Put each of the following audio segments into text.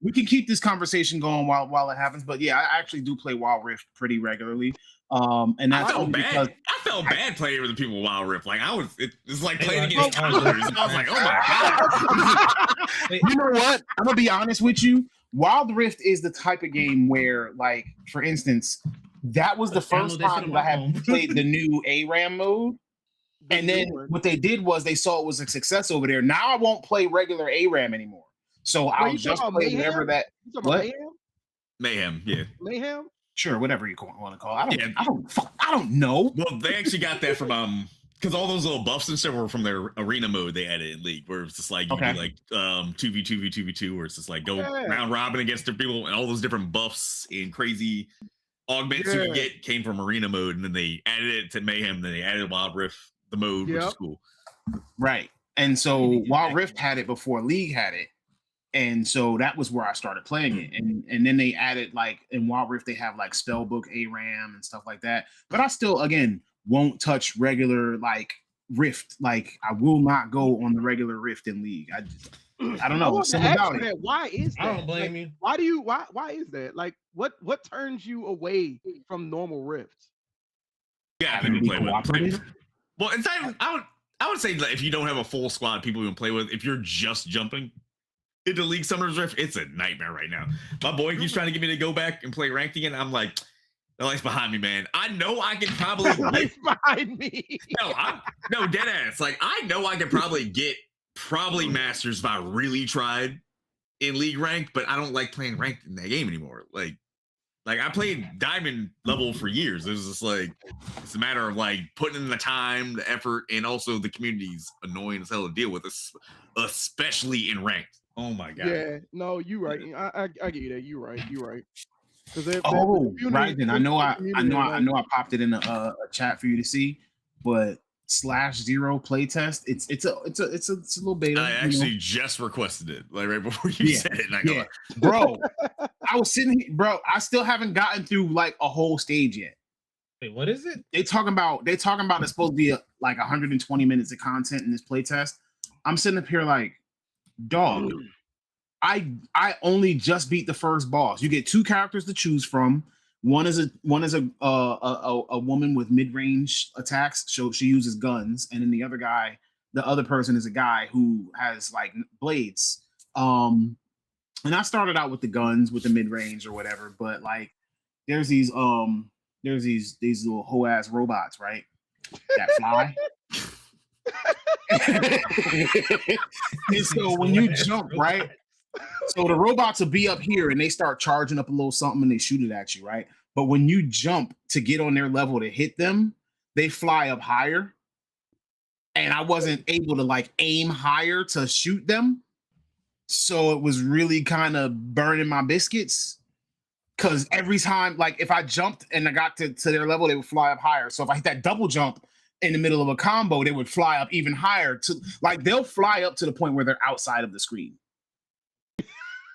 we can keep this conversation going while it happens. But yeah, I actually do play Wild Rift pretty regularly. And that's I felt bad playing with the people with Wild Rift. Like it's like playing against toddlers. I was like, oh my god. You know what? I'm gonna be honest with you. Wild Rift is the type of game where, like, for instance, that was the first time that I had played the new ARAM mode. And then what they did was they saw it was a success over there. Now I won't play regular ARAM anymore. So I'll just play whatever that. What? Mayhem, yeah. Mayhem? Sure, whatever you want to call it. I don't know. Well, they actually got that from because all those little buffs and stuff were from their arena mode they added in League, where it's just like you do like 2v2v 2v2, where it's just like go round robin against the people, and all those different buffs and crazy augments you get came from arena mode, and then they added it to Mayhem, then they added Wild Rift the mode, which is cool. Right. And so Wild Rift had it before League had it. And so that was where I started playing it. And then they added, like, in Wild Rift, they have like Spellbook ARAM and stuff like that. But I still, again, won't touch regular like Rift. Like, I will not go on the regular Rift in League. I don't know. What's about it. Why is that? I don't blame you. Why is that? Like, what turns you away from normal Rift? Yeah, I play with. Well, it's not even, I would say that if you don't have a full squad of people you can play with, if you're just jumping into League Summoners Rift, it's a nightmare right now. My boy keeps trying to get me to go back and play ranked again. I'm like, the light's behind me, man. I know I can probably light's behind me. No, dead ass. Like, I know I could probably get Masters if I really tried in League ranked, but I don't like playing ranked in that game anymore. Like I played Diamond level for years. It was just like, it's a matter of like putting in the time, the effort, and also the community's annoying as hell to deal with, especially in ranked. Oh my god. Yeah, no, you're right. I get you that. You're right. Right then. I know I popped it in a chat for you to see, but /0 playtest. It's a little beta. I actually just requested it like right before you said it. And bro, I was sitting here, bro. I still haven't gotten through like a whole stage yet. Wait, what is it? They talking about it's supposed to be like 120 minutes of content in this playtest. I'm sitting up here like, dog. I only just beat the first boss. You get two characters to choose from. One is a woman with mid-range attacks, so she uses guns, and then the other person is a guy who has like blades. And I started out with the guns with the mid-range or whatever, but like there's these little hoe ass robots, right? That fly. And so when you jump, right? So the robots will be up here and they start charging up a little something and they shoot it at you, right? But when you jump to get on their level to hit them, they fly up higher. And I wasn't able to like aim higher to shoot them. So it was really kind of burning my biscuits. Cause every time, like if I jumped and I got to their level, they would fly up higher. So if I hit that double jump in the middle of a combo, they would fly up even higher to like they'll fly up to the point where they're outside of the screen.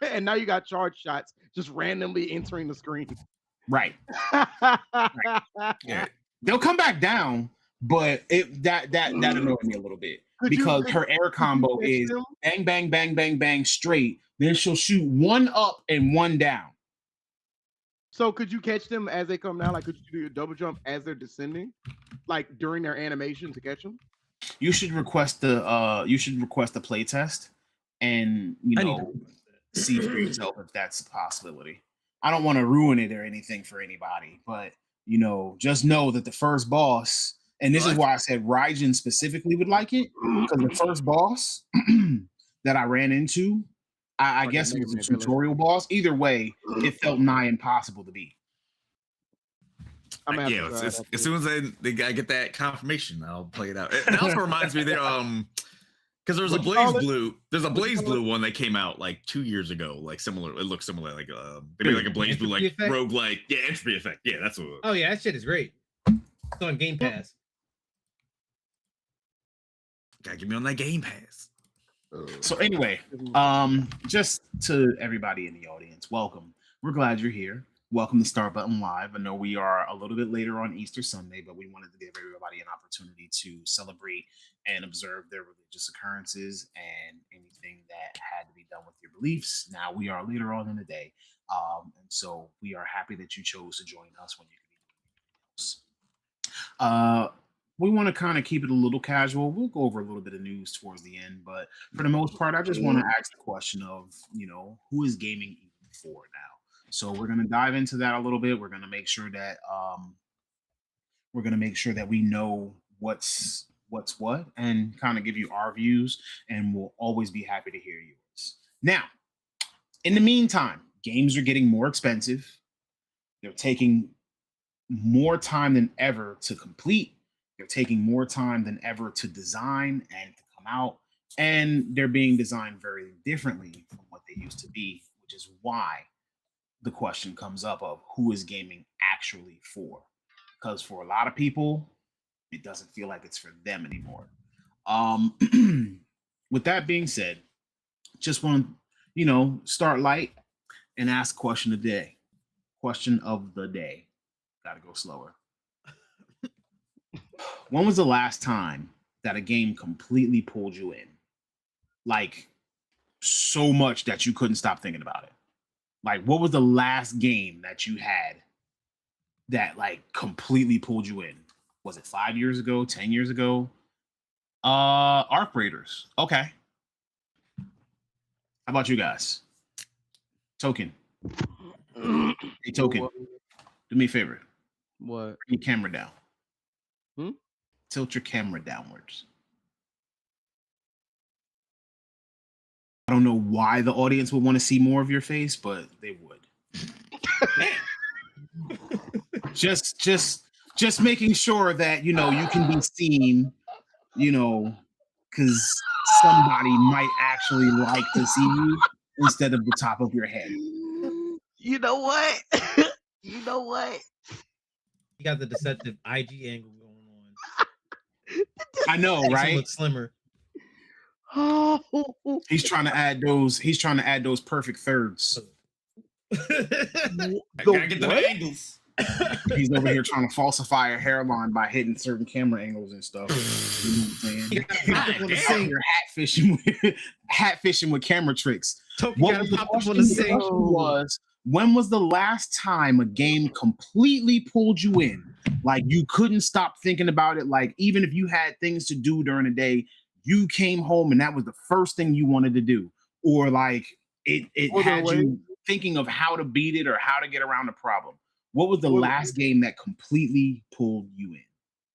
And now you got charge shots just randomly entering the screen. Right. Yeah. They'll come back down, but that annoyed me a little bit because her air combo is bang, bang, bang, bang, bang straight. Then she'll shoot one up and one down. So could you catch them as they come down? Like, could you do your double jump as they're descending, like during their animation to catch them? You should request the play test, and see for yourself if that's a possibility. I don't want to ruin it or anything for anybody, but just know that the first boss, and this is why I said Raijin specifically would like it, because the first boss that I ran into, I guess it was a tutorial boss. Either way, it felt nigh impossible to beat. As soon as I get that confirmation, I'll play it out. It also reminds me there, because there's a Blaze Blue one that came out like 2 years ago, like similar. It looks similar, like maybe like a Blaze Blue like roguelike. Yeah, Entropy Effect. Yeah, that's what. Oh yeah, that shit is great. It's on Game Pass. Gotta get me on that Game Pass. So anyway, just to everybody in the audience, welcome. We're glad you're here. Welcome to Start Button Live. I know we are a little bit later on Easter Sunday, but we wanted to give everybody an opportunity to celebrate and observe their religious occurrences and anything that had to be done with your beliefs. Now we are later on in the day, and so we are happy that you chose to join us when you could be doing anything else. We want to kind of keep it a little casual. We'll go over a little bit of news towards the end, but for the most part, I just want to ask the question of, who is gaming even for now? So we're going to dive into that a little bit. We're going to make sure that we know what's what and kind of give you our views, and we'll always be happy to hear yours. Now, in the meantime, games are getting more expensive. They're taking more time than ever to complete. They're taking more time than ever to design and to come out, and they're being designed very differently from what they used to be, which is why the question comes up of who is gaming actually for? Because for a lot of people, it doesn't feel like it's for them anymore. With that being said, just want to, start light and ask question of the day. Question of the day. Got to go slower. When was the last time that a game completely pulled you in? Like, so much that you couldn't stop thinking about it? Like, what was the last game that you had that like completely pulled you in? Was it 5 years ago, 10 years ago? Arc Raiders. Okay. How about you guys? Token. Hey, Token. Do me a favor. What? Bring your camera down. Hmm? Tilt your camera downwards. I don't know why the audience would want to see more of your face, but they would. just making sure that you can be seen, because somebody might actually like to see you instead of the top of your head. You know what? You know what? You got the deceptive IG angle going on. I know, Makes him right? look slimmer. He's trying to add those perfect thirds. Gotta get the angles. He's over here trying to falsify a hairline by hitting certain camera angles and stuff. You know what I'm saying? You're hatfishing with camera tricks. What was the question was, when was the last time a game completely pulled you in? Like, you couldn't stop thinking about it. Like, even if you had things to do during the day, you came home and that was the first thing you wanted to do. Or like it had you thinking of how to beat it or how to get around the problem. What was the last game that completely pulled you in?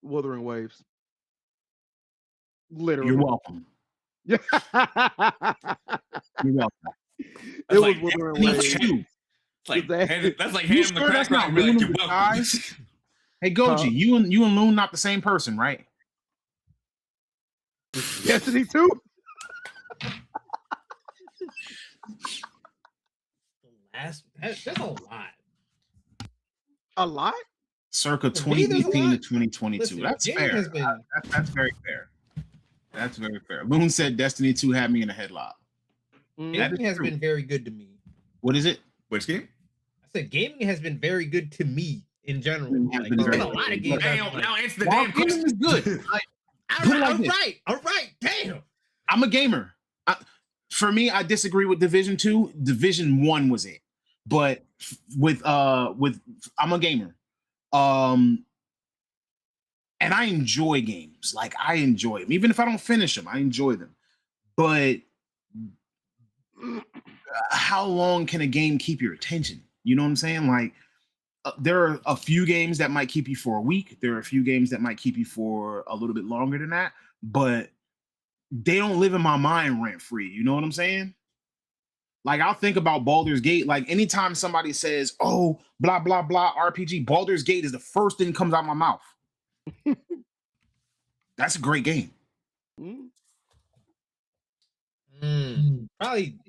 Wuthering Waves. Literally. You're welcome. Yeah. You're welcome. It was Wuthering Waves. That's like handing the crack rock. Like, you're welcome. Hey, Goji, you and Loon not the same person, right? Destiny 2? That's a lot. A lot? Circa 2018 to 2022. Listen, that's fair. That's very fair. That's very fair. Loon said Destiny 2 had me in a headlock. Gaming has been very good to me. What is it? Which game? I said gaming has been very good to me in general. Like, there's been a lot of games. Now answer the damn question. Is good. All right, damn. I'm a gamer. For me, I disagree with Division 2. Division 1 was it. But with I'm a gamer. And I enjoy games. Like, I enjoy them. Even if I don't finish them, I enjoy them. But how long can a game keep your attention? You know what I'm saying? Like, there are a few games that might keep you for a week. There are a few games that might keep you for a little bit longer than that. But they don't live in my mind rent free. You know what I'm saying? Like, I'll think about Baldur's Gate. Like, anytime somebody says, oh, blah, blah, blah, RPG, Baldur's Gate is the first thing that comes out of my mouth. That's a great game. Probably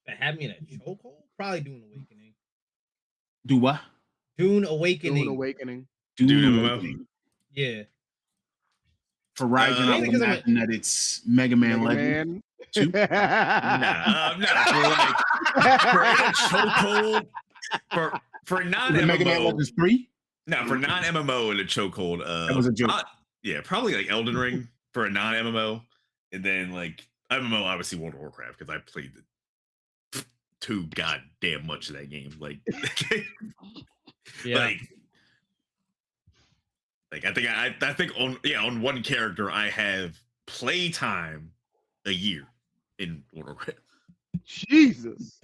that had me in a chokehold. Probably Dune Awakening. Do what? Dune Awakening. Dune Awakening. Yeah. For Ryzen, I would imagine that it's Mega Man Legend. I'm not for a chokehold for non The Mega Man MMO. Legends 3? No, for non MMO in a chokehold. That was a joke. Yeah, probably like Elden Ring for a non MMO, and then like MMO, obviously World of Warcraft because I played too goddamn much of that game. Like, Yeah. like I think on one character I have playtime a year in World of Warcraft. Jesus.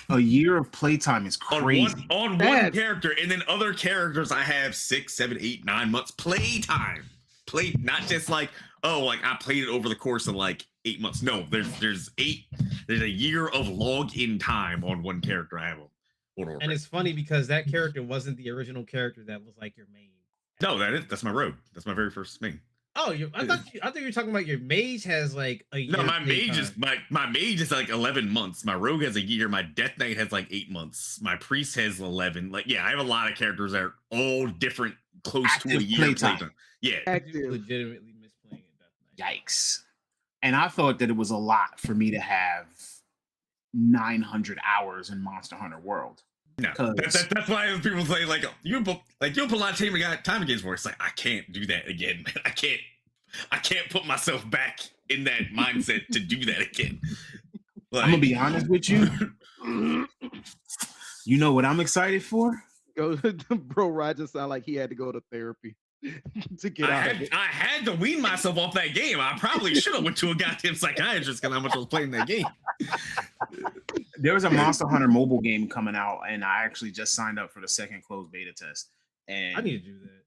A year of playtime is crazy. On one That's- character, and then other characters I have 6, 7, 8, 9 months playtime. Not just like, oh, like I played it over the course of like 8 months. No, there's a year of log-in time on one character I have on World of Warcraft. And it's funny because that character wasn't the original character that was like your main. No, that's my rogue. That's my very first main. Oh, I thought you were talking about your mage has like a year. No, my playtime. mage is my mage is like 11 months. My rogue has a year. My death knight has like 8 months. My priest has 11. Like, yeah, I have a lot of characters that are all different, close to a Active year playtime. playtime. Yeah, I Active. legitimately miss playing it. Death Knight. Yikes. And I thought that it was a lot for me to have 900 hours in Monster Hunter World. no, that's why people say like you'll put a lot of time against for it. It's like I can't do that again, man. I can't put myself back in that mindset to do that again. Like, I'm gonna be honest with you. You know what I'm excited for? Go, bro. Roger sound like he had to go to therapy to get out of it. I had to wean myself off that game. I probably should have went to a goddamn psychiatrist because how much I was playing that game. There was a Monster Hunter mobile game coming out, and I actually just signed up for the second closed beta test. And I need to do that.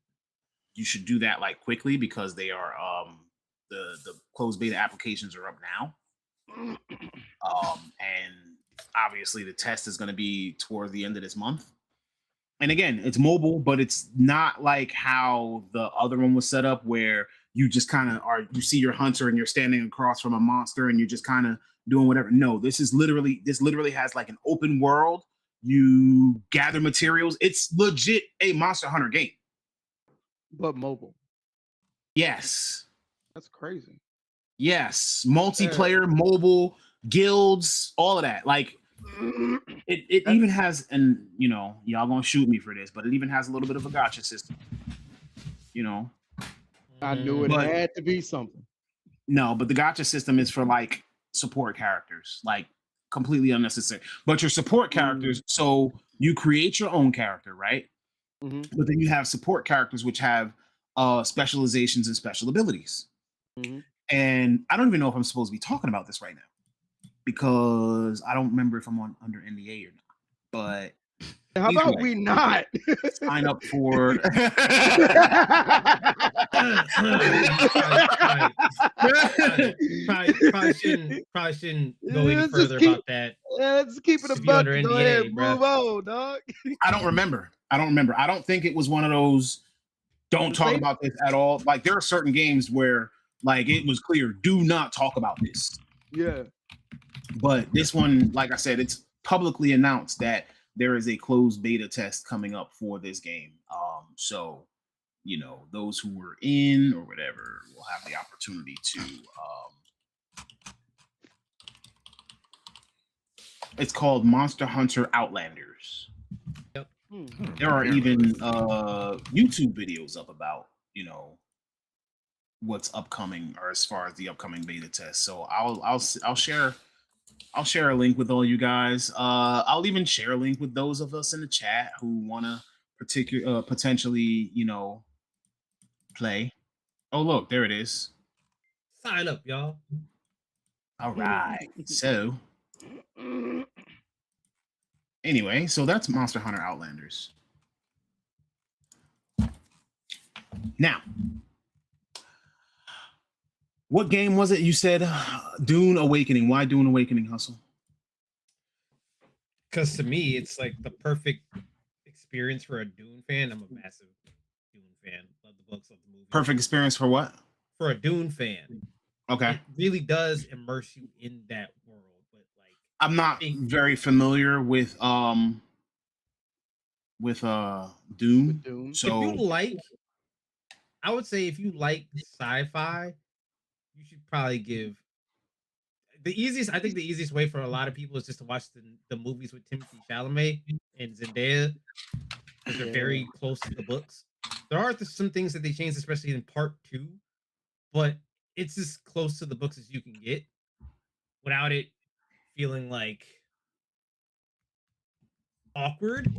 you should do that like quickly because they are the closed beta applications are up now. And obviously the test is going to be towards the end of this month. And again, it's mobile, but it's not like how the other one was set up where you just kind of you see your hunter and you're standing across from a monster and you're just kind of doing whatever. No, this literally has like an open world. You gather materials. It's legit a Monster Hunter game. But mobile. Yes. That's crazy. Yes. Multiplayer, mobile, guilds, all of that. Like it even has, and you know, y'all gonna shoot me for this, but it even has a little bit of a gotcha system. You know. I knew it But- had to be something. No, but the gotcha system is for like support characters, like completely unnecessary. But your support characters, so you create your own character, right? Mhm. But then you have support characters which have specializations and special abilities. Mhm. And I don't even know if I'm supposed to be talking about this right now because I don't remember if I'm under NDA or not. But How Either about way. we not? sign up for Probably shouldn't go any Let's just further keep- about that. Let's keep it a Should be buck. under Go ahead, NDA, bruh. move on, dog. I don't remember. I don't think it was one of those don't talk Same- about this at all. Like there are certain games where like it was clear, do not talk about this. Yeah. But this one, like I said, it's publicly announced that there is a closed beta test coming up for this game. So you know, those who were in or whatever will have the opportunity to it's called Monster Hunter Outlanders. Hmm. There are even YouTube videos up about, you know, what's upcoming or as far as the upcoming beta test. So I'll share a link with all you guys. I'll even share a link with those of us in the chat who want to potentially, you know, play. Oh, look, there it is. Sign up, y'all. All right. So anyway, so that's Monster Hunter Outlanders. Now, what game was it you said? Dune Awakening. Why Dune Awakening, Hustle? Because to me, it's like the perfect experience for a Dune fan. I'm a massive Dune fan. Love the books, love the movie. Perfect experience for what? For a Dune fan. Okay. It really does immerse you in that world. But like, I'm not very familiar with Dune. With Doom. So if you like, I would say if you like sci-fi, you should probably give the easiest. I think the easiest way for a lot of people is just to watch the movies with Timothy Chalamet and Zendaya. because they're very close to the books. There are some things that they changed, especially in part 2, but it's as close to the books as you can get without it feeling like awkward.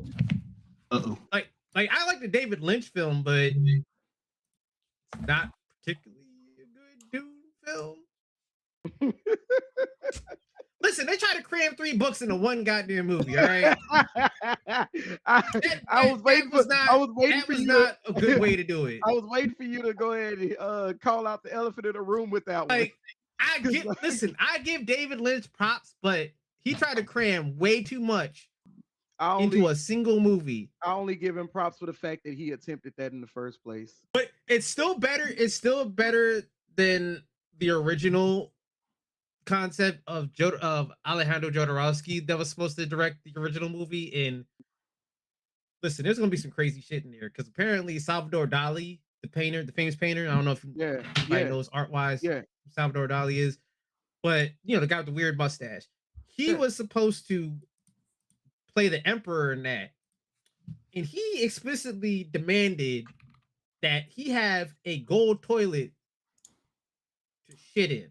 Like I like the David Lynch film, but it's not particularly a good Dune film. Listen, they try to cram 3 books into one goddamn movie. All right, I was waiting for you. Not a good way to do it. I was waiting for you to go ahead and call out the elephant in the room with that one. Like, I give David Lynch props, but he tried to cram way too much into a single movie. I only give him props for the fact that he attempted that in the first place. But it's still better. It's still better than the original concept of Alejandro Jodorowsky that was supposed to direct the original movie. And listen, there's gonna be some crazy shit in there because apparently Salvador Dali, the painter, the famous painter, I don't know if anybody knows art wise, Salvador Dali is, but the guy with the weird mustache, he was supposed to play the emperor in that, and he explicitly demanded that he have a gold toilet to shit in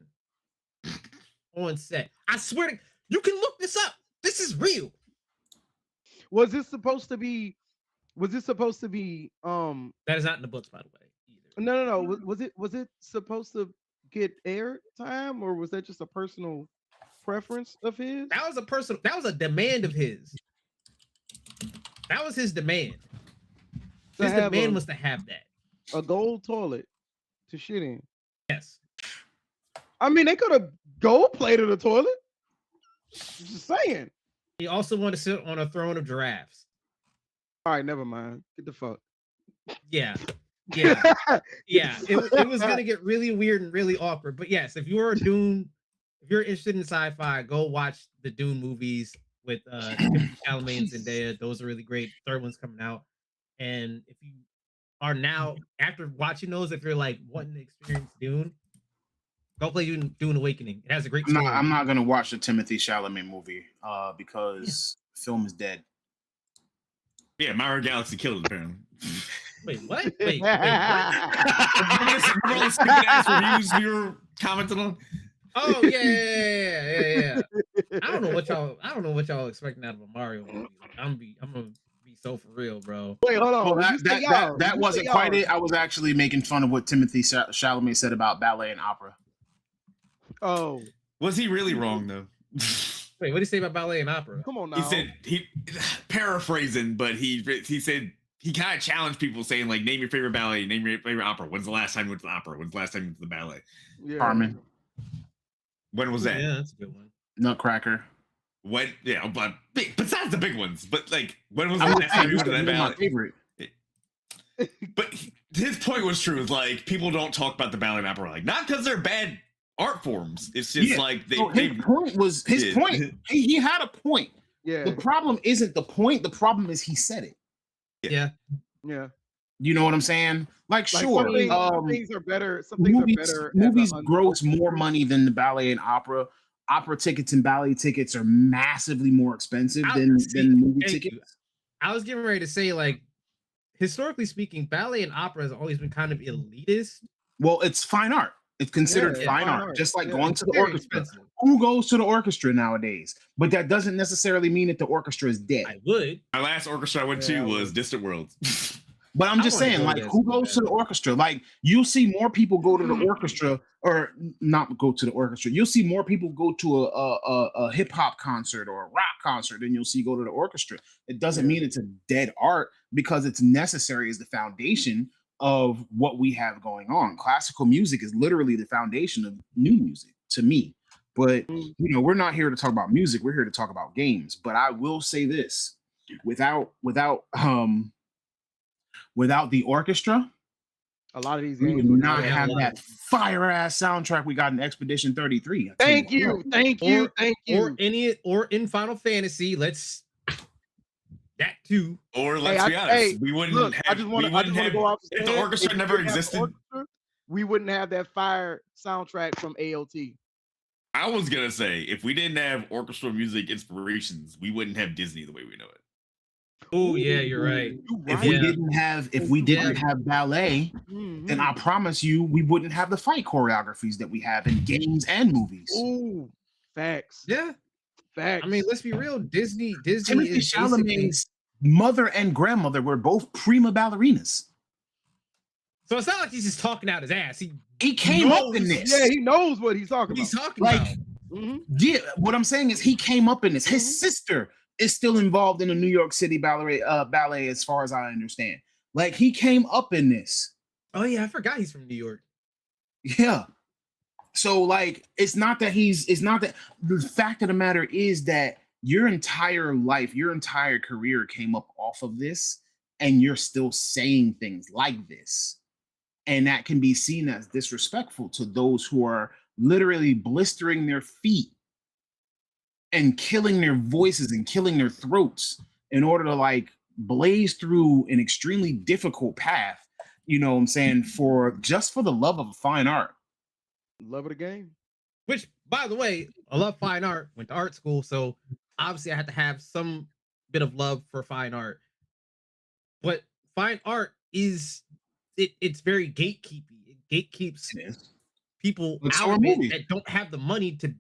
on set. I swear to you, can look this up. This is real. Was this supposed to be that is not in the books, by the way, either. No. Was it supposed to get air time, or was that just a personal preference of his? That was a demand of his. That was his demand. His demand was to have that. A gold toilet to shit in. Yes. I mean, they could have gold plated a toilet. Just saying. He also wanted to sit on a throne of giraffes. All right, never mind. Get the fuck. Yeah. It was gonna get really weird and really awkward. But yes, if you're interested in sci-fi, go watch the Dune movies with Timothée Chalamet and Zendaya. Those are really great. Third one's coming out. And if you are now, after watching those, if you're like wanting to experience Dune, go play Dune Awakening. It has a great story. I'm not gonna watch the Timothée Chalamet movie because the film is dead. Yeah, Mario Galaxy killed it, apparently. Wait, what? Wait, what? Remember all the stupid ass reviews we were commenting on? Oh yeah. I don't know what y'all expecting out of a Mario movie. I'm gonna be so for real, bro. Wait, hold on. Well, that wasn't quite it. I was actually making fun of what Timothée Chalamet said about ballet and opera. Oh, was he really wrong though? Wait, what did he say about ballet and opera? Come on now. He said paraphrasing, but he said he kind of challenged people, saying like, "Name your favorite ballet, name your favorite opera. When's the last time you went to the opera? When's the last time you went to the ballet?" Yeah. Carmen. When was that? Yeah, that's a good one. Nutcracker. When? Yeah, but besides the big ones, but like, when was the last time you went to that ballet? My favorite. But his point was true. It's like people don't talk about the ballet and opera, like not because they're bad art forms. It's just like his point. He had a point. Yeah. The problem isn't the point. The problem is he said it. Yeah. You know what I'm saying? Like sure. Some things are better. Some things are better. Movies gross more money than the ballet and opera. Opera tickets and ballet tickets are massively more expensive than movie tickets. I was getting ready to say, like, historically speaking, ballet and opera has always been kind of elitist. Well, it's fine art. It's considered fine art, just like going to the orchestra. Expensive. Who goes to the orchestra nowadays? But that doesn't necessarily mean that the orchestra is dead. I would. My last orchestra I went to was Distant Worlds. But I'm just saying, like, who goes to the orchestra? Like, you'll see more people go to the orchestra, or not go to the orchestra. You'll see more people go to a hip hop concert or a rock concert than you'll see go to the orchestra. It doesn't mean it's a dead art because it's necessary as the foundation of what we have going on. Classical music is literally the foundation of new music to me. But we're not here to talk about music. We're here to talk about games. But I will say this: without the orchestra, a lot of these we games would not have that fire ass soundtrack we got in Expedition 33. Thank you. Or in Final Fantasy, let's that too. Or let's be honest, we wouldn't have. I just want to go off if the orchestra never existed. We wouldn't have that fire soundtrack from AOT. I was gonna say, if we didn't have orchestral music inspirations, we wouldn't have Disney the way we know it. Oh yeah, you're right. You If right. we Yeah. didn't have ballet, then I Mhm. promise you we wouldn't have the fight choreographies that we have in games and movies. Ooh, facts. Yeah. Facts. I mean, let's be real. Disney Timothy is basically. Chalamet's mother and grandmother were both prima ballerinas. So it's not like he's just talking out his ass. He came up in knows. this. yeah, he knows what he's talking What he's about. talking Like, about. Mhm. Yeah, what I'm saying is he came up in this. His Mhm. sister is still involved in the New York City ballet, as far as I understand. Like he came up in this. Oh yeah, I forgot he's from New York. Yeah. So like it's not that the fact of the matter is that your entire life, your entire career came up off of this, and you're still saying things like this. And that can be seen as disrespectful to those who are literally blistering their feet and killing their voices and killing their throats in order to like blaze through an extremely difficult path, you know what I'm saying, for the love of fine art. Love of the game. Which, by the way, I love fine art. Went to art school, so obviously I had to have some bit of love for fine art. But fine art it's very gatekeepy. It gatekeeps It is. people But so out are of it movies. that don't have the money to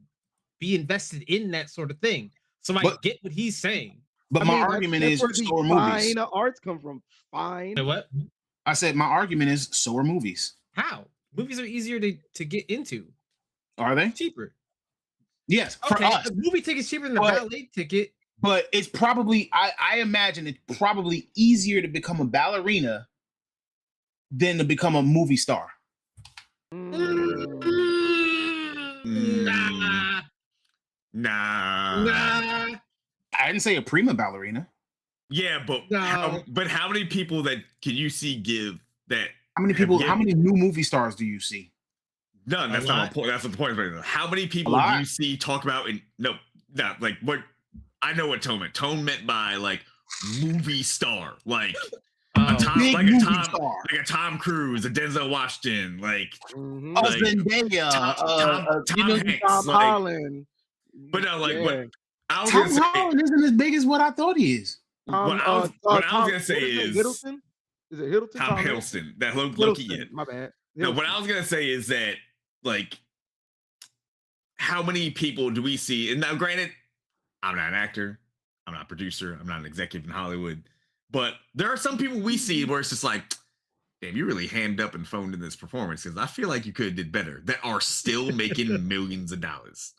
be invested in that sort of thing. So I But- get what he's saying. But I my mean, argument that's is where the so are movies. fine arts come from. Fine. You know what? I said my argument is so are movies. How? Movies are easier to get into. Are they? Cheaper. Yes, for Okay, us. a movie ticket's cheaper than a But- ballet ticket. But it's probably I imagine it's probably easier to become a ballerina than to become a movie star. Mm. Nah. Nah. I didn't say a prima ballerina. Yeah, but No. how many people that can you see give that? How many have people? given- How many new movie stars do you see? None. That's A not my lot. point. That's what the point is. How many people lot. do you see talk about? Not like what I know what Tone meant by like movie star, like Oh, Big like movie a star. Tom Cruise, a Denzel Washington, like Mhm. Oh, like, Zendaya. Tom Hanks, Tom like- Holland. But no, like Yeah. what I was Tom gonna say. Holland isn't as big as what I thought he is. What I was gonna say what is is- it, Hiddleston? Is it Hiddleston? Tom Hiddleston, that Loki. Hiddleston. My bad. No, what I Hiddleston. was gonna say is that like, how many people do we see? And now, granted, I'm not an actor, I'm not a producer, I'm not an executive in Hollywood, but there are some people we see where it's just like, damn, you really hammed up and phoned in this performance because I feel like you could have did better. That are still making millions of dollars.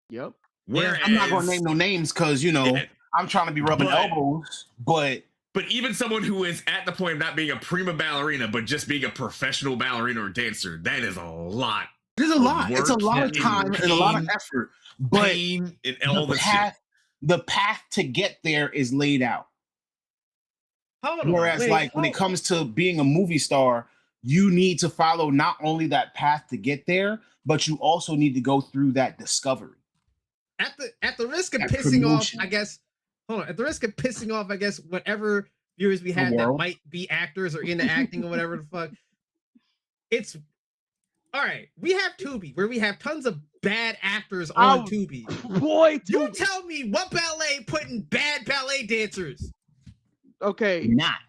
Yep. Whereas, I'm not gonna name no names because Yeah, I'm trying to be rubbing But- elbows, but but even someone who is at the point of not being a prima ballerina, but just being a professional ballerina or dancer, that is a lot. there's a lot. It's a work lot of and time and a lot of pain, effort. But Pain and all the the shit. path to get there is laid out. hold on. Whereas, Wait, like when it hold- comes to being a movie star, you need to follow not only that path to get there, but you also need to go through that discovery. at the risk of that pissing promotion. off, I guess. Hold on. At the risk of pissing off, I guess whatever viewers we have that world. might be actors or into acting or whatever the fuck. It's all right. We have Tubi where we have tons of bad actors on Oh, Tubi. Boy, You dude. tell me what ballet put in bad ballet dancers? Okay. Not.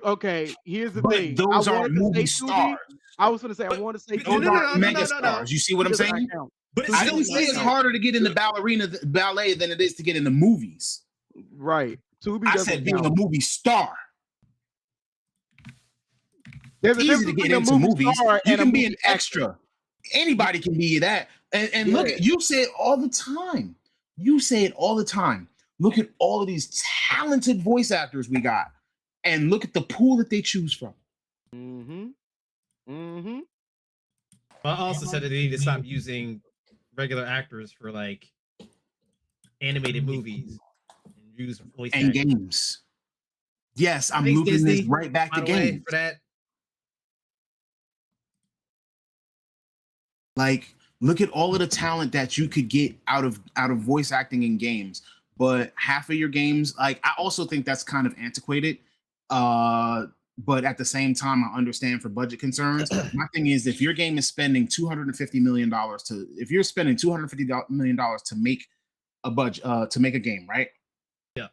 Okay. Here's the But thing. those I are wanted to movie say Tubi. stars. I was gonna say I But- want to say but Those no, are no, no, mega no, no. stars. You see what I'm Does not saying? count. But it's I still didn't say it's easier. harder to get into ballet than it is to get into movies. Right. Tubi I doesn't said being a count. movie star. There's a Easy difference to get between a into movie movies. star You and a can be an movie actor. extra. Anybody can be that. And look, Yeah. you say it all the time. You say it all the time. Look at all of these talented voice actors we got, and look at the pool that they choose from. Mm-hmm. Mm-hmm. I also said that they need to stop using regular actors for like animated movies and use voice And actors. games. Yes, I'm Thanks, looping this Disney, right back By to the way, games. for that. Like, look at all of the talent that you could get out of voice acting in games. But half of your games, like, I also think that's kind of antiquated. But at the same time, I understand for budget concerns. My thing is, if your game is spending $250 million if you're spending $250 million to make a budget, to make a game, right? Yeah.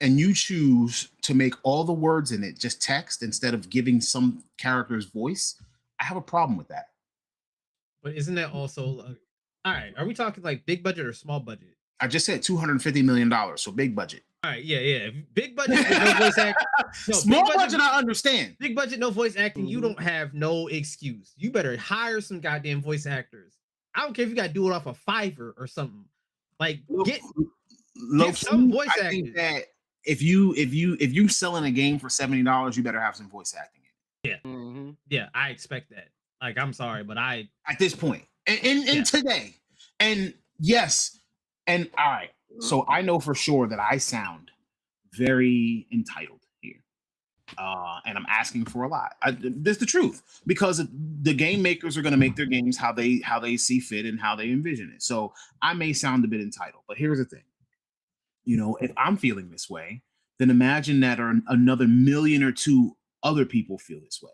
and you choose to make all the words in it just text instead of giving some character's voice, I have a problem with that. But isn't that also all right? Are we talking like big budget or small budget? I just said $250 million, so big budget. All right, yeah. Big budget with no voice acting. No, Small budget, I understand. Big budget, no voice acting. You don't have no excuse. You better hire some goddamn voice actors. I don't care if you got to do it off a Fiverr or something. Like get some voice acting. I think that if you selling a game for $70, you better have some voice acting in it. Yeah, yeah. I expect that. Like, I'm sorry, but at this point, and today, and yes, and all right. So I know for sure that I sound very entitled here, and I'm asking for a lot. That's the truth, because the game makers are going to make their games how they see fit and how they envision it. So I may sound a bit entitled, but here's the thing: if I'm feeling this way, then imagine that another million or two other people feel this way,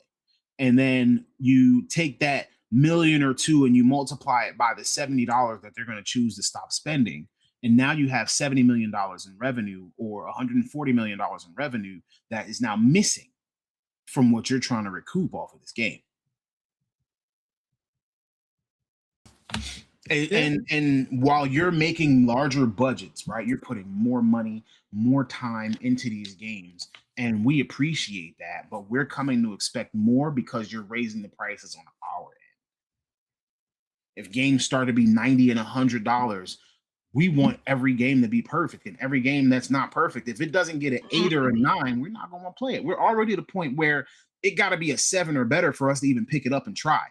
and then you take that million or two and you multiply it by the $70 that they're going to choose to stop spending. And now you have $70 million in revenue or $140 million in revenue that is now missing from what you're trying to recoup off of this game. And while you're making larger budgets, right, you're putting more money, more time into these games. And we appreciate that, but we're coming to expect more because you're raising the prices on our end. If games start to be $90 and $100, we want every game to be perfect, and every game that's not perfect, if it doesn't get an 8 or a 9, we're not going to play it. We're already at a point where it got to be a 7 or better for us to even pick it up and try.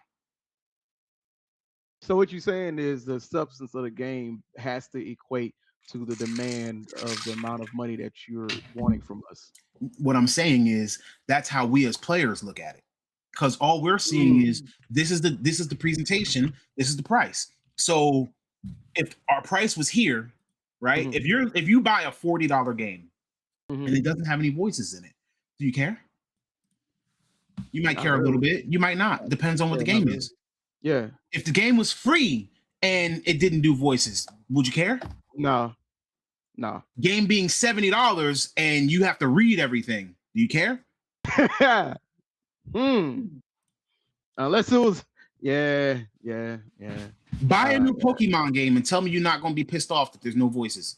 So what you're saying is the substance of the game has to equate to the demand of the amount of money that you're wanting from us. What I'm saying is that's how we as players look at it, because all we're seeing is this is the presentation, this is the price. So if our price was here, right? If you buy a $40 game and it doesn't have any voices in it, do you care? You might care a little bit. You might not. Depends on what the game is. Yeah. If the game was free and it didn't do voices, would you care? No. Game being $70 and you have to read everything. Do you care? Unless it was yeah. Buy a new Pokemon game and tell me you're not going to be pissed off that there's no voices.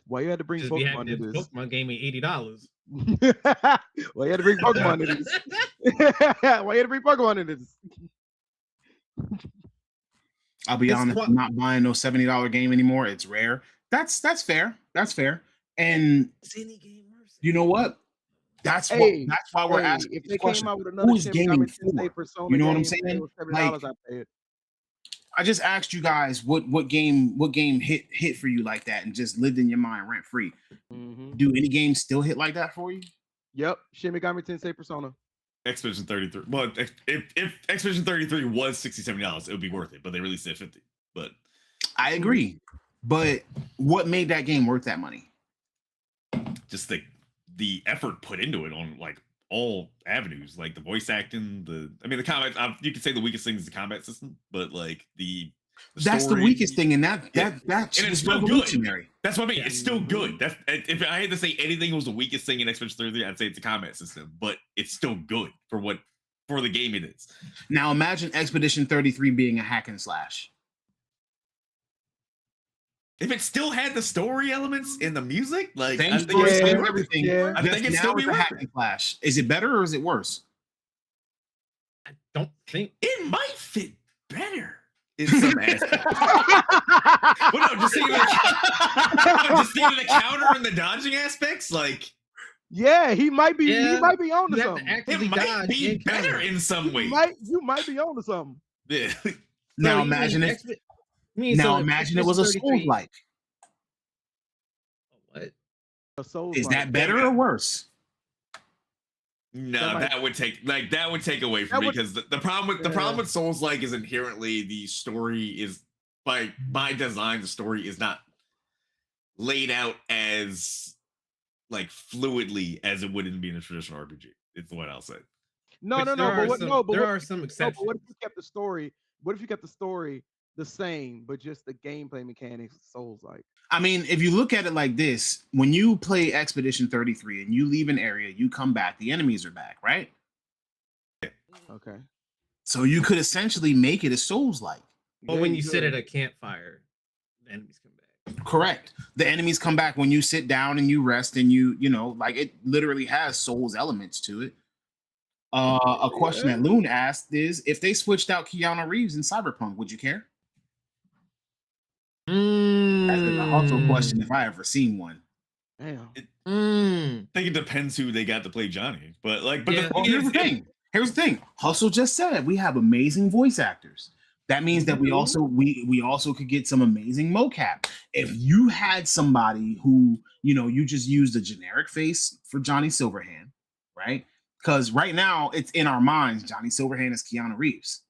Why you had to bring Pokemon to this? Pokemon game at $80. Why you had to bring Pokemon to this? Why you had to bring Pokemon to this? I'll be honest, I'm not buying no $70 game anymore. It's rare. That's fair. That's fair. And you know what? That's why we're asking. If they came out with another who's gaming for? Persona, you know what I'm saying? Like, I just asked you guys what game hit for you like that and just lived in your mind rent free. Do any games still hit like that for you? Yep, Shin Megami Tensei Persona. Expedition 33. Well, if Expedition 33 was $60-$70, it would be worth it, but they released it at 50. But I agree. But what made that game worth that money? Just the effort put into it on like all avenues, like the voice acting, the combat. You could say the weakest thing is the combat system, but like the that's story, the weakest thing, and that's it's revolutionary. Good. That's what I mean. It's still good. That's if I had to say anything was the weakest thing in Expedition 33, I'd say it's the combat system, but it's still good for the game it is. Now imagine Expedition 33 being a hack and slash. If it still had the story elements in the music, like I think it's still be a hack and slash. Is it better or is it worse? I don't think it might fit better. In some aspects. Well, no, just thinking the counter and the dodging aspects, like yeah, he might be on to something. It might be better in some ways. You might be on to something. Yeah. Now imagine it. Imagine it was a Souls-like. What? Is that better or worse? No, that would take away from me because the problem with Souls-like is inherently the story is by design, the story is not laid out as like fluidly as it would be in a traditional RPG. It's what I'll say. No. But there are some exceptions. What if you kept the story? the same, but just the gameplay mechanics Souls like. I mean, if you look at it like this, when you play Expedition 33 and you leave an area, you come back, the enemies are back, right? Okay. So you could essentially make it a Souls like. But when you sit at a campfire, the enemies come back. Correct. The enemies come back when you sit down and you rest and you know, like it literally has Souls elements to it. A question that Loon asked is if they switched out Keanu Reeves in Cyberpunk, would you care? That's also a question if I ever seen one. Damn. I think it depends who they got to play Johnny. But like, but Yeah. Well, here's the thing. Here's the thing. Hustle just said we have amazing voice actors. That means that we also could get some amazing mocap. If you had somebody who, you know, you just used a generic face for Johnny Silverhand, right? Because right now it's in our minds, Johnny Silverhand is Keanu Reeves.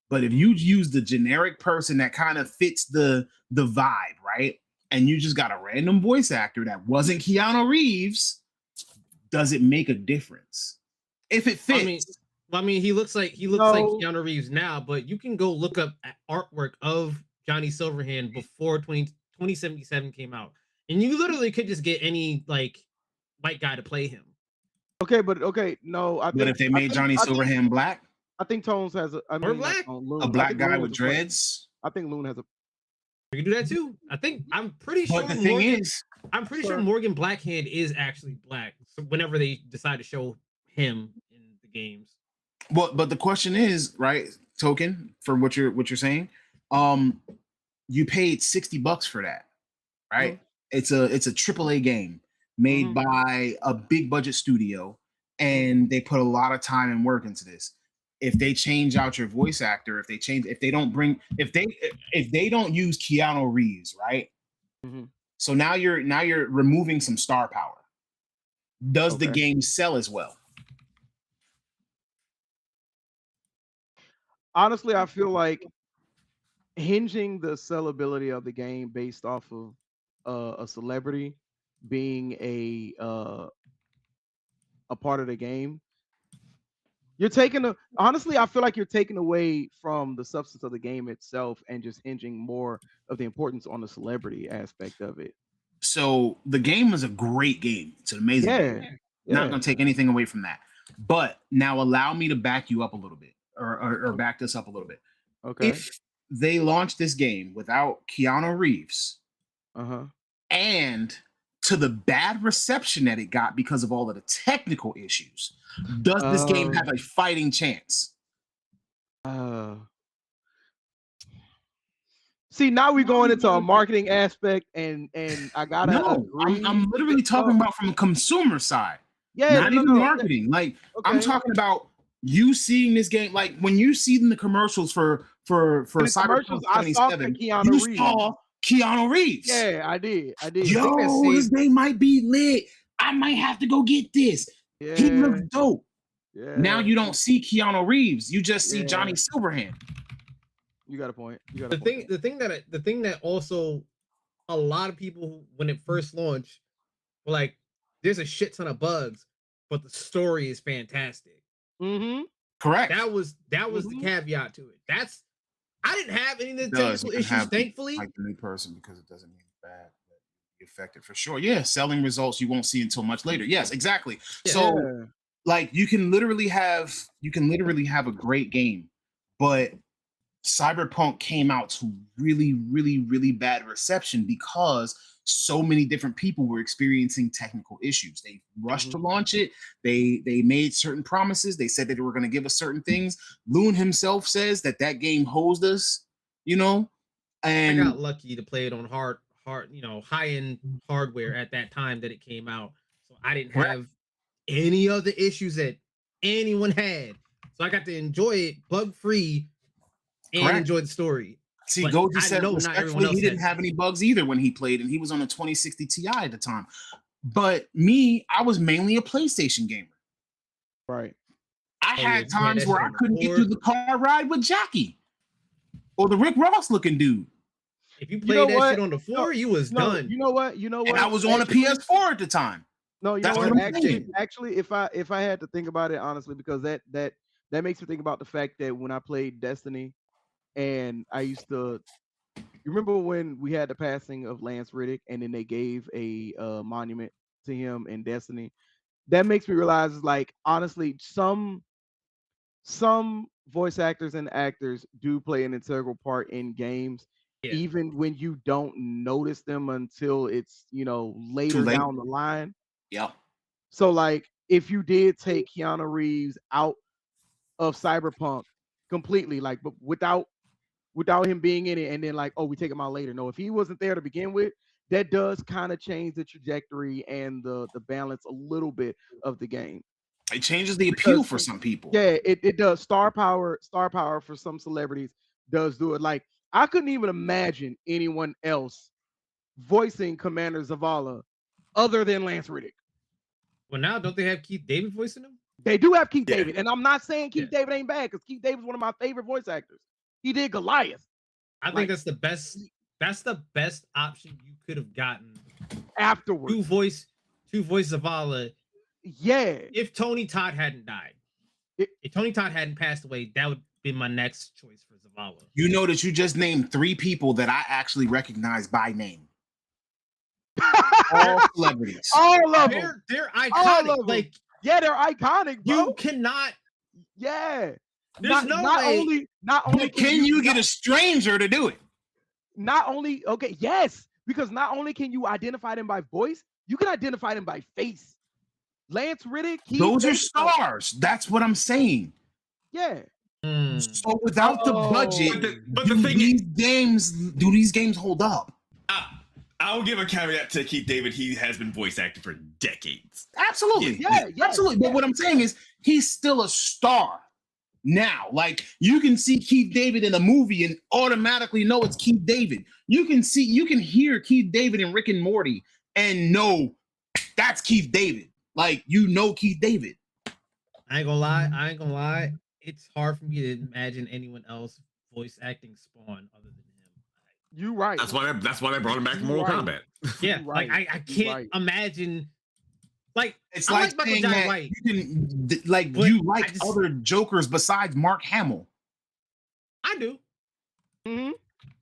But if you use the generic person that kind of fits the vibe, right? And you just got a random voice actor that wasn't Keanu Reeves, does it make a difference? If it fits. I mean, he looks like Keanu Reeves now, but you can go look up artwork of Johnny Silverhand before 2077 came out, and you literally could just get any like white guy to play him. Okay, but no, But if they made Johnny Silverhand black, I think Tones has Or black? a black guy with dreads. I think Loon has a. You can do that too. I'm pretty sure. But the thing is, I'm pretty sure Morgan Blackhand is actually black. So whenever they decide to show him in the games. but the question is, right, Token, for what you're saying, you paid $60 for that, right? Mm-hmm. It's a AAA game made by a big budget studio, and they put a lot of time and work into this. If they change out your voice actor, if they don't use Keanu Reeves, right? Mm-hmm. So now you're removing some star power. Does the game sell as well? Honestly, I feel like hinging the sellability of the game based off of a celebrity being a part of the game, honestly, I feel like you're taking away from the substance of the game itself and just hinging more of the importance on the celebrity aspect of it. So the game is a great game. It's an amazing game. Not going to take anything away from that. But now allow me to back you up a little bit or back this up a little bit. Okay. If they launch this game without Keanu Reeves and to the bad reception that it got because of all of the technical issues, does this game have a fighting chance? See, now we're going into a marketing aspect, and I gotta. No, I'm literally talking about from a consumer side. Yeah, not even marketing. Like I'm talking about you seeing this game. Like when you see in the commercials for Cyberpunk 27, you saw Keanu Reeves. Yeah, I did. Yo, this game might be lit. I might have to go get this. Yeah. He looks dope. Yeah. Now you don't see Keanu Reeves. You just see Johnny Silverhand. You got a point. The thing that also a lot of people when it first launched were like, there's a shit ton of bugs, but the story is fantastic. Mm-hmm. Correct. That was the caveat to it. I didn't have any of the technical issues, thankfully. Like the new person because it doesn't mean bad. Affected for sure. Yeah, selling results you won't see until much later. Yes, exactly. Yeah. So like you can literally have a great game, but Cyberpunk came out to really, really, really bad reception because so many different people were experiencing technical issues. They rushed to launch it. They made certain promises. They said that they were going to give us certain things. Loon himself says that game hosed us, you know. And I got lucky to play it on high-end hardware at that time that it came out. So I didn't have any of the issues that anyone had. So I got to enjoy it bug-free and enjoy the story. See, Goji said respectfully he didn't have any bugs either when he played, and he was on a 2060 Ti at the time. But me, I was mainly a PlayStation gamer. Right. I had times where I couldn't get through the car ride with Jackie or the Rick Ross looking dude. If you played that shit on the floor, you was done. You know what? And I was on a PS4 at the time. No, you know what? Actually, if I had to think about it honestly, because that makes me think about the fact that when I played Destiny, and I used to. You remember when we had the passing of Lance Riddick, and then they gave a monument to him in Destiny? That makes me realize, like, honestly, some voice actors and actors do play an integral part in games, Yeah. even when you don't notice them until it's later Too late. down the line. Yeah. So, like, if you did take Keanu Reeves out of Cyberpunk completely, like, but without him being in it, and then like, oh, we take him out later. No, if he wasn't there to begin with, that does kind of change the trajectory and the balance a little bit of the game. It changes the appeal Because- for some people. Yeah, it does. Star power for some celebrities does do it. Like, I couldn't even imagine anyone else voicing Commander Zavala other than Lance Riddick. Well, now don't they have Keith David voicing him? They do have Keith Yeah. David, and I'm not saying Keith Yeah. David ain't bad, because Keith David's one of my favorite voice actors. He did Goliath I think Like- that's the best. That's the best option you could have gotten. afterwards. Two voice Zavala. Yeah, If Tony Todd hadn't died, It- if Tony Todd hadn't passed away, that would be my next choice for Zavala. You know that you just named 3 people that I actually recognize by name. All celebrities. all of them. They're All iconic. of 'em. Like Yeah, they're iconic, bro. you cannot. Yeah. There's no way. Not only But can you get a stranger to do it? not only okay, yes, because not only can you identify them by voice, you can identify them by face. Lance Riddick, Those are stars. That's what I'm saying. Yeah. Hmm. So without the Oh. budget, But the do thing is, these games hold up? I will give a caveat to Keith David. He has been voice acting for decades. Absolutely. Yeah, yeah, Absolutely. But what I'm saying is he's still a star now. Like, you can see Keith David in a movie and automatically know it's Keith David. You can hear Keith David in Rick and Morty and know that's Keith David. Like, Keith David. I ain't gonna lie. It's hard for me to imagine anyone else voice acting Spawn other than him. You right. That's why they brought him back from Mortal Right. Kombat. Yeah, You like right. I You can't right. imagine. Like It's I like like Michael saying Jai that White. you can like But you I like just- other Jokers besides Mark Hamill. I do. Mhm. They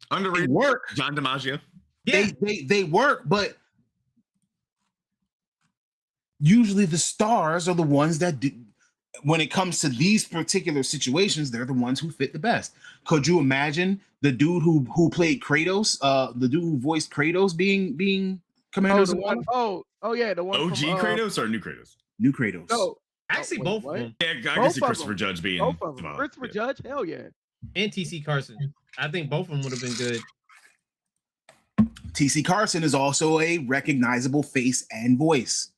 Underrated. work. John DiMaggio. Yeah, They work, but usually the stars are the ones that do. When it comes to these particular situations, they're the ones who fit the best. Could you imagine the dude who played Kratos, the dude who voiced Kratos being Commander Oh, the Zavala? one, yeah, the one OG from, Kratos or new Kratos? New Kratos. No, actually wait, both what? of them. Yeah, I Both can see of Christopher them. Judge being both of them. Zavala. Christopher Yeah. Judge, hell yeah. And TC Carson. I think both of them would have been good. TC Carson is also a recognizable face and voice.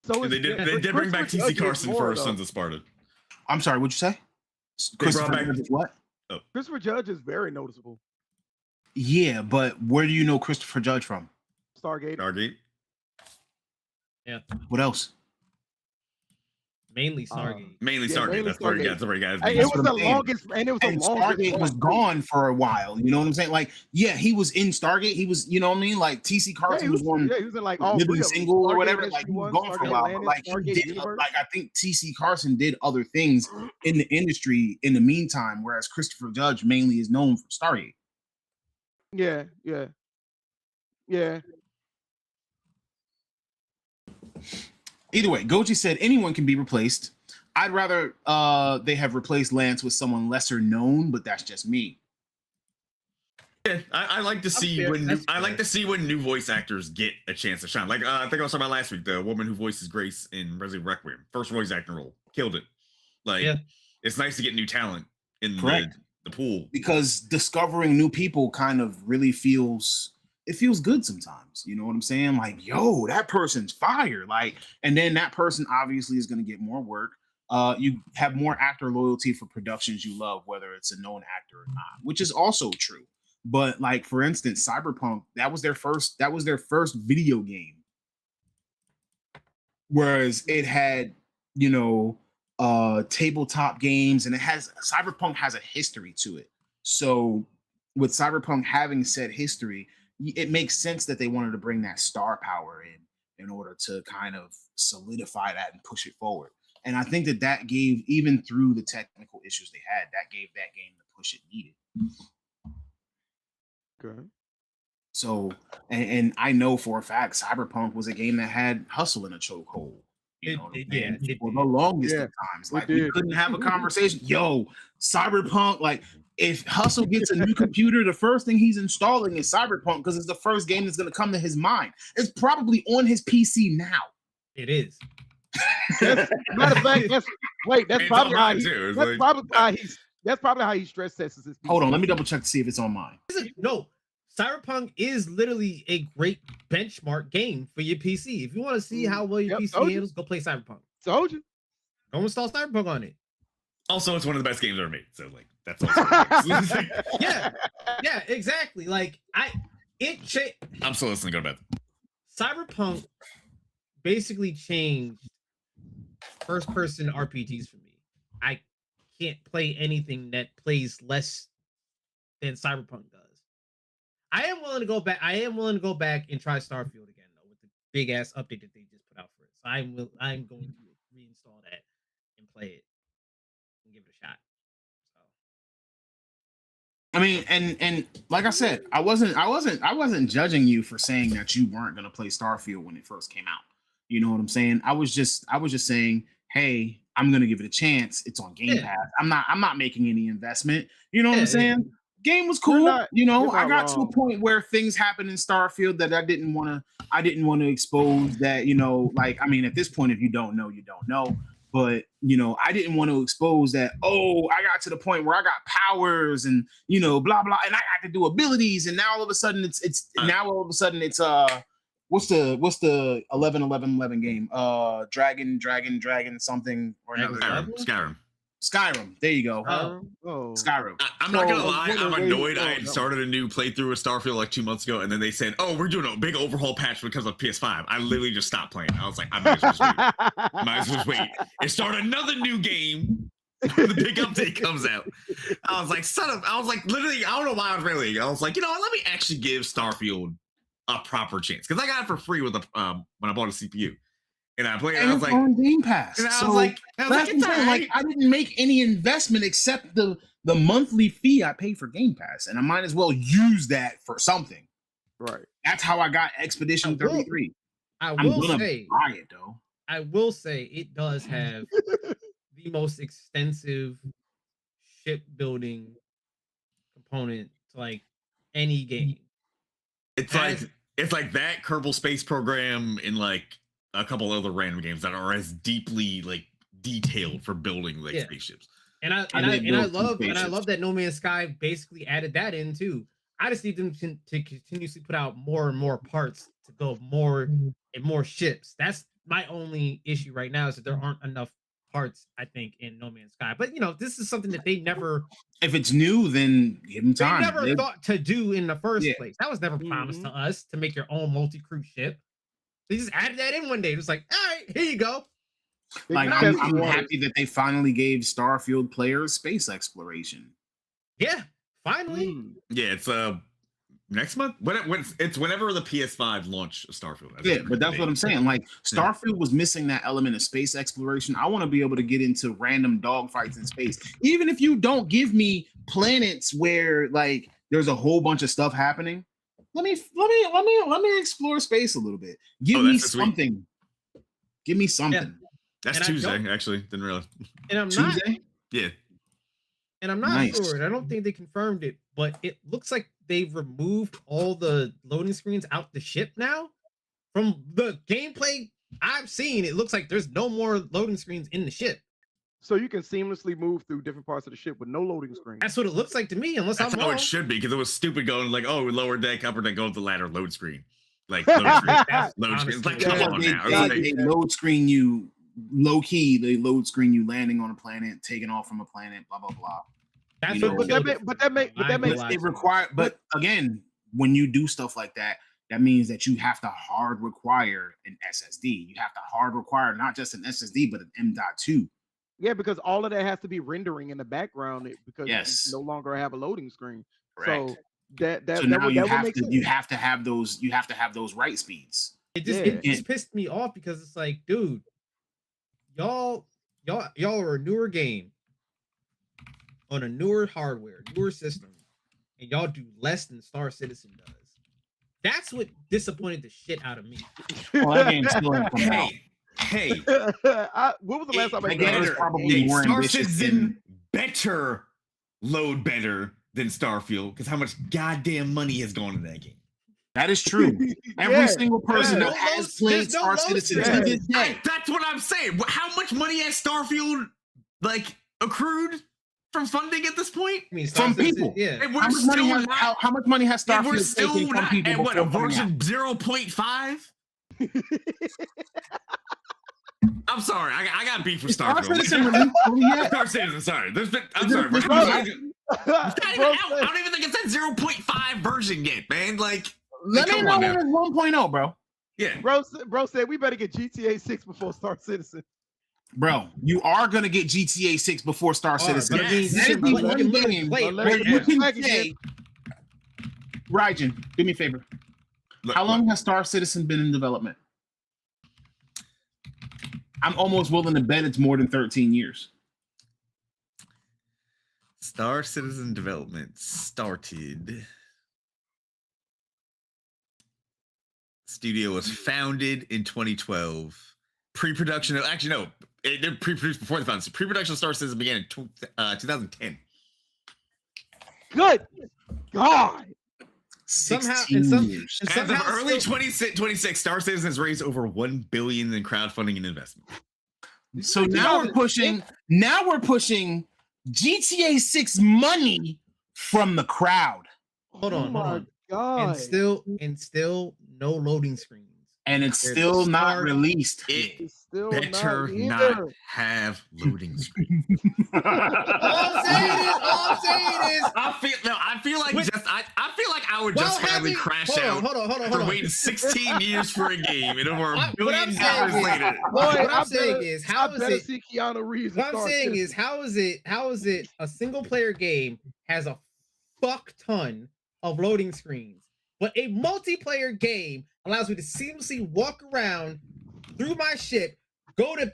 So And is- they did bring back Christopher TC Judge is Carson more, for though. Sons of Sparta. I'm sorry, what'd you say? They brought Christopher back- Judge is what? Christopher Judge is very noticeable. Yeah, but where do you know Christopher Judge from? Stargate. Stargate. What else? Mainly Stargate. Mainly Yeah, Stargate. mainly That's where he Stargate. got. That's where he got his Hey, name. it That's was what the I'm saying. longest, and it was the And longest. Stargate was voice. gone for a while. You know what I'm saying? Like, yeah, he was in Stargate. He was, you know what I mean? Like TC Yeah, Carson he was one yeah, he was in like all living three of them. single or Stargate whatever. Like, he SG-1, was gone for a Stargate while. But Atlantis, like, he Stargate did, Universe. like, I think TC Carson did other things in the industry in the meantime, whereas Christopher Judge mainly is known for Stargate. Yeah, yeah, yeah. Either way, Goji said anyone can be replaced. I'd rather they have replaced Lance with someone lesser known, but that's just me. Yeah, I like to see fair. when That's I like fair. to see when new voice actors get a chance to shine. Like I think I was talking about last week, the woman who voices Grace in Resident Requiem, first voice acting role, killed it. Like Yeah. it's nice to get new talent in Correct. the pool. Because discovering new people kind of really feels good sometimes. You know what I'm saying? Like, yo, that person's fire. Like, and then that person obviously is going to get more work. You have more actor loyalty for productions you love, whether it's a known actor or not, which is also true. But like, for instance, Cyberpunk, that was their first video game. Whereas it had, tabletop games, and Cyberpunk has a history to it. So with Cyberpunk having said history, it makes sense that they wanted to bring that star power in order to kind of solidify that and push it forward. And I think that gave, even through the technical issues they had, that gave that game the push it needed. Okay. So, and I know for a fact, Cyberpunk was a game that had hustle in a chokehold. You know what I'm saying? For the longest of times, like we couldn't have a conversation. Yo, Cyberpunk, like if Hustle gets a new computer, the first thing he's installing is Cyberpunk because it's the first game that's going to come to his mind. It's probably on his PC now. It is. Matter of fact, that's probably how that's probably how he stress tests his PC. Hold on, let me double check to see if it's on mine. No, Cyberpunk is literally a great benchmark game for your PC. If you want to see how well your PC handles, go play Cyberpunk. Told you. Go install Cyberpunk on it. Also, it's one of the best games ever made. So, like, that's also yeah, exactly. Like, I'm still listening. Go to bed. Cyberpunk basically changed first-person RPGs for me. I can't play anything that plays less than Cyberpunk does. I am willing to go back and try Starfield again though with the big ass update that they just put out for it. So I'm going to reinstall that and play it and give it a shot. So I mean, and like I said, I wasn't judging you for saying that you weren't going to play Starfield when it first came out. You know what I'm saying? I was just saying, hey, I'm going to give it a chance. It's on Game Pass. I'm not making any investment. You know what I'm saying? Game was cool. I got to a point where things happened in Starfield that I didn't want to expose that, like, I mean, at this point, if you don't know, you don't know. But, I didn't want to expose that, I got to the point where I got powers and, blah, blah, and I got to do abilities. And now all of a sudden it's what's the 11 game? Dragon something or another. Skyrim. There you go. Skyrim. I'm not gonna lie. I'm annoyed. I had started a new playthrough of Starfield like 2 months ago, and then they said, "Oh, we're doing a big overhaul patch because of PS5." I literally just stopped playing. I was like, I might as well wait and start another new game when the big update comes out. I was like, literally, I don't know why I was really. I was like, let me actually give Starfield a proper chance because I got it for free with when I bought a CPU. And I played. And I was like, on Game Pass. And I was like, I didn't make any investment except the monthly fee I pay for Game Pass, and I might as well use that for something. Right. That's how I got Expedition 33. I'm gonna buy it though. I will say it does have the most extensive shipbuilding component to like any game. It's like that Kerbal Space Program in like a couple other random games that are as deeply like detailed for building like spaceships. And I love that No Man's Sky basically added that in too. I just need them to continuously put out more and more parts to build more and more ships. That's my only issue right now is that there aren't enough parts, I think, in No Man's Sky. But this is something that they never. If it's new, then give them time. They never thought to do in the first place. That was never promised to us to make your own multi-crew ship. They just added that in one day. It was like, all right, here you go. Like I'm happy that they finally gave Starfield players space exploration. Yeah, finally. Yeah, it's next month. It's whenever the PS5 launch Starfield. Yeah, but that's what I'm saying. Like Starfield was missing that element of space exploration. I want to be able to get into random dogfights in space, even if you don't give me planets where like there's a whole bunch of stuff happening. Let me explore space a little bit. Give me something. Give me something. Yeah. That's Tuesday, actually. Didn't realize. And I'm Tuesday? Yeah. And I'm not sure. And I don't think they confirmed it, but it looks like they've removed all the loading screens out the ship now. From the gameplay I've seen, it looks like there's no more loading screens in the ship. So you can seamlessly move through different parts of the ship with no loading screen. That's what it looks like to me, unless I'm wrong. That's how it should be, because it was stupid going like, lower deck, upper deck, go to the ladder, load screen. Like, load screen. It's like, come on now. They load screen you low key. They load screen you landing on a planet, taking off from a planet, blah, blah, blah. That's but that makes it require. But again, when you do stuff like that, that means that you have to hard require an SSD. You have to hard require not just an SSD, but an M.2. Yeah, because all of that has to be rendering in the background because you no longer have a loading screen. Correct. So that you have to have those write speeds. It just pissed me off because it's like, dude, y'all are a newer game on a newer hardware, newer system. and y'all do less than Star Citizen does. That's what disappointed the shit out of me. Well, that game's still in come out. Hey, What was the last time I Again, played it's it? probably more Star ambitious Citizen better load better than Starfield because how much goddamn money has gone into that game. That is true. Every Yeah, single person yeah. that has There's played no Star load Citizen screen. to this day. That's what I'm saying. How much money has Starfield like accrued from funding at this point? I mean, Star From Citizen- people. yeah. And we're How much, money still has, not. how much money has And we're Starfield still taken from not people at what a before coming out? version 0.5. I'm sorry, I got beef with Star Starfield. Citizen released fully yet? Star Citizen, sorry. There's been. I'm Is it sorry. official Bro, yet? it's not even Bro out. I said- don't even think it's that 0.5 version yet, man. Like, Let me come know on when now. it's 1.0, bro. Yeah. Bro said we better get GTA 6 before Star Citizen. Bro, you are gonna get GTA 6 before Star Citizen. but I mean, Yes. you That is can the play- you one can literally game play it where right where now. you can Like say, Raijin, do me a favor. Look, How long has Star Citizen been in development? I'm almost willing to bet it's more than 13 years. Star Citizen development started. Studio was founded in 2012. Pre-production of actually no, it did pre-produced before the founding. Pre-production of Star Citizen began in 2010. Good God. Somehow- 16 and some- years. and As of somehow early still- 26, Star Citizen has raised over $1 billion in crowdfunding and investment. So now we're pushing. Now we're pushing GTA 6 money from the crowd, Hold Oh on, hold my on. God. And still no loading screens. and it's There's still not Star- released. It It's still better not, not either. have loading screen. All I'm saying is, I feel like Wait. I feel like I would while just finally having- crash hold out on, hold on, for hold on. waiting 16 years for a game and over What $1 billion I'm saying is- later. Boy, What I'm I saying better- is, how I is better it? see Keanu Reeves. in What I'm Star saying Citizen. is, how is it a single player game has a fuck ton of loading screens, but a multiplayer game allows me to seamlessly walk around through my ship, go to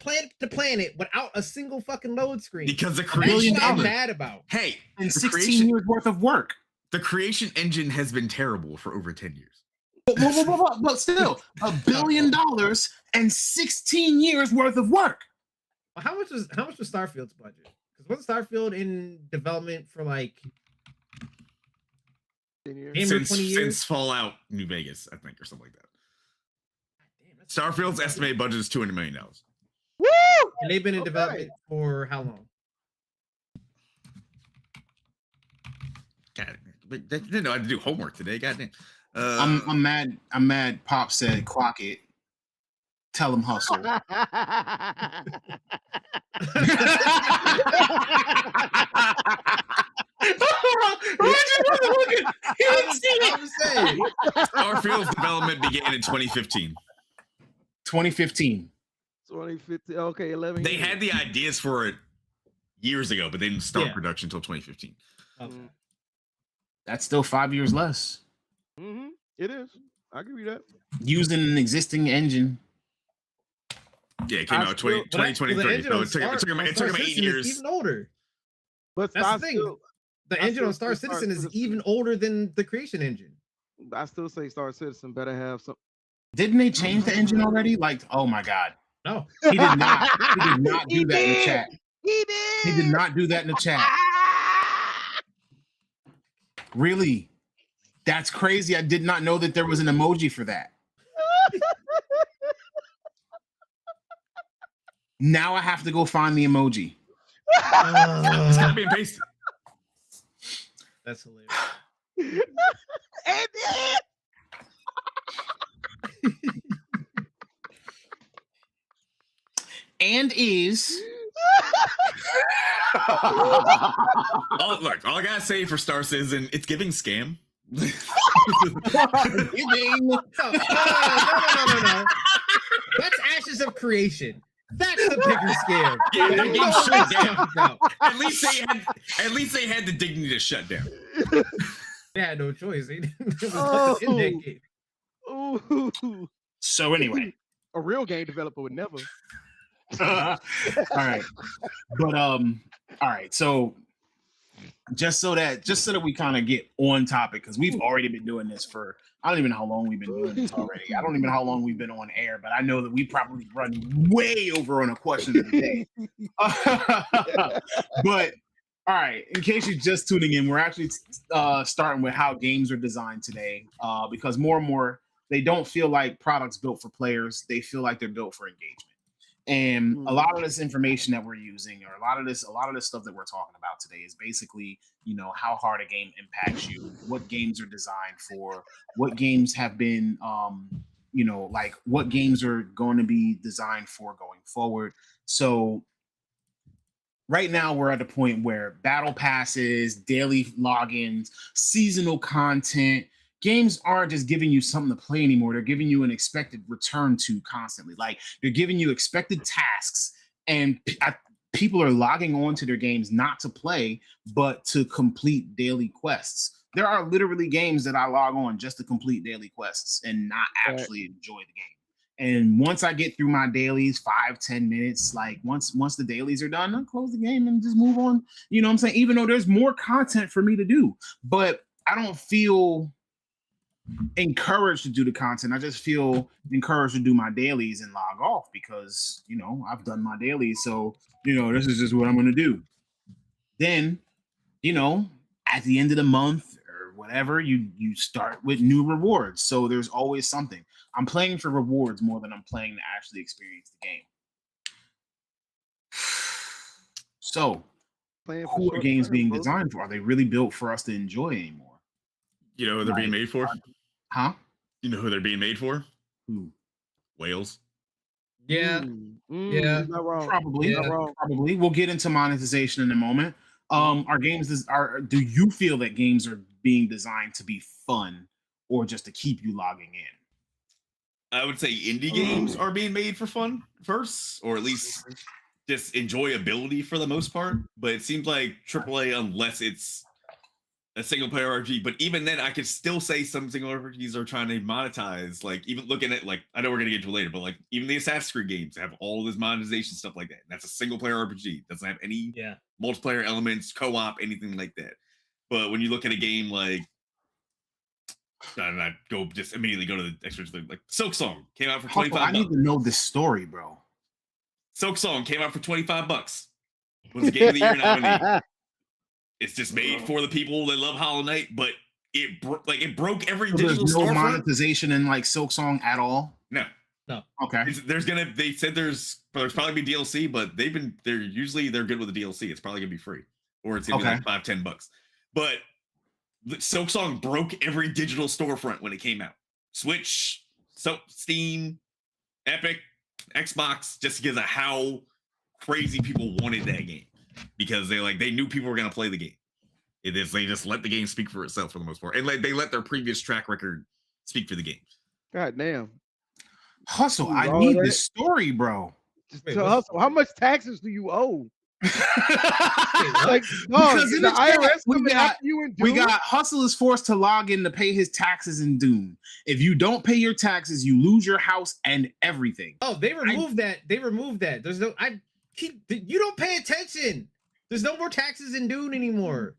planet without a single fucking load screen? Because the That's creation what I'm $1 mad about. Hey, And the 16 creation, years worth of work. the creation engine has been terrible for over 10 years. But still, $1 billion and 16 years worth of work. How much was Starfield's budget? Because wasn't Starfield in development for like 10 years. Damn, Since 20 years? since Fallout New Vegas, I think, or something like that. damn, that's- Starfield's estimated budget is $200 million. Woo! And they've been in Okay. development for how long? God, but they didn't know I had to do homework today. Goddamn. I'm mad. I'm mad. Pop said, "Clock it. Tell him hustle." I'm saying. Starfield's development began in 2015. 2015. 2015. Okay, 11 They years. had the ideas for it years ago, but they didn't start Yeah. production until 2015. Okay. That's still 5 years less. Mm-hmm. It is. I give you that. Using an existing engine. Yeah, it came I out still- 2023. So it took them 8 years. Even older. But That's I the thing. still, The I engine on still Star think Star Citizen is Citizen- even older than the creation engine. I still say Star Citizen better have some. Didn't they change the engine already? Like, oh my god, No. he did not. He did not do He that in the did. chat. He did. He did not do that in the chat. Really? That's crazy. I did not know that there was an emoji for that. Now I have to go find the emoji. It's copy and paste. That's hilarious. And then- And is Oh, look, all I gotta say for Star Citizen, it's giving scam. giving. No. That's Ashes of Creation. That's the bigger scam. Yeah, that You game know what shut I'm down. talking about. At least they had the dignity to shut down. They had no choice. There was Oh. nothing in that game. Ooh. So anyway, A real game developer would never. all right, but all right. So just so that we kind of get on topic, because we've already been doing this for, I don't even know how long we've been doing this already. I don't even know how long we've been on air, but I know that we probably run way over on a question of the day. But all right, in case you're just tuning in, we're actually starting with how games are designed today, because more and more they don't feel like products built for players; they feel like they're built for engagement. And a lot of this information that we're using, or a lot of this stuff that we're talking about today, is basically, how hard a game impacts you, what games are designed for, what games have been, like what games are going to be designed for going forward. So right now we're at a point where battle passes, daily logins, seasonal content, games aren't just giving you something to play anymore. They're giving you an expected return to constantly. Like, they're giving you expected tasks, and people are logging on to their games not to play, but to complete daily quests. There are literally games that I log on just to complete daily quests and not actually enjoy the game. And once I get through my dailies, 5-10 minutes, like once the dailies are done, I'll close the game and just move on. You know what I'm saying? Even though there's more content for me to do, but I don't feel encouraged to do the content. I just feel encouraged to do my dailies and log off, because I've done my dailies, so this is just what I'm going to do. Then at the end of the month or whatever, you start with new rewards, so there's always something. I'm playing for rewards more than I'm playing to actually experience the game. So who are games being designed for? Are they really built for us to enjoy anymore? You know who they're being made for? Huh? You know who they're being made for? Who? Whales. Yeah. Yeah. Not wrong. Probably. Not wrong. Probably. We'll get into monetization in a moment. Do you feel that games are being designed to be fun, or just to keep you logging in? I would say indie games are being made for fun first, or at least just enjoyability for the most part. But it seems like AAA, unless it's a single player RPG, but even then, I could still say some single RPGs are trying to monetize. Like, even looking at, like, I know we're gonna get to it later, but like even the Assassin's Creed games have all this monetization stuff like that. And that's a single player RPG. Doesn't have any multiplayer elements, co-op, anything like that. But when you look at a game like, I go just immediately go to the extra, like Silk Song came out for $25. I need to know this story, bro. Silk Song came out for $25. Was the game of the year nominee. It's just made for the people that love Hollow Knight, but it broke every digital storefront. There's no monetization in like Silk Song at all. No. Okay. They said there's probably be DLC, but they're good with the DLC. It's probably gonna be free, or it's gonna be like $5-10. But Silk Song broke every digital storefront when it came out. Switch, Steam, Epic, Xbox, just because of how crazy people wanted that game. Because they knew people were going to play the game. They just let the game speak for itself for the most part, and they let their previous track record speak for the game. God damn, Hustle! I need this story, bro. Hustle. How much taxes do you owe? Like, because the IRS we got Hustle is forced to log in to pay his taxes in Doom. If you don't pay your taxes, you lose your house and everything. Oh, they removed that. They removed that. There's no. You don't pay attention. There's no more taxes in Dune anymore.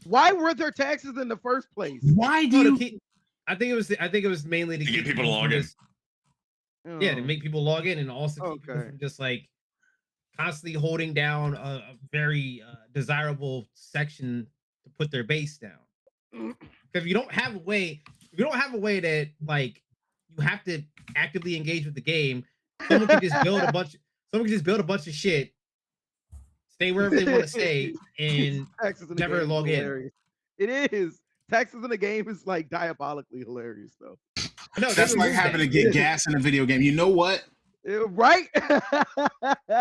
Why were there taxes in the first place? Why do you? I think it was mainly to get people to log in. Yeah, to make people log in, and also keep people from just like constantly holding down a very desirable section to put their base down. Because if you don't have a way that like you have to actively engage with the game, someone can just build a bunch of shit, stay wherever they want to stay, and never log in. It is. Taxes in the game is like diabolically hilarious, though. No, that's like having to get gas in a video game. You know what? Right?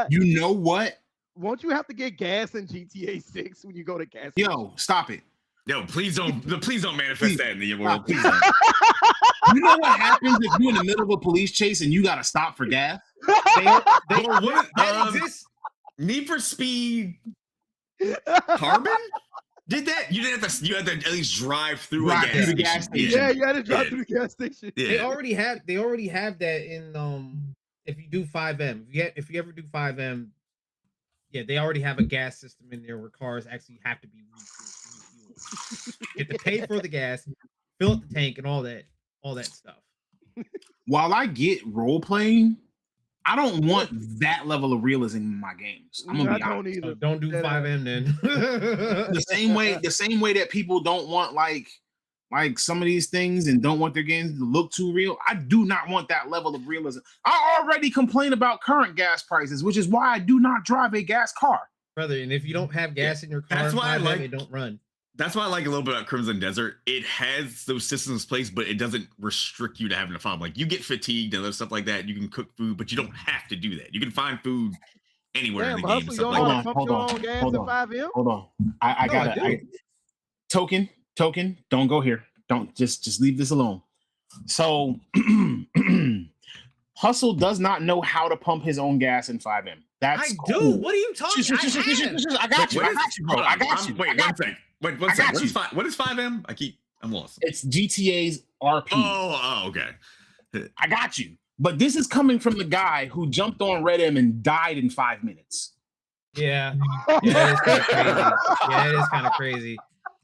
You know what? Won't you have to get gas in GTA 6 when you go to gas? Yo, stop it. Yo, please don't manifest that in the world. Please don't. You know what happens if you're in the middle of a police chase and you got to stop for gas? That exists. Need for Speed Carbon did that. You had to at least drive through a gas station. Yeah, you had to drive through the gas station. Yeah. They already have that in if you do 5M. If you ever do 5M, Yeah, they already have a gas system in there where cars actually have to be refueled. You have to pay for the gas, fill up the tank, and all that stuff. While I get role playing, I don't want that level of realism in my games. I'm gonna be honest. So don't do 5M then. The same way that people don't want like some of these things and don't want their games to look too real. I do not want that level of realism. I already complain about current gas prices, which is why I do not drive a gas car. Brother, and if you don't have gas in your car, That's why I like it don't run. That's why I like a little bit about Crimson Desert. It has those systems in place, but it doesn't restrict you to having a farm. Like you get fatigued and other stuff like that. You can cook food, but you don't have to do that. You can find food anywhere in the game. And stuff like that. Hold on. I gotta token. Don't go here. Don't just leave this alone. So Hustle does not know how to pump his own gas in 5M. That's cool. do. What are you talking about? I got you, bro. I got you. Wait, one second. Wait, one second. What is 5M? I'm lost. It's GTA's RP. Oh, okay. I got you. But this is coming from the guy who jumped on Red M and died in 5 minutes. Yeah. Yeah, it is kind of crazy.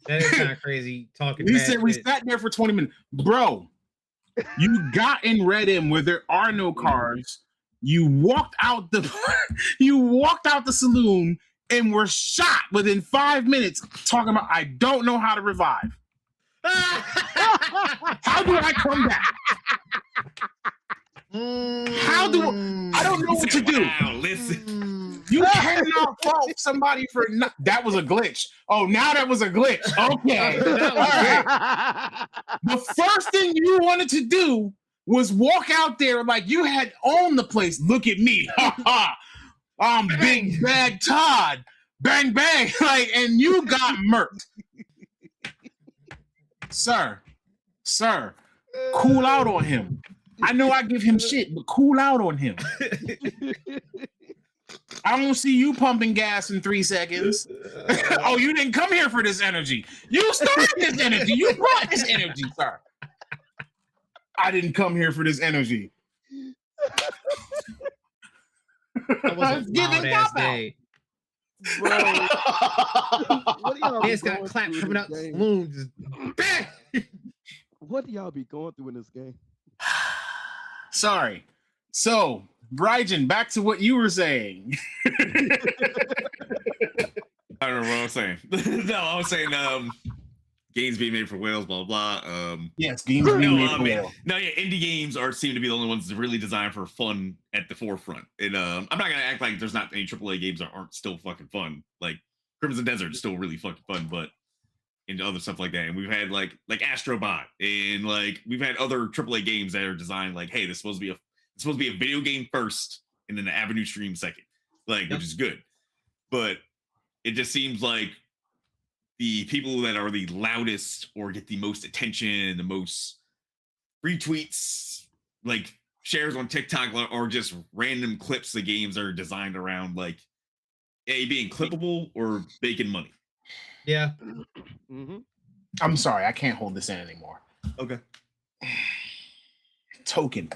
That is kind of crazy talking. He said we sat there for 20 minutes. Bro, you got in Red M where there are no cars. You walked out the saloon and were shot within 5 minutes talking about I don't know how to revive. How do I come back? How do I don't know what to do. Wow, listen. You cannot fault somebody for that was a glitch. Oh, now that was a glitch. Okay. All right. The first thing you wanted to do was walk out there like you had owned the place. Look at me. I'm Big Bad Todd. Bang bang. Like, and you got murked. Sir, cool out on him. I know I give him shit, but cool out on him. I don't see you pumping gas in 3 seconds. Oh, you didn't come here for this energy. You started this energy. You brought this energy, sir. I didn't come here for this energy. That was a wild ass day. Bro, what do y'all Man's got clap coming out the saloon. Just bang! What do y'all be going through in this game? Sorry. So, Brygen, back to what you were saying. I don't know what I was saying. No, I was saying games being made for whales, blah blah blah. Yes, games being made for whales. No, yeah, indie games seem to be the only ones that really designed for fun at the forefront. And I'm not gonna act like there's not any AAA games that aren't still fucking fun. Like Crimson Desert is still really fucking fun, but and other stuff like that. And we've had like Astrobot, and like we've had other AAA games that are designed like, hey, this is supposed to be a video game first, and then the Avenue stream second, like which is good. But it just seems like the people that are the loudest or get the most attention, the most retweets, like shares on TikTok, or just random clips the games are designed around, like A, being clippable or making money. Yeah. Mm-hmm. I'm sorry, I can't hold this in anymore. Okay. Token.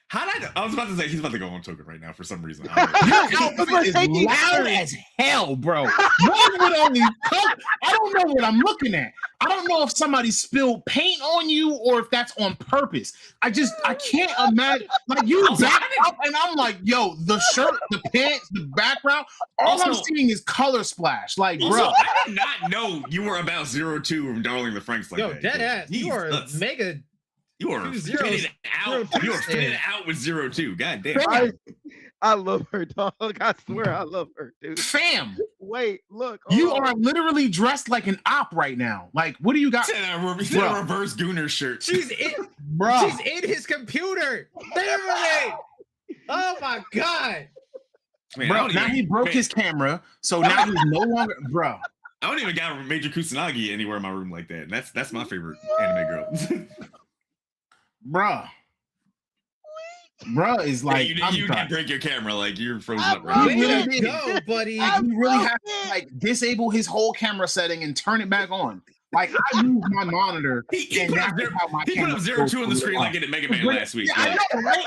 How did I was about to say he's about to go on Token right now for some reason. Your outfit is loud as hell, bro. One would only cook. I don't know what I'm looking at. I don't know if somebody spilled paint on you or if that's on purpose. I can't imagine. Like you back up and I'm like, yo, the shirt, the pants, the background, all I'm seeing is color splash. Like, bro. I did not know you were about 02 from Darling in the Franxx like that. Dead ass. You are mega. You are spinning out. You are spinning out with 02. God damn. I love her, dog. I swear I love her, dude. Fam. Wait, look. You are literally dressed like an op right now. Like, what do you got? He's in a reverse Gooner shirt. She's in his computer. Literally. Oh my God. Man, bro, now he broke his camera, so now he's no longer, bro. I don't even got Major Kusanagi anywhere in my room like that. And that's my favorite anime girl. Bruh is like, yeah, you did break your camera, like you're frozen up right now. You really go, buddy. You really have to like disable his whole camera setting and turn it back on. Like I use my monitor. He and put that's up zero, how my he put camera up 0-2 goes on the through screen it. like it at Mega Man last week. Yeah, I know, right?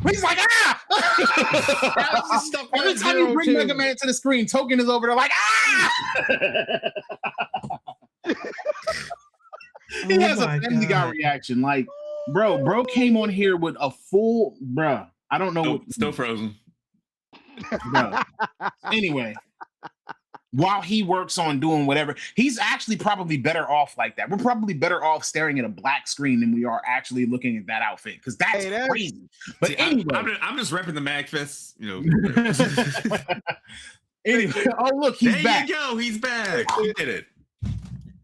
He's like, ah! Alex is stuck Every on time you bring 0-2. Mega Man to the screen, Token is over there like, ah! He has a my Family Guy God. reaction. Like, bro came on here with a full, bruh. I don't know Still frozen. bruh. Anyway, while he works on doing whatever, he's actually probably better off like that. We're probably better off staring at a black screen than we are actually looking at that outfit because that's Hey, that's- crazy. But See, anyway, I'm just repping the MagFest. anyway, oh look, he's there back. you go. He's back. He did it.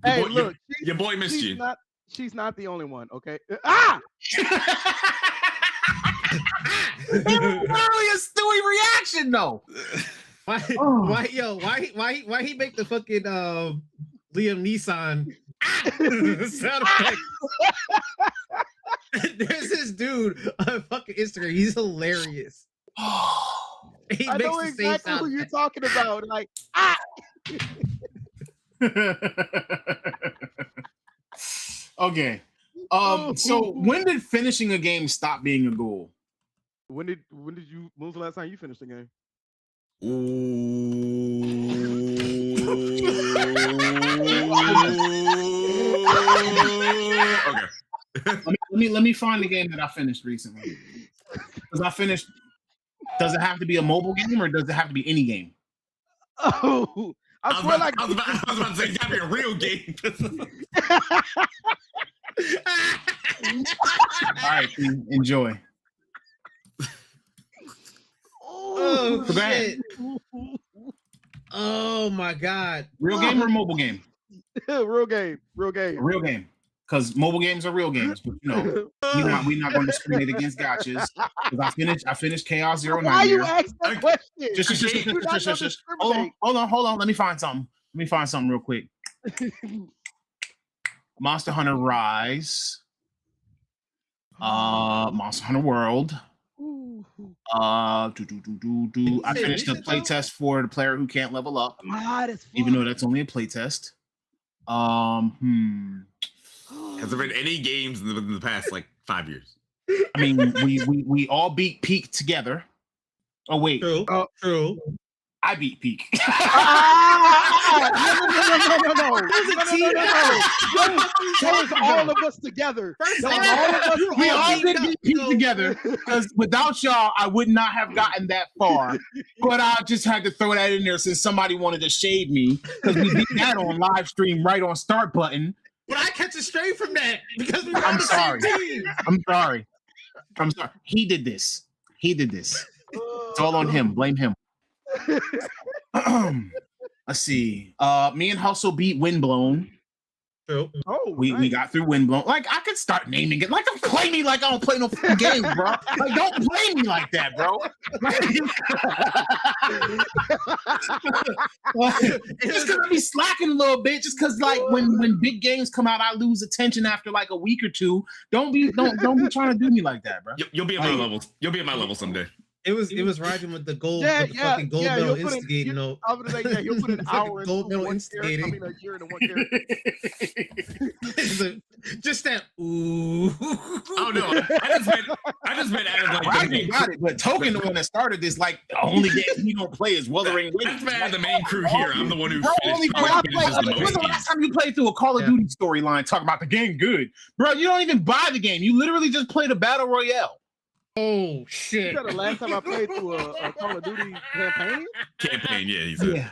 Hey, boy- look, Your boy missed you. she's not the only one. Okay. Ah! That was literally a Stewie reaction, though. Why he make the fucking Liam Neeson sound effect? There's this dude on fucking Instagram. He's hilarious. He I makes know the same exactly who sound you're effect. talking about. Like, ah! Okay. So when did finishing a game stop being a goal? When was the last time you finished the game? Okay. Let me find the game that I finished recently. Because I finished. Does it have to be a mobile game or does it have to be any game? Oh, I swear, like I was about to say it's gotta be a real game. All right, enjoy. Oh Go ahead. shit! Oh my god! Real game or mobile game? real game. Real game. Because mobile games are real games, but you know, we're not going to discriminate against gotchas. Because I finished Chaos Zero Why you Nightmare. ask that question? Just hold on. Let me find something real quick. Monster Hunter Rise. Monster Hunter World. I finished the playtest for the player who can't level up, even though that's only a playtest. Has there been any games in the past like 5 years? I mean, we all beat Peak together. Oh wait, True. True. I beat Peak. No. That was all of us together. We all did beat Peak together because without y'all, I would not have gotten that far. But I just had to throw that in there since somebody wanted to shade me because we did that on live stream right on start button. But I catch it straight from that because we were I'm on the sorry. same team. I'm sorry. He did this. It's all on him. Blame him. Let's see. Me and Hustle beat Windblown. True. Oh, We got through Windblown. Like I could start naming it. Like don't play me like I don't play no fucking games, bro. Like don't play me like that, bro. Just because I be slacking a little bit, just because like when big games come out, I lose attention after like a week or two. Don't be trying to do me like that, bro. You'll be at my level. You'll be at my level someday. It was riding with the gold, Yeah, with the fucking gold yeah, medal you'll put in- instigating. No, I was like, yeah, you'll put an hour in Gold medal one character. I instigating. mean, a year into one character. just that. Ooh. Oh no! I just meant out of like Right, the you main, got it. But Token, the one that started this, like the only game he don't play is Wuthering I Waves. just meant out of the main crew here. I'm the one who Bro, only finished. play, probably I finishes play, the when's most the games. last time you played through a Call of Yeah. Duty storyline talking about the game good? Bro, you don't even buy the game. You literally just played a battle royale. Oh You shit! know, the last time I played through a Call of Duty campaign, Campaign, yeah, he said. Yeah.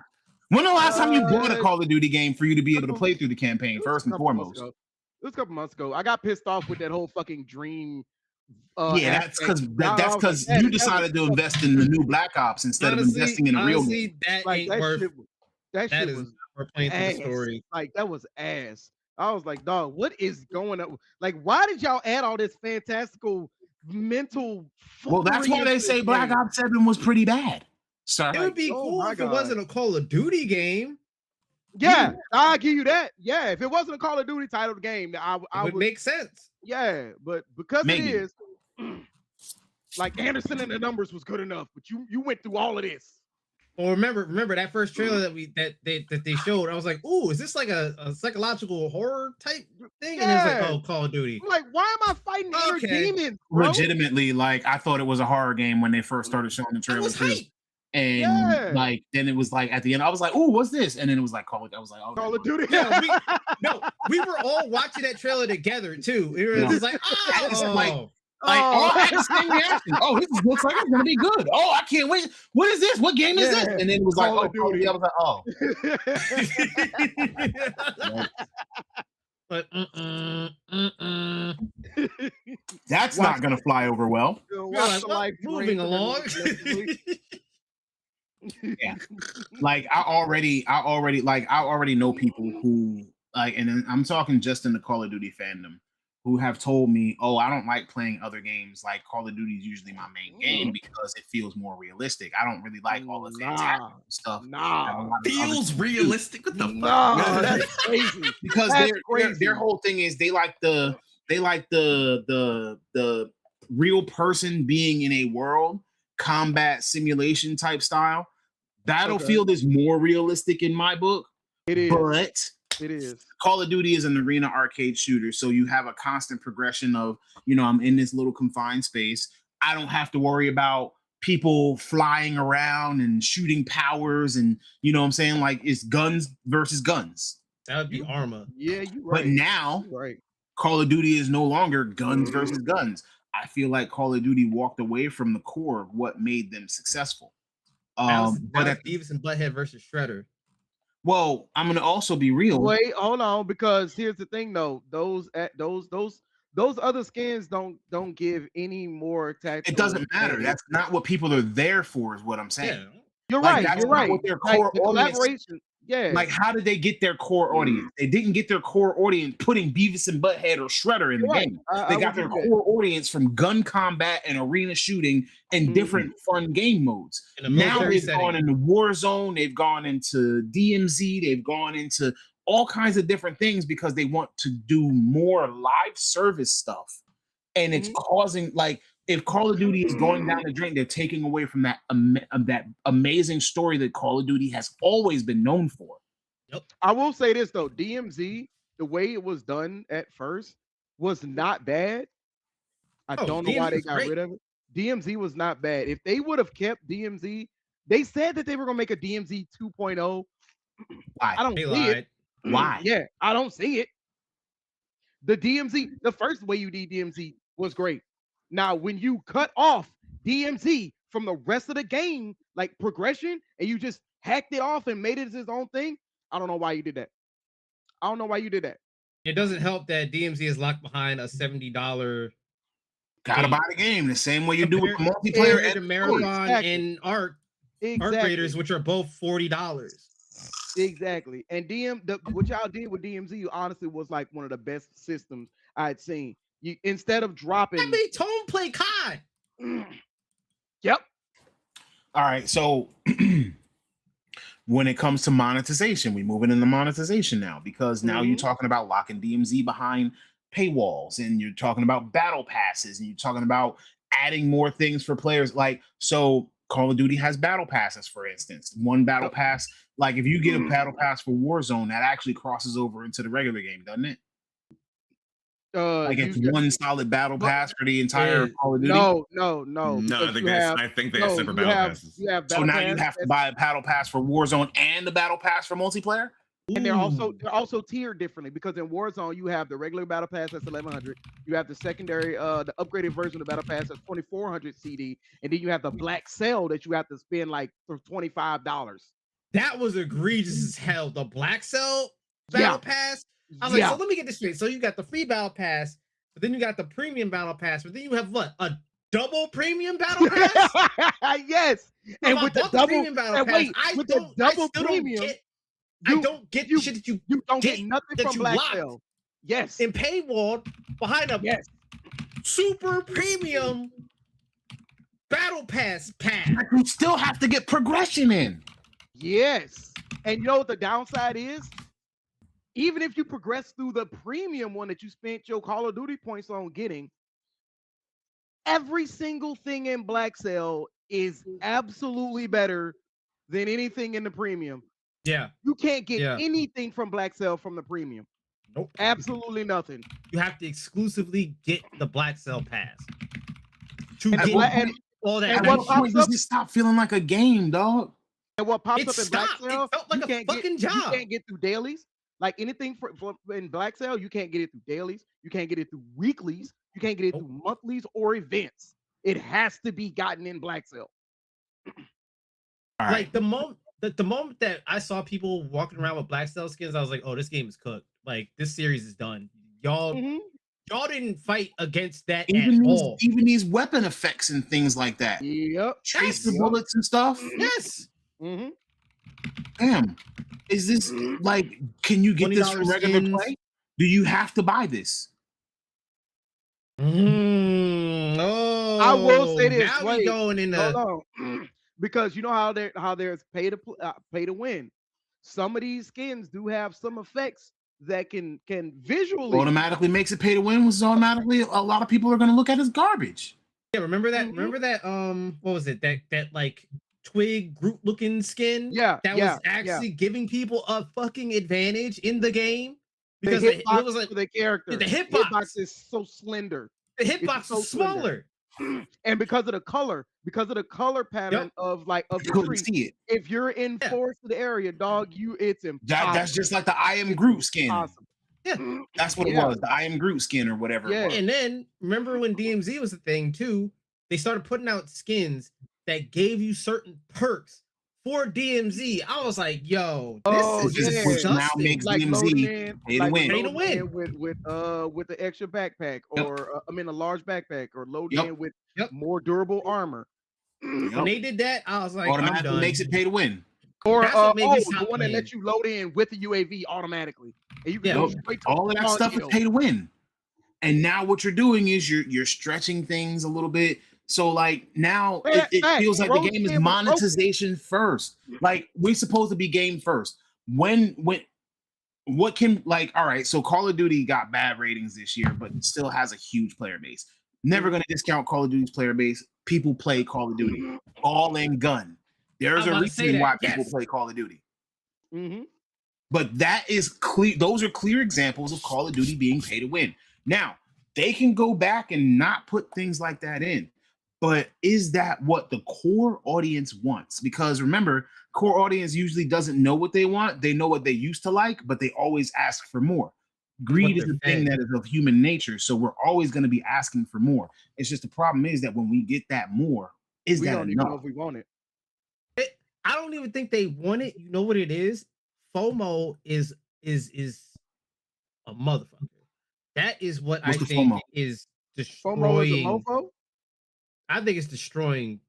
When the last time you bought a Call of Duty game for you to be able to play through the campaign, first and foremost? It was a couple months ago. I got pissed off with that whole fucking dream. Yeah, that's because I was like, you that decided to was- invest in the new Black Ops instead of investing in a real game. honestly, that like ain't that worth. shit. That That shit is was not worth playing through the ass. story. Like that was ass. I was like, dog, what is going on? Like, why did y'all add all this fantastical mental? Well, that's why fuckery they into say this Black game? Ops 7 was pretty bad. Sir. It would be oh cool my if it God. wasn't a Call of Duty game. Yeah, I'll give you that. Yeah, if it wasn't a Call of Duty titled game, I It would would make sense. Yeah, but because Maybe. it is, like Anderson and the numbers was good enough, but you went through all of this. Well, remember that first trailer that they showed. I was like, "Ooh, is this like a psychological horror type thing?" And it was like, Yeah. "Oh, Call of Duty." I'm like, why am I fighting inner Okay. demons, bro? Legitimately, like I thought it was a horror game when they first started showing the I trailer was too. hyped. And Yeah. like then it was like at the end, I was like, "Oh, what's this?" And then it was like Call of. I was like, "Oh, Call of Duty. Yeah, we were all watching that trailer together too. It was No. just like, It's oh, like- Like, oh, I had the same reaction. Oh, this looks like it's gonna be good. Oh, I can't wait. What is this? What game is this? Yeah. And then it was Call like, of oh, Call of Duty. Duty. I was like, oh, but that's Watch- not gonna fly over well. You're like, well, moving along. Like I already know people who like, and then I'm talking just in the Call of Duty fandom, who have told me, "Oh, I don't like playing other games. Like Call of Duty is usually my main game because it feels more realistic. I don't really like all the fantastic stuff. Nah. Feels realistic. What the Nah, fuck? that's crazy. Because That's their crazy. whole thing is they like the real person being in a world combat simulation type style. Battlefield is more realistic in my book, It is. but It is. Call of Duty is an arena arcade shooter, so you have a constant progression of, I'm in this little confined space. I don't have to worry about people flying around and shooting powers, and what I'm saying, like it's guns versus guns. That would be Arma. Yeah, you But right. now You right. Call of Duty is no longer guns versus guns. I feel like Call of Duty walked away from the core of what made them successful. That was But Beavis and Butthead versus Shredder. well, I'm gonna also be real. Wait, hold on, because here's the thing though. Those other skins don't give any more tactical. It doesn't matter. advantage. That's not what people are there for, is what I'm saying. Yeah. You're like, right. that's You're not right. what their Like, core the audience- collaboration. Yeah. Like, how did they get their core audience? They didn't get their core audience putting Beavis and Butthead or Shredder in the You're right. game. I They would got their give you that. core audience from gun combat and arena shooting and Mhm. different fun game modes. In a Now military they've gone setting. into Warzone, they've gone into DMZ, they've gone into all kinds of different things because they want to do more live service stuff. And it's causing, like, if Call of Duty is going down the drain, they're taking away from that amazing story that Call of Duty has always been known for. I will say this though, DMZ, the way it was done at first was not bad. I Oh, don't know why DMZ they was got great. rid of it. DMZ was not bad. If they would have kept DMZ, they said that they were gonna make a DMZ 2.0. Why? I don't They see it. lied. Why? Yeah, I don't see it. The DMZ, the first way you did DMZ was great. Now, when you cut off DMZ from the rest of the game, like progression, and you just hacked it off and made it its own thing, I don't know why you did that. I don't know why you did that. It doesn't help that DMZ is locked behind a $70 Gotta game. buy the game the same way you do with the multiplayer. compared to and Marathon Exactly. and Arc Exactly. Raiders, which are both $40. Exactly. And what y'all did with DMZ honestly was like one of the best systems I'd seen. You instead of dropping. I made Tone play COD. Yep. All right, so when it comes to monetization, we're moving into monetization now, because now you're talking about locking DMZ behind paywalls, and you're talking about battle passes, and you're talking about adding more things for players. Like, so Call of Duty has battle passes, for instance. One battle pass, like if you get a battle pass for Warzone, that actually crosses over into the regular game, doesn't it? Like it's one solid battle pass for the entire Call of Duty. No. No, because I think you have- I think they have separate you battle have- passes. You have So battle now you pass, have to buy a battle pass for Warzone and the battle pass for multiplayer. and they're also tiered differently, because in Warzone you have the regular battle pass that's 1100. You have the secondary, the upgraded version of the battle pass that's 2400 CD, and then you have the black cell that you have to spend like for $25. That was egregious as hell. The Black Cell Battle Pass. I was like, so let me get this straight. So you got the free Battle Pass, but then you got the premium Battle Pass, but then you have what? A double premium Battle Pass? Yes. And If with I the bought double premium Battle and Pass, wait, I with the don't, double I still premium, don't get, I don't get the shit that you don't get get nothing that from you Black locked Cell. Yes. in paywall behind a Yes. super premium Battle Pass pack. But you still have to get progression in. Yes. And you know what the downside is? Even if you progress through the premium one that you spent your Call of Duty points on getting, every single thing in Black Cell is absolutely better than anything in the premium. Yeah. You can't get Yeah. anything from Black Cell from the premium. Nope. Absolutely nothing. You have to exclusively get the Black Cell Pass to And get Black- and- all that. and At what what shit. point does it stop feeling like a game, dog? And what pops It up in Black stopped. Cell, It felt like you a can't fucking get, You job. can't get through dailies. Like anything in Black Cell, you can't get it through dailies. You can't get it through weeklies. You can't get it Nope. through monthlies or events. It has to be gotten in Black Cell. All right. Like the moment that I saw people walking around with Black Cell skins, I was like, oh, this game is cooked. Like this series is done. Y'all didn't fight against that even at all. these weapon effects and things like that. Yep. Tracer Yes. bullets and stuff. Yes. Mm-hmm. Damn. Is this like, can you get this for $20 regular skins. play? Do you have to buy this? Oh, I will say this, Now we wait, going in the Hold on. Because you know how there's pay to win. Some of these skins do have some effects that can visually Automatically makes it pay to win, which is automatically a lot of people are going to look at as garbage. Yeah, remember that? Mhm. Remember that? What was it? That like twig Groot looking skin? Yeah, that yeah, was actually giving people a fucking advantage in the game the because hitbox it was like for the character. the hitbox. is so slender. the hitbox so was smaller. And because of the color pattern of the Couldn't tree, see it. if you're in Yeah. forested area, dog, it's impossible. That's just like the I am Groot skin. Impossible. That's what it Yeah. was. The I am Groot skin or whatever. Yeah. It was. And then remember when DMZ was a thing too? They started putting out skins that gave you certain perks for DMZ. I was like, yo, this Oh, is yeah. just Which now disgusting. makes Like DMZ loading in, pay to win. Pay to loading in win. with the extra backpack, Yep. or a large backpack, or loading Yep. in with Yep. more durable armor, When they did that, I was like, I'm Automatically done. makes it pay to win. or That's what made me the stop one that playing. lets you load in with the UAV automatically, and you can Yeah. go Yep. straight to All of that the stuff is kill. pay to win. And now what you're doing is you're stretching things a little bit. So like now it Facts. feels like the Road game is game was broken. monetization first. Like we're supposed to be game first. When what can, like, all right, so Call of Duty got bad ratings this year, but it still has a huge player base. Never going to discount Call of Duty's player base. People play Call of Duty, ball and gun. There's I'm a about to say reason that, why people yes. play Call of Duty. Mhm. But that is clear. Those are clear examples of Call of Duty being pay to win. Now, they can go back and not put things like that in. But is that what the core audience wants? Because remember, core audience usually doesn't know what they want. They know what they used to like, but they always ask for more. Greed is they're a thing fed. that is of human nature. So we're always going to be asking for more. It's just the problem is that when we get that more, is We that don't even know enough? if we want it. I don't even think they want it. You know what it is? FOMO is a motherfucker. That is what What's I the think FOMO? is FOMO is a destroying. mofo. I think it's destroying.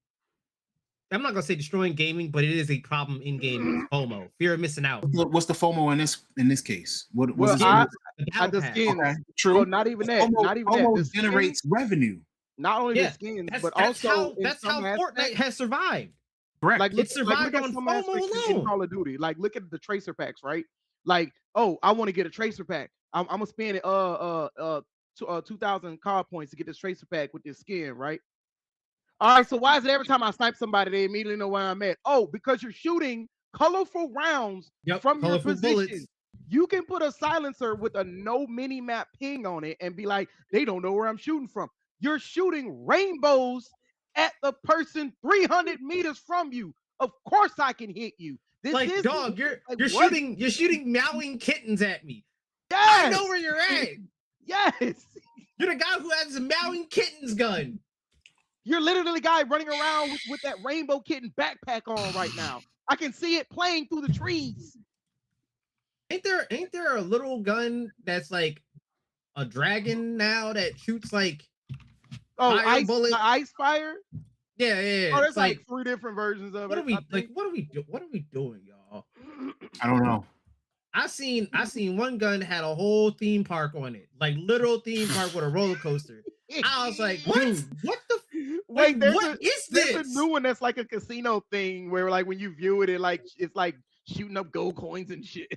I'm not gonna say destroying gaming, but it is a problem in gaming. It's FOMO, fear of missing out. What's the FOMO in this case? What Well, was I- The I battle the pass. skins. okay, true. Well, not even that. FOMO, Not even that. FOMO The skins- generates revenue. not only Yeah, the skins, That's, but that's also how in that's how some Fortnite aspects- has survived. Correct. Like, It survived look at on some FOMO aspects in alone. Call of Duty. Like, look at the tracer packs, right? Like, oh, I want to get a tracer pack. I'm gonna spend 2,000 card points to get this tracer pack with this skin, right? All right, so why is it every time I snipe somebody, they immediately know where I'm at? Oh, because you're shooting colorful rounds Yep, from your colorful position. bullets. You can put a silencer with a no mini map ping on it and be like, they don't know where I'm shooting from. You're shooting rainbows at the person 300 meters from you. Of course I can hit you. This Like is dog, you're like, you're what? shooting meowing kittens at me. I Yes, know where you're at. yes. You're the guy who has a meowing kittens gun. You're literally the guy running around with that rainbow kitten backpack on right now. I can see it playing through the trees. Ain't there a little gun that's like a dragon now that shoots like Oh, Fire bullet. ice fire. yeah. Oh, there's It's like 3 different versions of what it. are we I think. what are we doing, y'all? I don't know. I seen one gun had a whole theme park on it, like literal theme park with a roller coaster. I was like, what? What the? Wait, there's what is there's this? a new one that's like a casino thing where like when you view it, it's like shooting up gold coins and shit.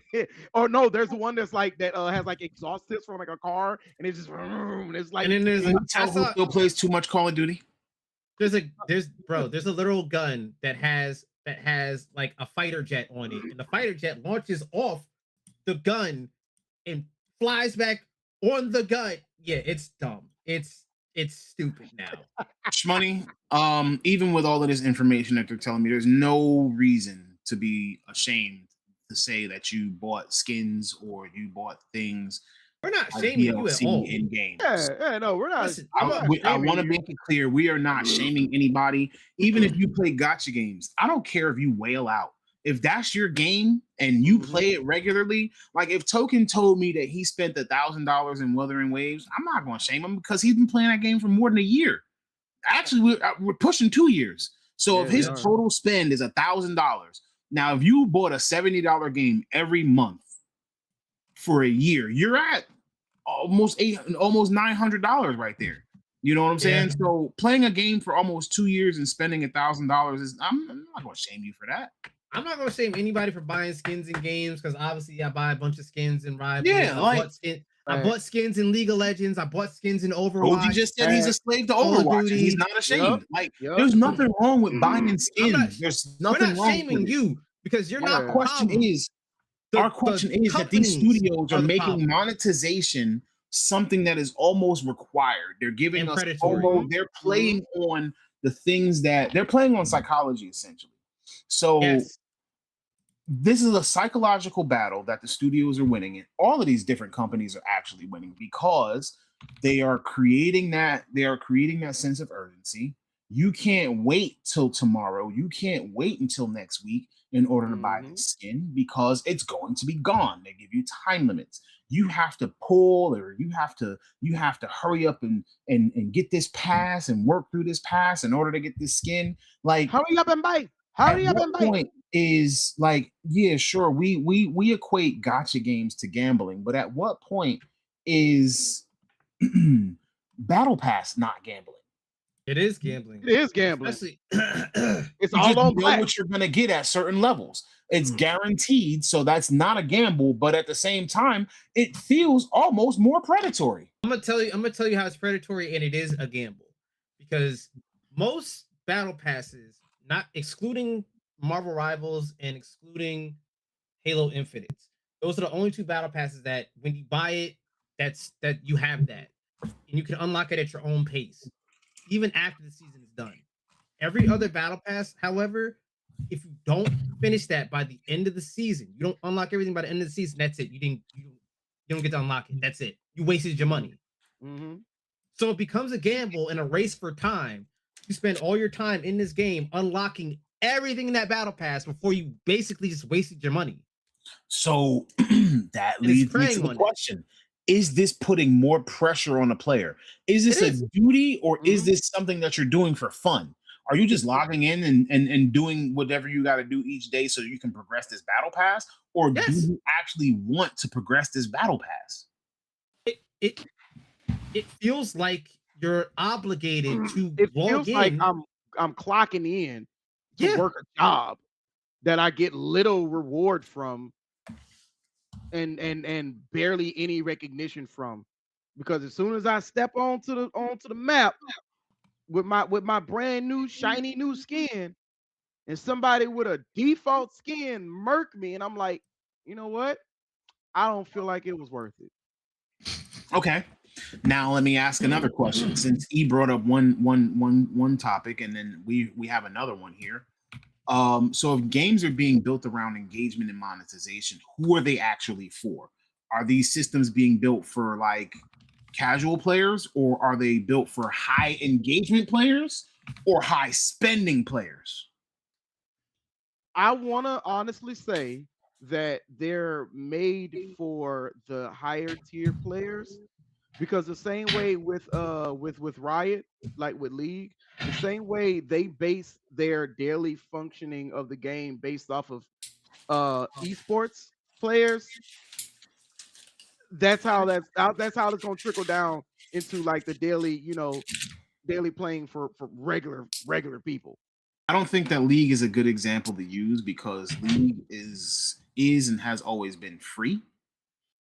Or no, there's one that's like that has like exhaust tips from like a car and it's just and it's like And then there's Can a, you tell I who saw, still plays too much Call of Duty? there's a literal gun that has that has like a fighter jet on it, and the fighter jet launches off the gun and flies back on the gun. Yeah, it's dumb. It's stupid now. Shmoney, even with all of this information that they're telling me, there's no reason to be ashamed to say that you bought skins or you bought things We're not like shaming you at DLC all. in games. Yeah, no, we're not. Listen, I'm not I shaming want to you. make it clear we are not shaming anybody. Even if you play gotcha games, I don't care if you wail out. If that's your game and you play it regularly, like if Token told me that he spent $1,000 in Wuthering Waves, I'm not going to shame him because he's been playing that game for more than a year. Actually, we're pushing 2 years. So if Yeah, his we are. total spend is $1,000, now if you bought a $70 game every month for a year, you're at almost $900 right there. You know what I'm saying? Yeah. So playing a game for almost 2 years and spending $1,000 is I'm not going to shame you for that. I'm not gonna shame anybody for buying skins in games because obviously I buy a bunch of skins in Rival. Yeah, like- I bought skins in League of Legends. I bought skins in Cody Overwatch. just said he's a slave to Call of Overwatch. And he's Duty. not ashamed. Like Yup. there's nothing wrong with buying skins. not- There's We're nothing not wrong shaming with it. you because you're Our not the question problem. is The- our question the is that these companies studios are are the making problem. monetization something that is almost required. They're giving And us predatory. FOMO. They're playing on the things that they're playing on psychology essentially. So Yes. this is a psychological battle that the studios are winning, and all of these different companies are actually winning because they are creating that sense of urgency. You can't wait till tomorrow. You can't wait until next week in order to buy this skin because it's going to be gone. They give you time limits. You have to pull or you have to hurry up and get this pass and work through this pass in order to get this skin. Like Hurry up and bite. at Hurry up what and bite. point is like, yeah, sure, we equate gotcha games to gambling, but at what point is Battle Pass not gambling? It is gambling. It is gambling. Especially It's You all just on know black. what you're gonna get at certain levels. It's guaranteed, so that's not a gamble, but at the same time, it feels almost more predatory. I'm gonna tell you how it's predatory and it is a gamble because most battle passes, not excluding Marvel Rivals and excluding Halo Infinite, those are the only two battle passes that when you buy it, that you have that, and you can unlock it at your own pace, even after the season is done. Every other battle pass, however, if you don't finish that by the end of the season, you don't unlock everything by the end of the season. That's it. You don't get to unlock it. That's it. You wasted your money. Mhm. So it becomes a gamble and a race for time. You spend all your time in this game unlocking everything in that battle pass before you basically just wasted your money. So that And it's leads me to preying the on it. question. Is this putting more pressure on a player? Is this It a is. duty or is Mhm. this something that you're doing for fun? Are you just logging in and doing whatever you got to do each day so you can progress this battle pass? Or Yes. do you actually want to progress this battle pass? It feels like you're obligated to It log feels in. like I'm clocking in to Yeah. work a job that I get little reward from and barely any recognition from. Because as soon as I step onto the map with my brand new shiny new skin and somebody with a default skin murk me and I'm like, you know what? I don't feel like it was worth it. Okay. Now let me ask another question. Since E brought up one topic, and then we have another one here. So if games are being built around engagement and monetization, who are they actually for? Are these systems being built for like casual players, or are they built for high engagement players or high spending players? I want to honestly say that they're made for the higher tier players because the same way with Riot, like with League, the same way they base their daily functioning of the game based off of esports players. That's how it's going to trickle down into like the daily, daily playing for regular people. I don't think that League is a good example to use because League is and has always been free.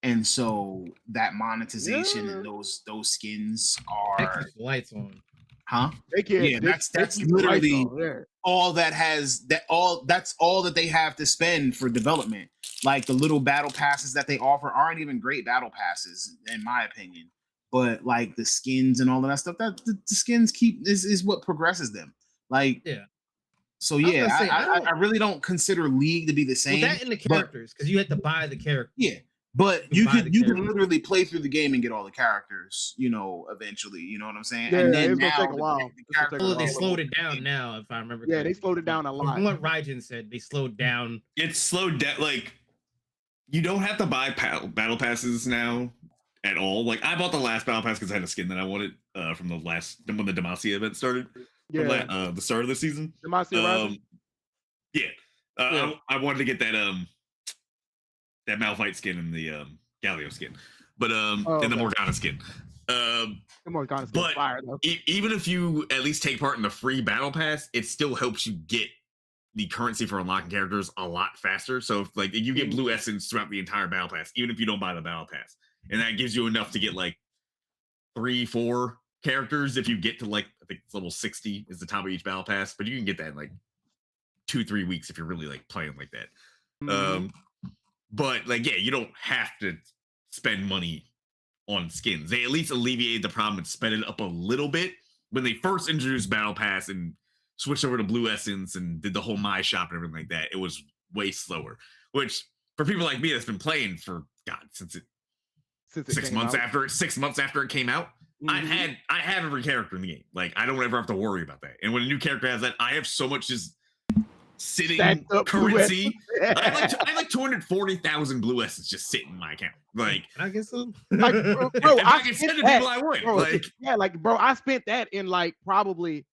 And so that monetization and those skins That are keeps the lights on. huh? They can't. Yeah, they that's keep the lights literally on, yeah. all that's all that they have to spend for development. Like the little battle passes that they offer aren't even great battle passes, in my opinion. But like the skins and all of that stuff, that the skins is what progresses them. Like, Yeah. So was yeah, gonna say, I really don't consider League to be the Well, same. that in the characters, because you had to buy the character. Yeah, but You you buy the could character. literally play through the game and get all the characters, eventually. You know what I'm saying? Yeah, and then it's gonna now take a while. the It's gonna take a characters Well, they while. slowed it down now, if I remember. Yeah, they correctly. slowed it down a lot. From what Raijin said, they slowed down. It's slowed down. Like, you don't have to buy battle passes now at all. Like, I bought the last battle pass because I had a skin that I wanted from when the Demacia event started. Yeah, The start of the season. Demacia Rising? Yeah. Yeah. I wanted to get that Malphite skin and the Galio skin, but and the okay. Morgana skin. The Morgana's but fire though. Even if you at least take part in the free battle pass, it still helps you get the currency for unlocking characters a lot faster. So if like you get blue essence throughout the entire battle pass, even if you don't buy the battle pass, and that gives you enough to get like 3-4 characters if you get to like, I think it's level 60 is the top of each battle pass, but you can get that in like 2-3 weeks if you're really like playing like that. Mhm. But like, yeah, you don't have to spend money on skins. They at least alleviated the problem and sped it up a little bit when they first introduced battle pass and switched over to blue essence and did the whole my shop and everything like that. It was way slower, which for people like me that's been playing for since it 6 months came out. 6 months after it came out, Mhm. I have every character in the game. Like, I don't ever have to worry about that. And when a new character has that, I have so much just sitting Stacked up currency. blue I have like 240,000 blue essence just sitting in my account. Like, Can I get some? Like, bro, if I I could spent send it to that. people, I would. Bro, Like, yeah, like bro, I spent that in like probably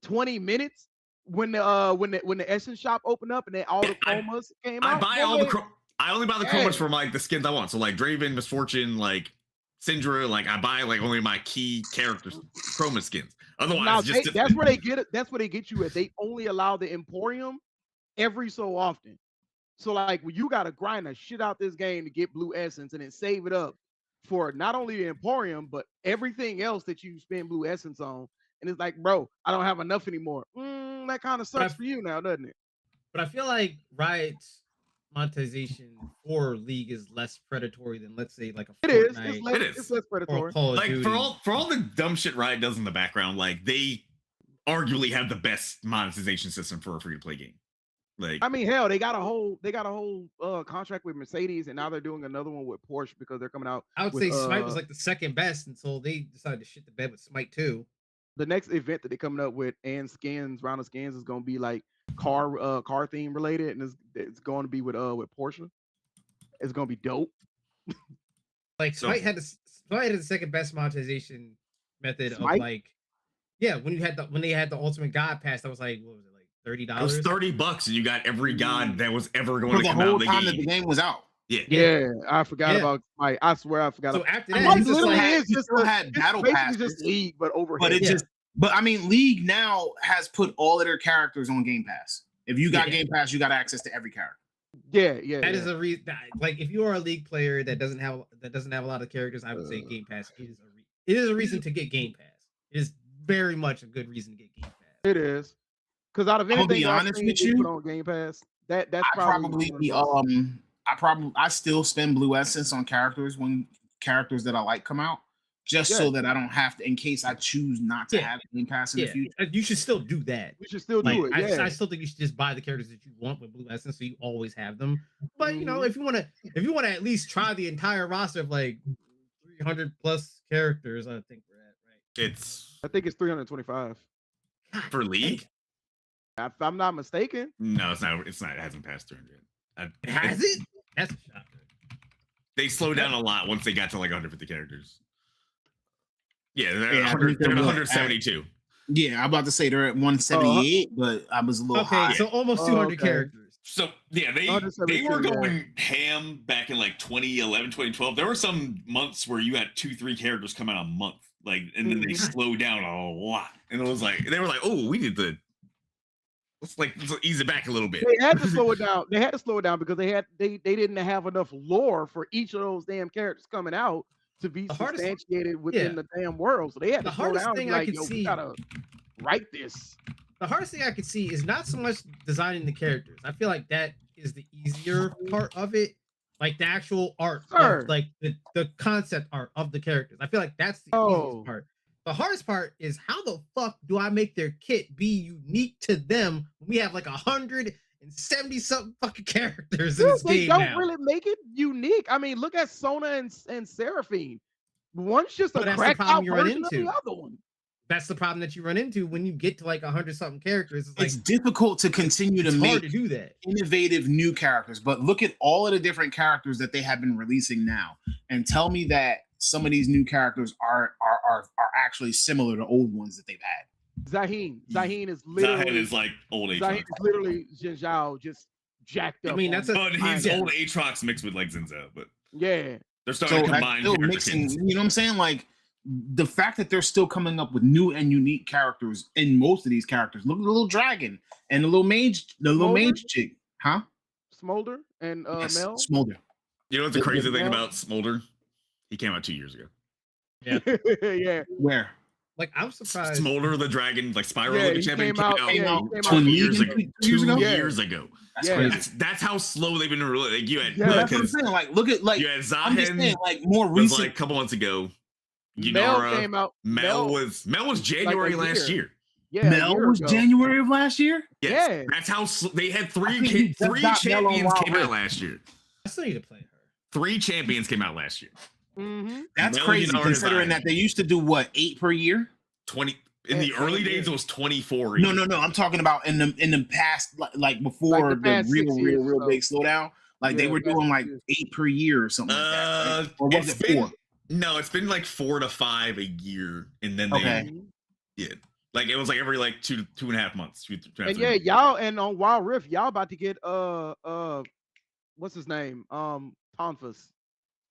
20 minutes when the Essence shop opened up and then all the chromas came out. I only buy the Yeah. chromas from like the skins I want. So like Draven, Misfortune, like Syndra, like I buy like only my key characters chroma skins. Otherwise, Now, just that's where they get it. That's where they get you at. They only allow the Emporium every so often. So like when you gotta grind the shit out this game to get blue essence and then save it up for not only the Emporium but everything else that you spend blue essence on. And it's like, bro, I don't have enough anymore. That kind of sucks for you now, doesn't it? But I feel like Riot's monetization for League is less predatory than, let's say, like a It is. Fortnite It's less or predatory. a Call of like Duty. for all the dumb shit Riot does in the background, like they arguably have the best monetization system for a free to play game. Like, I mean, hell, they got a whole contract with Mercedes, and now they're doing another one with Porsche because they're coming out. I would with, say Smite was like the second best until they decided to shit the bed with Smite 2. the next event that they're coming up with and skins, round of skins is going to be like car theme related, and it's going to be with Porsche. It's going to be dope. Like So- Smite had the second best monetization method Smite? of like, yeah, when they had the Ultimate God Pass, that was like, what was it, like it was $30? $30 and you got every god that was ever going For to the come out whole of the time that game. the game was out. Yeah. Yeah, I forgot Yeah. about Smite. I swear I forgot. So about after I that, mean, it's just literally like, had- still had battle basically passes, just League, but over But it Yeah. but I mean, League now has put all of their characters on Game Pass. If you got Yeah. Game Pass, you got access to every character. yeah. that is a reason. Like, if you are a League player that doesn't have a lot of characters, I would say Game Pass is a reason to get Game Pass. It is very much a good reason to get Game Pass. It is. Because out of I'm gonna anything be I've honest seen with they you, put on Game Pass, that's probably I still spend blue essence on characters when characters that I like come out, just so that I don't have to, in case I choose not to Yeah. have Game Pass in the future. You should still do that. we should still Like, do it. Yeah. I still think you should just buy the characters that you want with Blue Essence, so you always have them. But you know, Mhm. if you wanna at least try the entire roster of like 300 plus characters, I think we're at right. It's I think it's 325. for League. If I'm not mistaken. No, it's not. It hasn't passed 300. Has it? That's a shocker. They slowed down a lot once they got to like 150 characters. Yeah, they're, Yeah, I think they're they're at what, 172. Yeah, I'm about to say they're at 178, but I was a little Okay, high. so almost Oh, 200 okay. characters. So yeah, they 172, were yeah. going ham back in like 2011, 2012. There were some months where you had 2-3 characters come out a month, like, and then they Mhm. slowed down a lot. And it was like they were like, oh, we need to let's ease it back a little bit. They had to slow it down. They had to slow it down because they didn't have enough lore for each of those damn characters coming out to be The hardest- substantiated within yeah. the damn world. So they had The to slow hardest down. thing And be I like, could yo, see- we gotta write this. the hardest thing I could see is not so much designing the characters. I feel like that is the easier part of it. Like the actual art, Sure. of, like the concept art of the characters. I feel like that's the easiest part. The hardest part is how the fuck do I make their kit be unique to them when we have like 170 something fucking characters in this They game don't now? really make it unique. I mean, look at Sona and Seraphine. One's just a But that's the cracked problem out you run version of the into. other one. That's the problem that you run into when you get to like 100 something characters. It's like It's difficult to continue to it's hard make to do that. innovative new characters, but look at all of the different characters that they have been releasing now, and tell me that some of these new characters are actually similar to old ones that they've had. Zaheen is literally Zahed is like old Zaheen Aatrox. is literally Jin Zhao just jacked up. I mean, that's on- But he's Yeah. old Aatrox mixed with like Zinza, but yeah. they're So starting to that's combine still character mixing, kits. you know what I'm saying? Like the fact that they're still coming up with new and unique characters in most of these characters. Look at the little dragon and the little mage Smolder? chick, huh? Smolder and Yes, Mel. Smolder. You know what the crazy thing Mel- about Smolder? He came out 2 years ago. yeah. Where? Like I'm surprised. Smolder the dragon, like Spyro Yeah, the he champion, came out- Came yeah, out he came 2 out years ago. 2 years ago. Yeah. years ago. That's Yeah. crazy. That's how slow they've been releasing. Like you had, Yeah, that's what I'm because saying. Like, look at like you had I'm just saying, Zahen like more was recent. like a couple months ago. Mel Yunara, came out. Mel was January a last year. year. Yeah, a Mel year was ago. January of last year. Yes. Yeah. That's how they had I three think he just three got Mel on champions Wild came Rift. out last year. I still need to play her. 3 champions came out last year. Mm-hmm. That's Mel crazy Yunara considering Zion. that they used to do what 8 per year. 20 in the Yeah, early yeah. days it was 24. No. I'm talking about in the past, like before Like the past the 6 years or real so. big slowdown. Like they Yeah, were past doing 6 like years. 8 per year or something like that. Right? Or was it's it been 4? no, it's been like 4 to 5 a year, and then they Okay. yeah, like it was like every like 2.5 months. 2.5 And yeah, y'all and on Wild Rift, y'all about to get what's his name? Tonfas.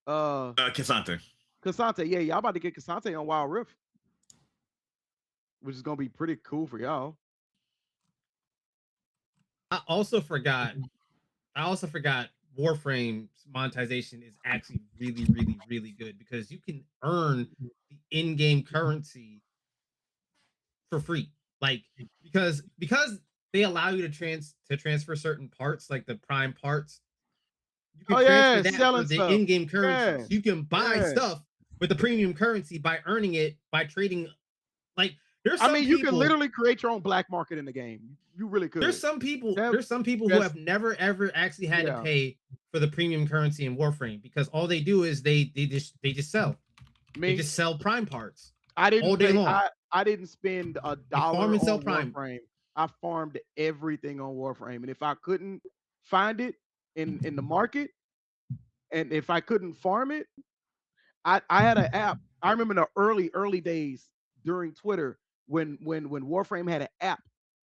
Cassante. Cassante. Yeah, y'all about to get Cassante on Wild Rift. Which is gonna be pretty cool for y'all. I also forgot Warframe's monetization is actually really, really, really good because you can earn the in-game currency for free. Like because they allow you to transfer certain parts, like the prime parts. You can Oh, yeah, transfer that for selling the stuff. in-game currency. Yeah. So you can buy Yeah. stuff with the premium currency by earning it by trading. Like there's I some mean, you can people- literally create your own black market in the game. You really could. There's some people. That- There's some people who that's- have never ever actually had Yeah. to pay for the premium currency in Warframe because all they do is they just sell. I They mean, just sell prime parts. I didn't all day pay- long. I didn't spend $1 farm and sell on Prime. Warframe. I farmed everything on Warframe, and if I couldn't find it in the market, and if I couldn't farm it, I had an app. I remember in the early days during Twitter when Warframe had an app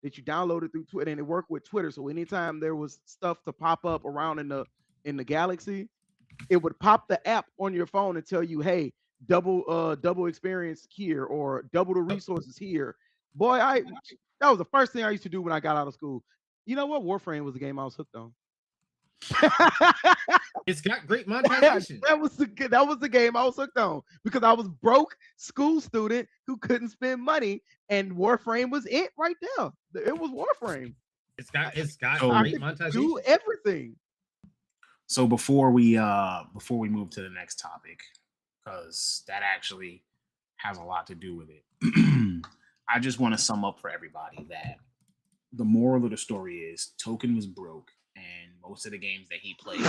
that you downloaded through Twitter, and it worked with Twitter. So anytime there was stuff to pop up around in the galaxy, it would pop the app on your phone and tell you, hey, double experience here or double the resources here. Boy, that was the first thing I used to do when I got out of school. You know what? Warframe was the game I was hooked on. It's got great monetization. that was the game I was hooked on because I was broke school student who couldn't spend money, and Warframe was it right there. It was Warframe. It's got So- I great could monetization. do everything. So before we move to the next topic, because that actually has a lot to do with it, I just want to sum up for everybody that the moral of the story is Token was broke, and most of the games that he played.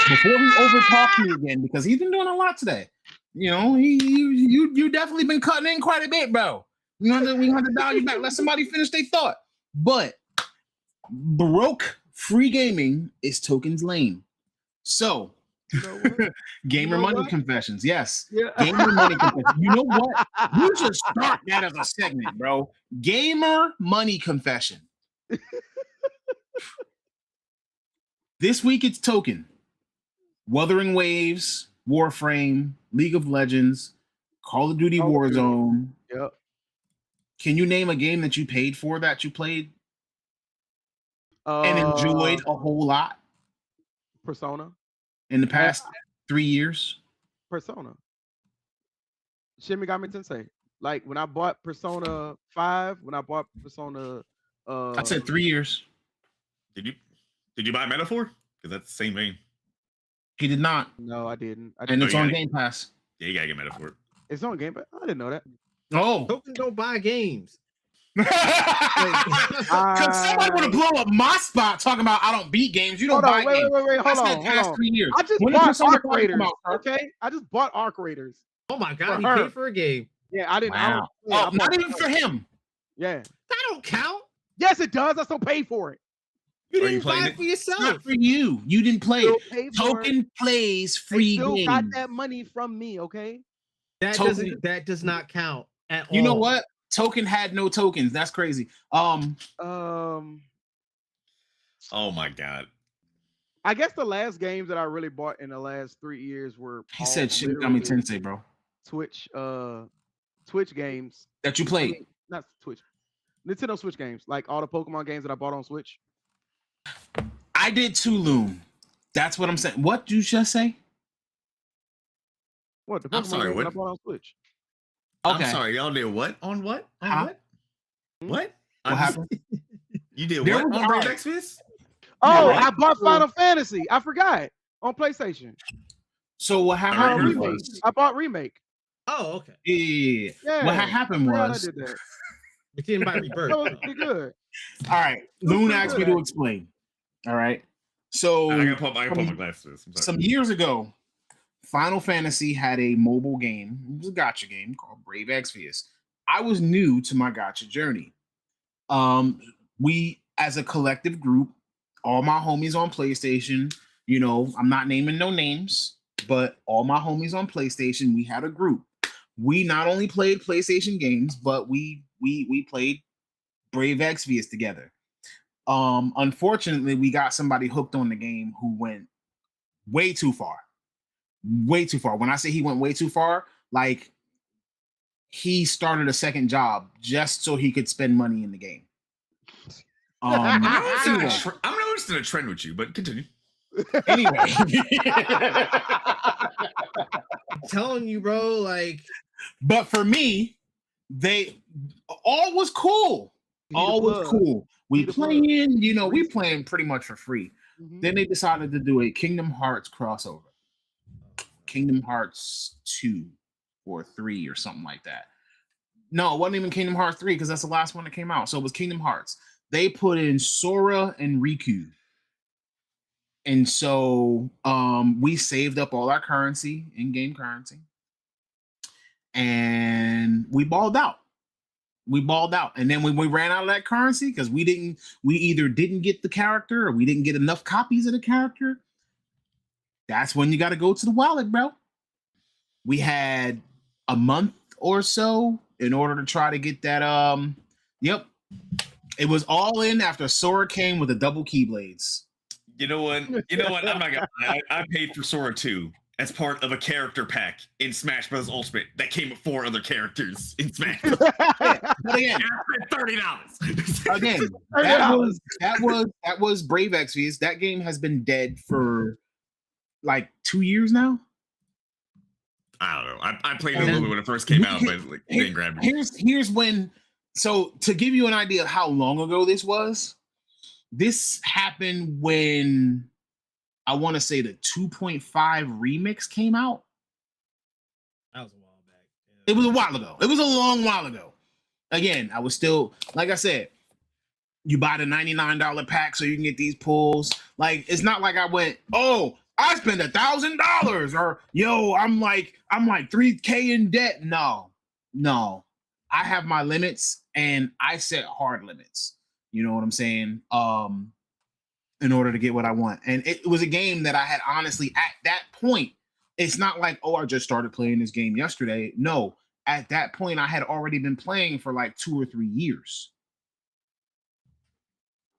Before he overtalked me again, because he's been doing a lot today. You know, you definitely been cutting in quite a bit, bro. We gonna have to dial you back. Let somebody finish their thought. But broke free gaming is Token's lane. So You know what? gamer know money what? confessions. Yes. Yeah. Gamer money confessions. You know what? You should start that as a segment, bro. Gamer money confession. This week it's Token. Wuthering Waves, Warframe, League of Legends, Call of Duty Call of Duty. Warzone. Yep. Can you name a game that you paid for that you played and enjoyed a whole lot Persona. in the past 3 years? Persona. Shin Megami Tensei. Like when I bought Persona 5, when I bought Persona I said 3 years. Did you buy Metaphor? Because that's the same vein. He did not, no, I didn't. and it's you on gotta- Game Pass. Yeah, you gotta get Metaphor. It's on Game Pass. I didn't know that. Oh, Token don't buy games. because somebody want to blow up my spot talking about I don't beat games. You don't Hold buy on, wait, games. wait, I hold said on, past hold on. 3 years. I just When did bought Persona Arc 5 come Raiders. out, sir? Okay, I just bought Arc Raiders. Oh my god, he her. paid for a game. Yeah, I didn't. I Wow. don't, yeah, I Oh, not bought- even for him. Yeah. That don't count. Yes, it does. I still pay for it. You Are you didn't buy playing it it? for yourself. Not for you. You didn't play Still it. pay for it. Token plays They free still games. got that money from me. Okay. Token- That does not count at all. You know what? Token had no tokens. That's crazy. Oh my god. I guess the last games that I really bought in the last 3 years were He all said Shinigami literally Tensei, bro. Twitch games. That you I played. mean, not Twitch. Nintendo Switch games, like all the Pokemon games that I bought on Switch. I did too, Loon. That's what I'm saying. What did you just say? What the I'm Pokemon sorry, games that I what? bought on Switch? Okay. I'm sorry, y'all did what? On what? On Huh? what? Hmm? What? What happened? You did There what was- on Brave alright. Exodus? Oh, right. I bought Final Fantasy. I forgot on PlayStation. So what I happened remember Remake. was, I bought Remake. Oh, okay. yeah. Yeah. What had happened I forgot was, I did that. But you didn't buy Rebirth. That was though. pretty good. all right. was Loon pretty asked good, me to actually. explain. All right. So I gotta put my glasses to this. I'm sorry. some years ago, Final Fantasy had a mobile game. It was a gotcha game called Brave Exvius. I was new to my gotcha journey. We, as a collective group, all my homies on PlayStation, you know, I'm not naming no names, but all my homies on PlayStation, we had a group. We not only played PlayStation games, but we played Brave Exvius together. Unfortunately, we got somebody hooked on the game who went way too far. Way too far. When I say he went way too far, like he started a second job just so he could spend money in the game. I'm noticing, Anyway. I'm noticing a trend with you, but continue. Anyway. I'm telling you, bro. Like, But for me, all was cool. All was cool. We He the plug. playing, you know, we playing pretty much for free. Mhm. Then they decided to do a Kingdom Hearts crossover. Kingdom Hearts 2 or 3 or something like that. No, it wasn't even Kingdom Hearts 3 because that's the last one that came out. So it was Kingdom Hearts. They put in Sora and Riku. And so we saved up all our currency, in-game currency. And we balled out. And then when we ran out of that currency, because we either didn't get the character or we didn't get enough copies of the character. That's when you got to go to the wallet, bro. We had a month or so in order to try to get that. Yep. It was all in after Sora came with the double keyblades. You know what? I'm not gonna lie. I paid for Sora 2 as part of a character pack in Smash Bros. Ultimate that came with 4 other characters in Smash Bros. But again, I spent $30. again, that was Brave Exvius. That game has been dead for like 2 years now. I don't know. I played it a little bit when it first came out, but like, it didn't grab me. Here's when. So to give you an idea of how long ago this was, this happened when I want to say the 2.5 remix came out. that was a while back. It was a while ago. It was a long while ago. Again, I was still, like I said, you buy the $99 pack so you can get these pulls. Like, it's not like I went, oh, I spent $1,000 or yo, I'm like $3K in debt. No. I have my limits and I set hard limits. You know what I'm saying? In order to get what I want. And it was a game that I had honestly at that point. It's not like, oh, I just started playing this game yesterday. No, at that point, I had already been playing for like 2 or 3 years.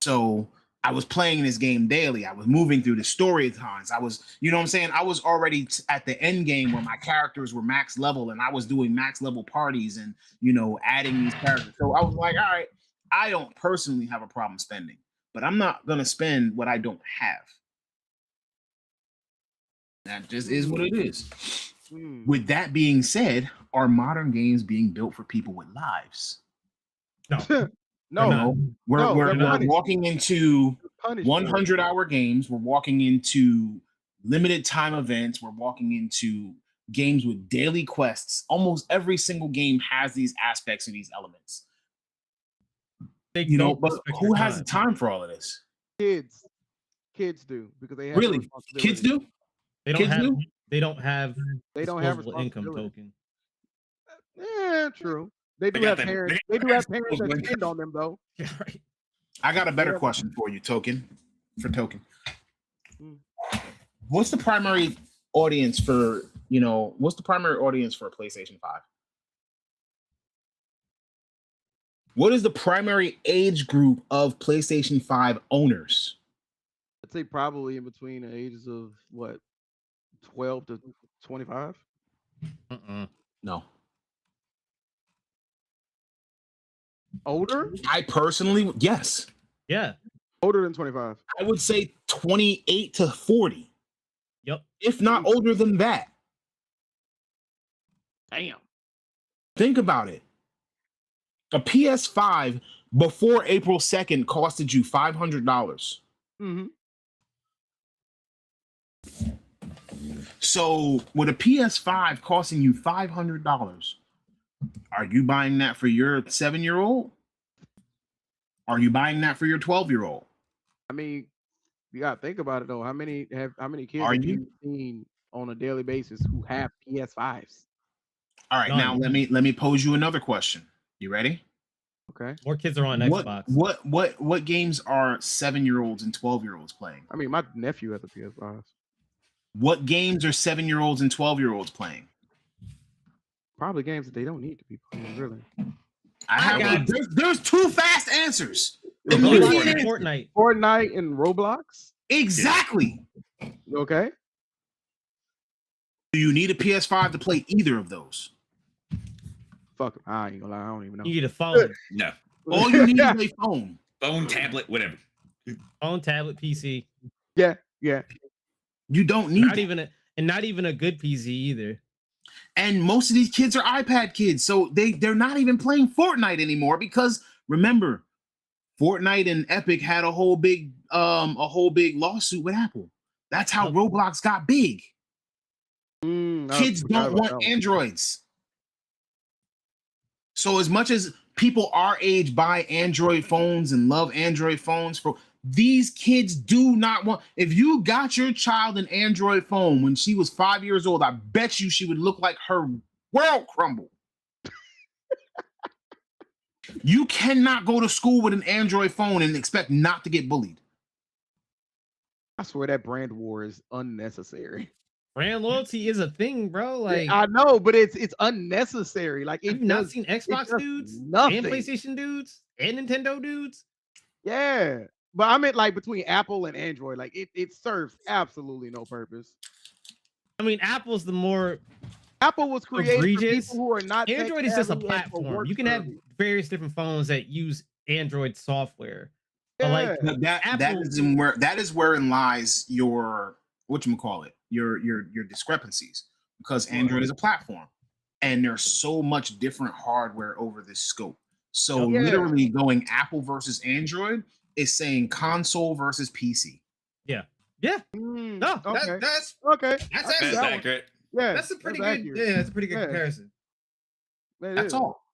So I was playing this game daily. I was moving through the story times. I was, you know what I'm saying? I was already at the end game where my characters were max level and I was doing max level parties and, you know, adding these characters. So I was like, all right, I don't personally have a problem spending, but I'm not going to spend what I don't have. That just is what it is. With that being said, are modern games being built for people with lives? No, No, No, we're No, we're, they're we're punished. walking into punished for it. 100-hour games. We're walking into limited time events. We're walking into games with daily quests. Almost every single game has these aspects and these elements. they You know, don't but respect who your has the time. time for all of this? Kids do because they have the Really? Kids responsibility. do? They don't Kids have. do? They don't have. They don't have disposable income responsibility. token. True. They do got have them. parents. They They do got have parents that disposable depend on them though. Yeah, right. I got a better Yeah. question for you, Token. For Token. Hmm. What's the primary audience for, what's the primary audience for a PlayStation 5? What is the primary age group of PlayStation 5 owners? I'd say probably in between the ages of what, 12 to 25. No. Older? I personally, yes. Yeah. Older than 25. I would say 28 to 40, Yep. if not older than that. Damn. Think about it. A PS5 before April 2nd costed you $500. Mm-hmm. So with a PS5 costing you $500, are you buying that for your 7-year-old? Are you buying that for your 12-year-old? I mean, you gotta think about it though. How many kids Are have you? you seen on a daily basis who have PS5s? All right, now let me pose you another question. You ready? Okay. More kids are on What Xbox. what games are 7-year-olds and 12-year-olds playing? I mean, my nephew has a PS5. What games are 7-year-olds and 12-year-olds playing? Probably games that they don't need to be playing, really. There's two fast answers. Roblox and Immediate- Fortnite. Fortnite and Roblox. Exactly. Okay. Do you need a PS5 to play either of those? Fuck 'em. I ain't gonna lie. I don't even know. You need a phone, No. All you need is a phone. Phone, tablet, whatever. phone, tablet, PC. Yeah. You don't need Not that. not even a good PC either. And most of these kids are iPad kids, so they're not even playing Fortnite anymore because remember, Fortnite and Epic had a whole big lawsuit with Apple. That's how Roblox got big. Kids don't want Androids. So as much as people our age buy Android phones and love Android phones, these kids do not want. If you got your child an Android phone when she was 5 years old, I bet you she would look like her world crumble. You cannot go to school with an Android phone and expect not to get bullied. I swear that brand war is unnecessary. Brand loyalty is a thing, bro. Like I know, but it's unnecessary. Like have it you not does seen Xbox does dudes nothing. and PlayStation dudes and Nintendo dudes? Yeah. But I meant like between Apple and Android, like it serves absolutely no purpose. I mean, Apple's the more Apple was created egregious. for people who are not tech Android is just a savvy and for platform. work You can have savvy. various different phones that use Android software. But Yeah. like But that Apple- is wherein lies your your discrepancies, because Android is a platform and there's so much different hardware over this scope. So Yeah. literally going Apple versus Android is saying console versus PC. Mm, No, okay. that's Okay. that's I see That's actually that one. accurate. Yeah. that's a pretty that's good accurate. yeah, that's a pretty good Yeah. comparison. That That's is. all.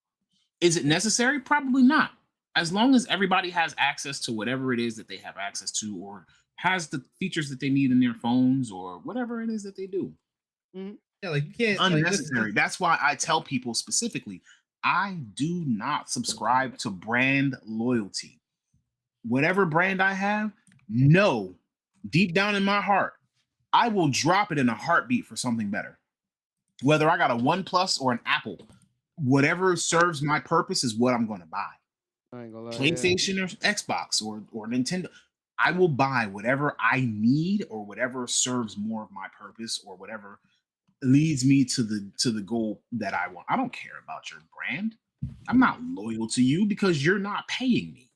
Is it necessary? Probably not. As long as everybody has access to whatever it is that they have access to, or has the features that they need in their phones, or whatever it is that they do. Yeah, like you can't like, Unnecessary. That's why I tell people specifically, I do not subscribe to brand loyalty. Whatever brand I have, no, deep down in my heart, I will drop it in a heartbeat for something better. Whether I got a OnePlus or an Apple, whatever serves my purpose is what I'm going to buy. I ain't gonna lie. PlayStation or Xbox or Nintendo. I will buy whatever I need or whatever serves more of my purpose or whatever leads me to the goal that I want. I don't care about your brand. I'm not loyal to you because you're not paying me.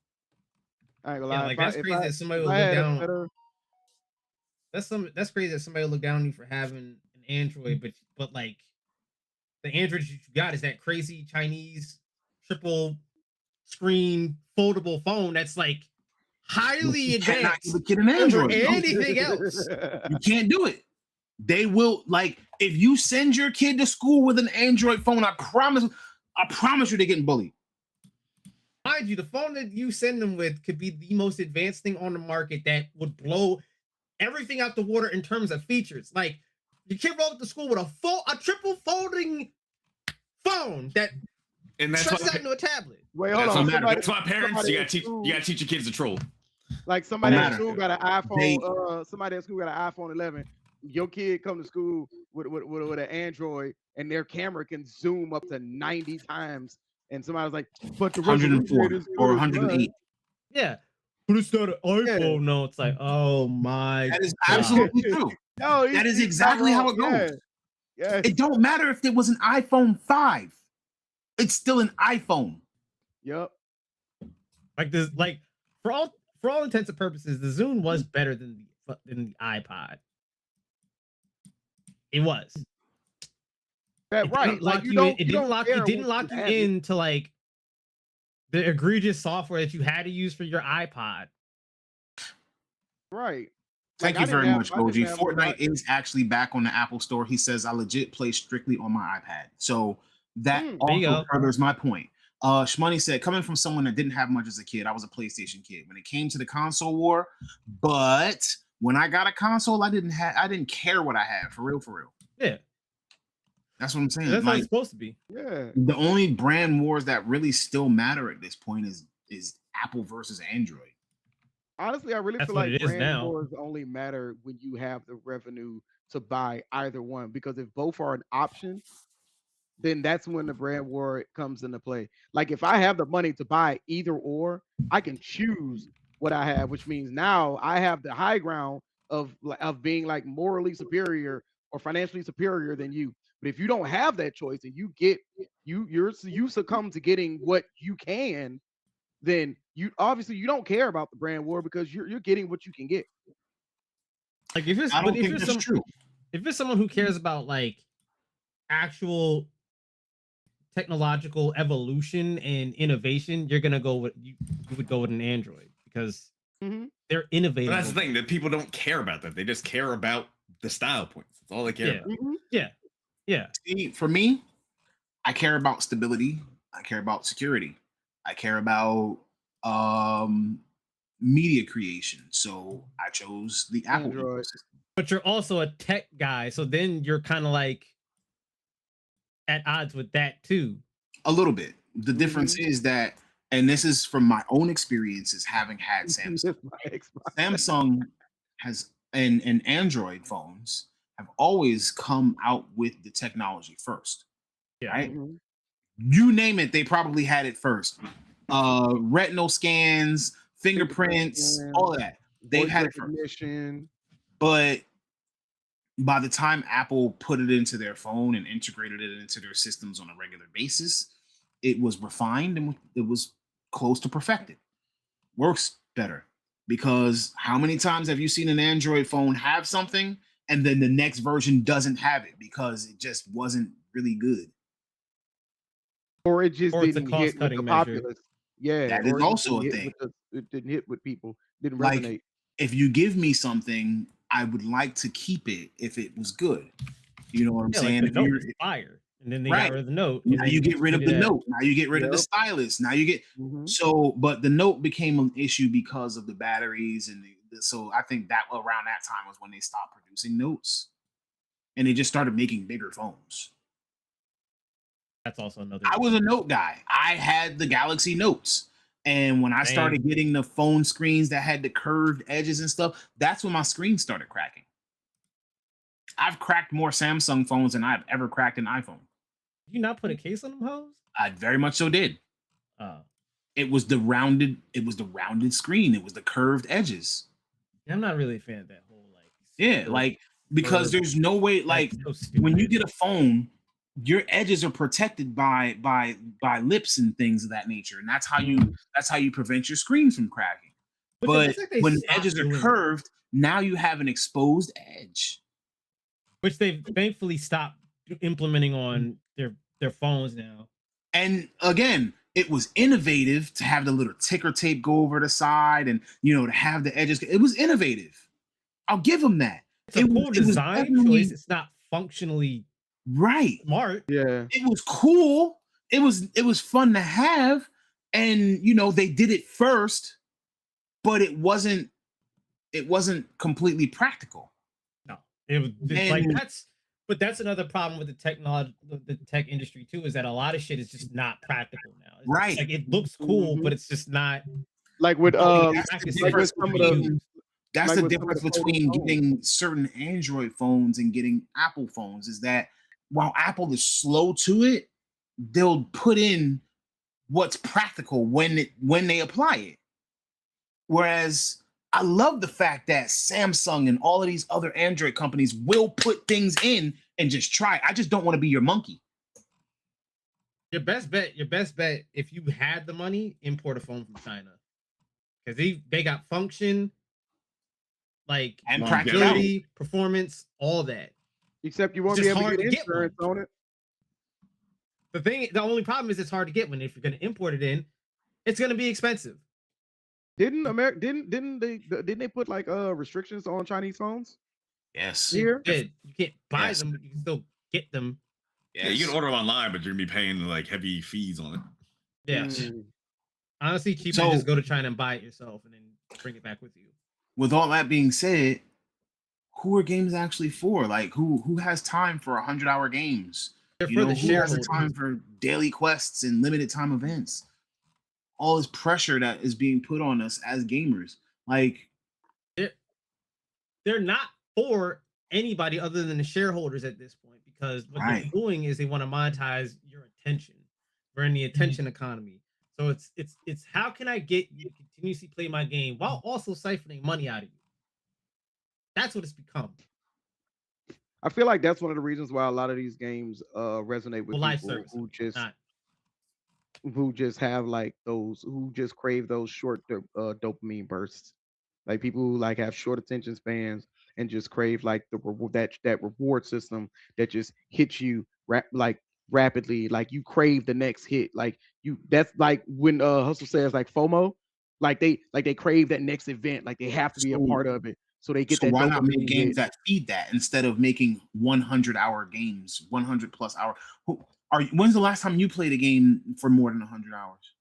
I ain't gonna yeah, lie. like If I- that's if crazy I- that somebody if would I look had a down. better- That's crazy that somebody would look down on you for having an Android, but like the Android you got is that crazy Chinese triple screen foldable phone that's like highly You cannot advanced give a kid an over Android. anything else. You can't do it. They will, like, if you send your kid to school with an Android phone, I promise you they're getting bullied. Mind you, the phone that you send them with could be the most advanced thing on the market that would blow everything out the water in terms of features. Like your kid rolled up to school with a triple folding phone that And that's stretches why, out into a tablet. Wait, hold that's, on. why, that's why parents somebody you at gotta teach your kids to troll. Like somebody Don't at matter. school got an iPhone. They- Somebody at school got an iPhone 11. Your kid come to school with an Android, and their camera can zoom up to 90 times. And somebody's like, "But the 104 resolution is or good as 108. mine." Yeah. But it's not an iPhone. Yeah. No, it's like, oh my That is God. absolutely true. No, That is he's not exactly how wrong. it goes. Yeah. It don't matter if it was an iPhone 5. It's still an iPhone. Yep. Like this, like for all intents and purposes, the Zune was better than the iPod. It was. That, It right. didn't Like lock you you don't. in, it didn't lock you have it. into like the egregious software that you had to use for your iPod. Right. Thank Like, you I very didn't much, have- I Goji. didn't have Fortnite one. is actually back on the Apple Store. He says I legit play strictly on my iPad. So that There you also go. furthers my point. Shmoney said, coming from someone that didn't have much as a kid, I was a PlayStation kid. When it came to the console war, but when I got a console, I didn't care what I had, for real. Yeah, That's what I'm saying. that's how Like, it's supposed to be. Yeah. the only brand wars that really still matter at this point is Apple versus Android. Honestly, I really That's feel what like it is brand now. wars only matter when you have the revenue to buy either one. Because if both are an option, then that's when the brand war comes into play. Like if I have the money to buy either or, I can choose what I have, which means now I have the high ground of being like morally superior or financially superior than you. But if you don't have that choice and you succumb to getting what you can, then you obviously you don't care about the brand war because you're getting what you can get. Like if it's I don't but if think it's that's true. if it's someone who cares about like actual technological evolution and innovation, you're gonna go with you would go with an Android because Mhm. they're But innovative. that's the thing that people don't care about that. They just care about the style points. That's all they care Yeah. about. Mhm. Yeah. See, for me, I care about stability. I care about security. I care about media creation. So I chose the Apple Android. ecosystem. But you're also a tech guy, so then you're kind of like at odds with that too. A little bit. The difference is that, and this is from my own experiences having had Samsung. That's my Xbox. Samsung has and Android phones have always come out with the technology first. Yeah. Right? Mhm. You name it, they probably had it first. Retinal scans, fingerprints, scan, all of that. They've Voice had it first. recognition. But by the time Apple put it into their phone and integrated it into their systems on a regular basis, it was refined and it was close to perfected. Works better. Because how many times have you seen an Android phone have something and then the next version doesn't have it because it just wasn't really good? Or it just Or it's a didn't hit with the cost-cutting measure. populace. Yeah, That is or it just also a didn't hit thing. with it didn't hit with people. Didn't Like, resonate. if you give me something, I would like to keep it if it was good. You know what I'm Yeah, saying? like If the note you're- is fire, and then they Right. got rid of the note. now you get rid of the note. Now you get rid of the Yep. stylus. Now you get Mhm. so, but the note became an issue because of the batteries and so I think that around that time was when they stopped producing notes, and they just started making bigger phones. That's also another. I was a note guy. I had the Galaxy Notes. And when I started getting the phone screens that had the curved edges and stuff, that's when my screen started cracking. I've cracked more Samsung phones than I've ever cracked an iPhone. Did you not put a case on them hoes? I very much so did. It was the rounded screen. It was the curved edges. I'm not really a fan of that whole like. Yeah, still- like because there's no way, that's like so stupid. when you get a phone, your edges are protected by lips and things of that nature, and that's how you prevent your screen from cracking. But it's like they when the stopped edges are doing that. curved, now you have an exposed edge. which they've thankfully stopped implementing on their phones now. And again, it was innovative to have the little ticker tape go over the side and, to have the edges. It was innovative. I'll give them that. It's a cool design choice. It's not functionally right. smart. Yeah. It was cool. It was fun to have. And, they did it first, but it wasn't completely practical. No, that's another problem with the tech industry too, is that a lot of shit is just not practical now. It's right. Like it looks cool, but it's just not. Like with that's the difference between getting certain Android phones and getting Apple phones, is that while Apple is slow to it, they'll put in what's practical when they apply it. Whereas I love the fact that Samsung and all of these other Android companies will put things in and just try. I just don't want to be your monkey. Your best bet, if you had the money, import a phone from China. Because they got function, like and practicality, performance, all that. Except you won't be able to get insurance on it. The only problem is it's hard to get one. If you're going to import it in, it's going to be expensive. Didn't they put like restrictions on Chinese phones? Yes. Here? You can't buy them, but you can still get them. Yes. Yeah, you can order them online, but you're gonna be paying like heavy fees on it. Yeah. Honestly, cheaper to just go to China and buy it yourself and then bring it back with you. With all that being said, who are games actually for? Like who has time for 100-hour games? They're for the who has the time for daily quests and limited time events? All this pressure that is being put on us as gamers. Like they're not for anybody other than the shareholders at this point, because what they're doing is they want to monetize your attention. We're in the attention economy. So it's how can I get you to continuously play my game while also siphoning money out of you? That's what it's become. I feel like that's one of the reasons why a lot of these games resonate with people who just have like those, who just crave those short dopamine bursts. Like people who like have short attention spans and just crave like that reward system that just hits you rapidly. Like you crave the next hit. Like that's like when Hustle says like FOMO, like they crave that next event. Like they have to be a part of it. So they get that. Why not make games that feed that instead of making 100-hour games, 100+ hour? When's the last time you played a game for more than 100 hours?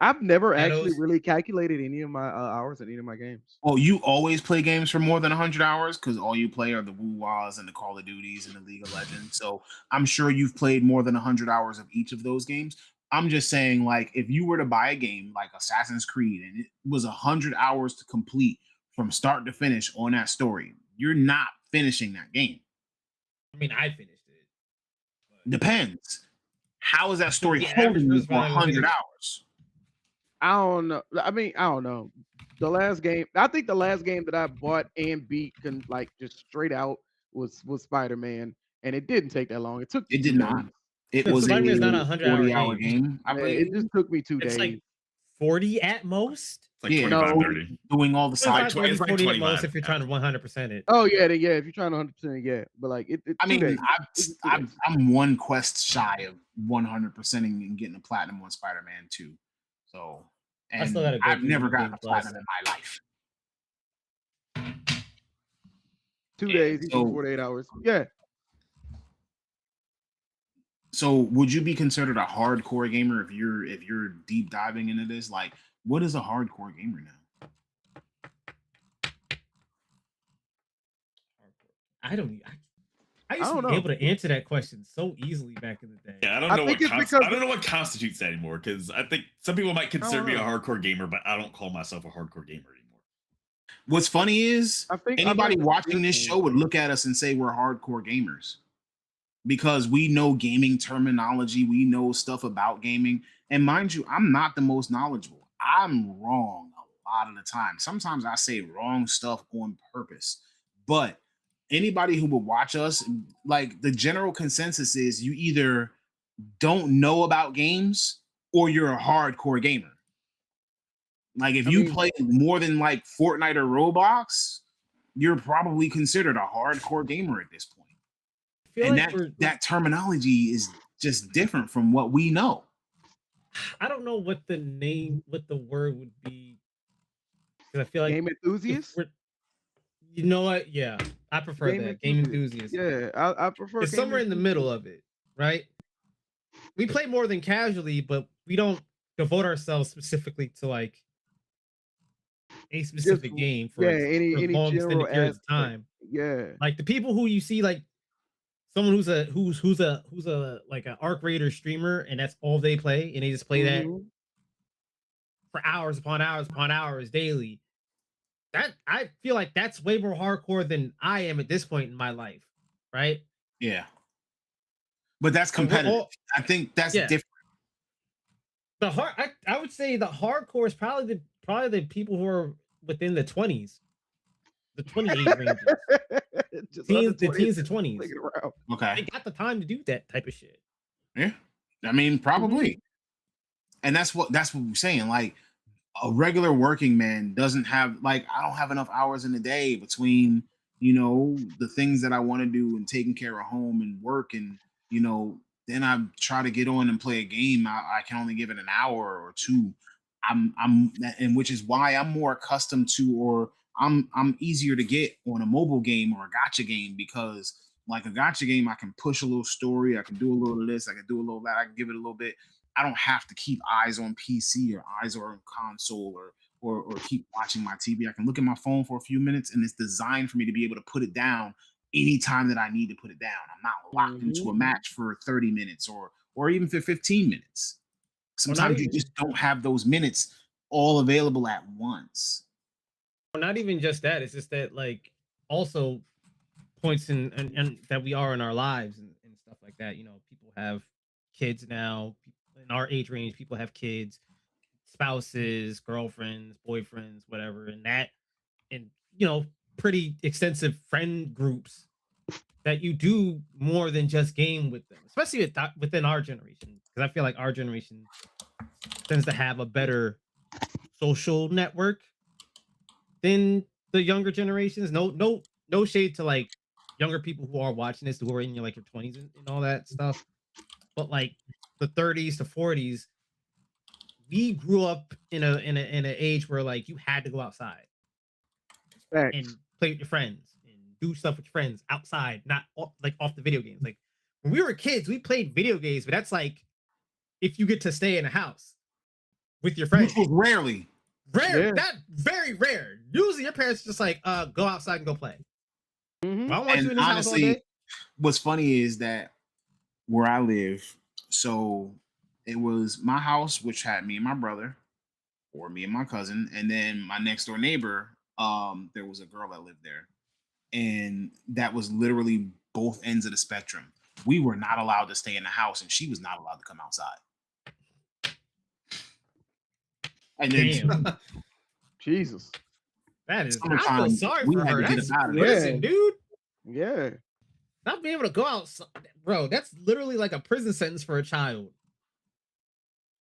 I've never actually really calculated any of my hours in any of my games. Oh, you always play games for more than 100 hours because all you play are the Woo-Wahs and the Call of Duties and the League of Legends. So I'm sure you've played more than 100 hours of each of those games. I'm just saying, like, if you were to buy a game like Assassin's Creed and it was 100 hours to complete from start to finish on that story, you're not finishing that game. I mean, I finished it. Depends. How is that story holding you for 100 hours? I don't know. I mean, I don't know. I think the last game that I bought and beat just straight out was Spider-Man, and it didn't take that long. It did not. It was a 40-hour game. It just took me 2 days. Like 40 at most. It's like 25, 30. Doing all the side. It's like 40 25 at most if you're trying to 100% it. Oh yeah, if you're trying to 100%, yeah. But like it. I mean, I'm one quest shy of 100%ing and getting a platinum on Spider-Man 2. So, and I've never gotten a platinum in my life. 2 days, 48 hours. Yeah. So, would you be considered a hardcore gamer if you're deep diving into this? Like, what is a hardcore gamer now? I used to be able to answer that question so easily back in the day. Yeah, I don't know what constitutes that anymore, because I think some people might consider me a hardcore gamer, but I don't call myself a hardcore gamer anymore. What's funny is anybody watching this show would look at us and say we're hardcore gamers because we know gaming terminology, we know stuff about gaming, and mind you, I'm not the most knowledgeable. I'm wrong a lot of the time. Sometimes I say wrong stuff on purpose, but anybody who would watch us, like the general consensus is you either don't know about games or you're a hardcore gamer. Like if you play more than like Fortnite or Roblox, you're probably considered a hardcore gamer at this point. I feel And like that terminology is just different from what we know. I don't know what the word would be. Because I feel like Game enthusiast. you know what? Yeah, I prefer that. Game enthusiast. Yeah, I prefer. It's somewhere in the middle of it, right? We play more than casually, but we don't devote ourselves specifically to like a specific game for any long general extended periods of aspect. time. Yeah, Like the people who you see, like someone who's a like an Arc Raider streamer, and that's all they play, and they just play that for hours upon hours daily. That I feel like that's way more hardcore than I am at this point in my life, right? Yeah. But that's competitive. I think that's different. I would say the hardcore is probably the people who are within the 20s, the 20 age ranges. The teens to 20s. Okay. They got the time to do that type of shit. Yeah. I mean, probably. And that's what we're saying. Like a regular working man doesn't have, like, I don't have enough hours in the day between, you know, the things that I want to do and taking care of home and work, and, you know, then I try to get on and play a game. I can only give it an hour or two. And which is why I'm more accustomed to, or I'm easier to get on a mobile game or a gacha game, because like a gacha game, I can push a little story, I can do a little of this, I can do a little that, I can give it a little bit. I don't have to keep eyes on PC or eyes on console or keep watching my TV. I can look at my phone for a few minutes, and it's designed for me to be able to put it down anytime that I need to put it down. I'm not locked into a match for 30 minutes or even for 15 minutes. Sometimes you just don't have those minutes all available at once. Well, not even just that. It's just that, like, also points in and that we are in our lives and stuff like that. You know, people have kids now. In our age range, people have kids, spouses, girlfriends, boyfriends, whatever, and you know, pretty extensive friend groups that you do more than just game with them, especially within our generation. Because I feel like our generation tends to have a better social network than the younger generations. No shade to like younger people who are watching this, who are in your 20s and all that stuff. But like the 30s to 40s, we grew up in an age where like you had to go outside and play with your friends and do stuff with your friends outside, not off the video games. Like when we were kids, we played video games, but that's like if you get to stay in a house with your friends. Which was rare. That very rare. Usually your parents just like go outside and go play. I don't want you in this house all day. What's funny is that where I live, so it was my house, which had me and my brother, or me and my cousin, and then my next door neighbor, there was a girl that lived there. And that was literally both ends of the spectrum. We were not allowed to stay in the house, and she was not allowed to come outside. And then Jesus. That is, I feel sorry for her. That's prison, dude. Yeah. Not being able to go outside, bro. That's literally like a prison sentence for a child.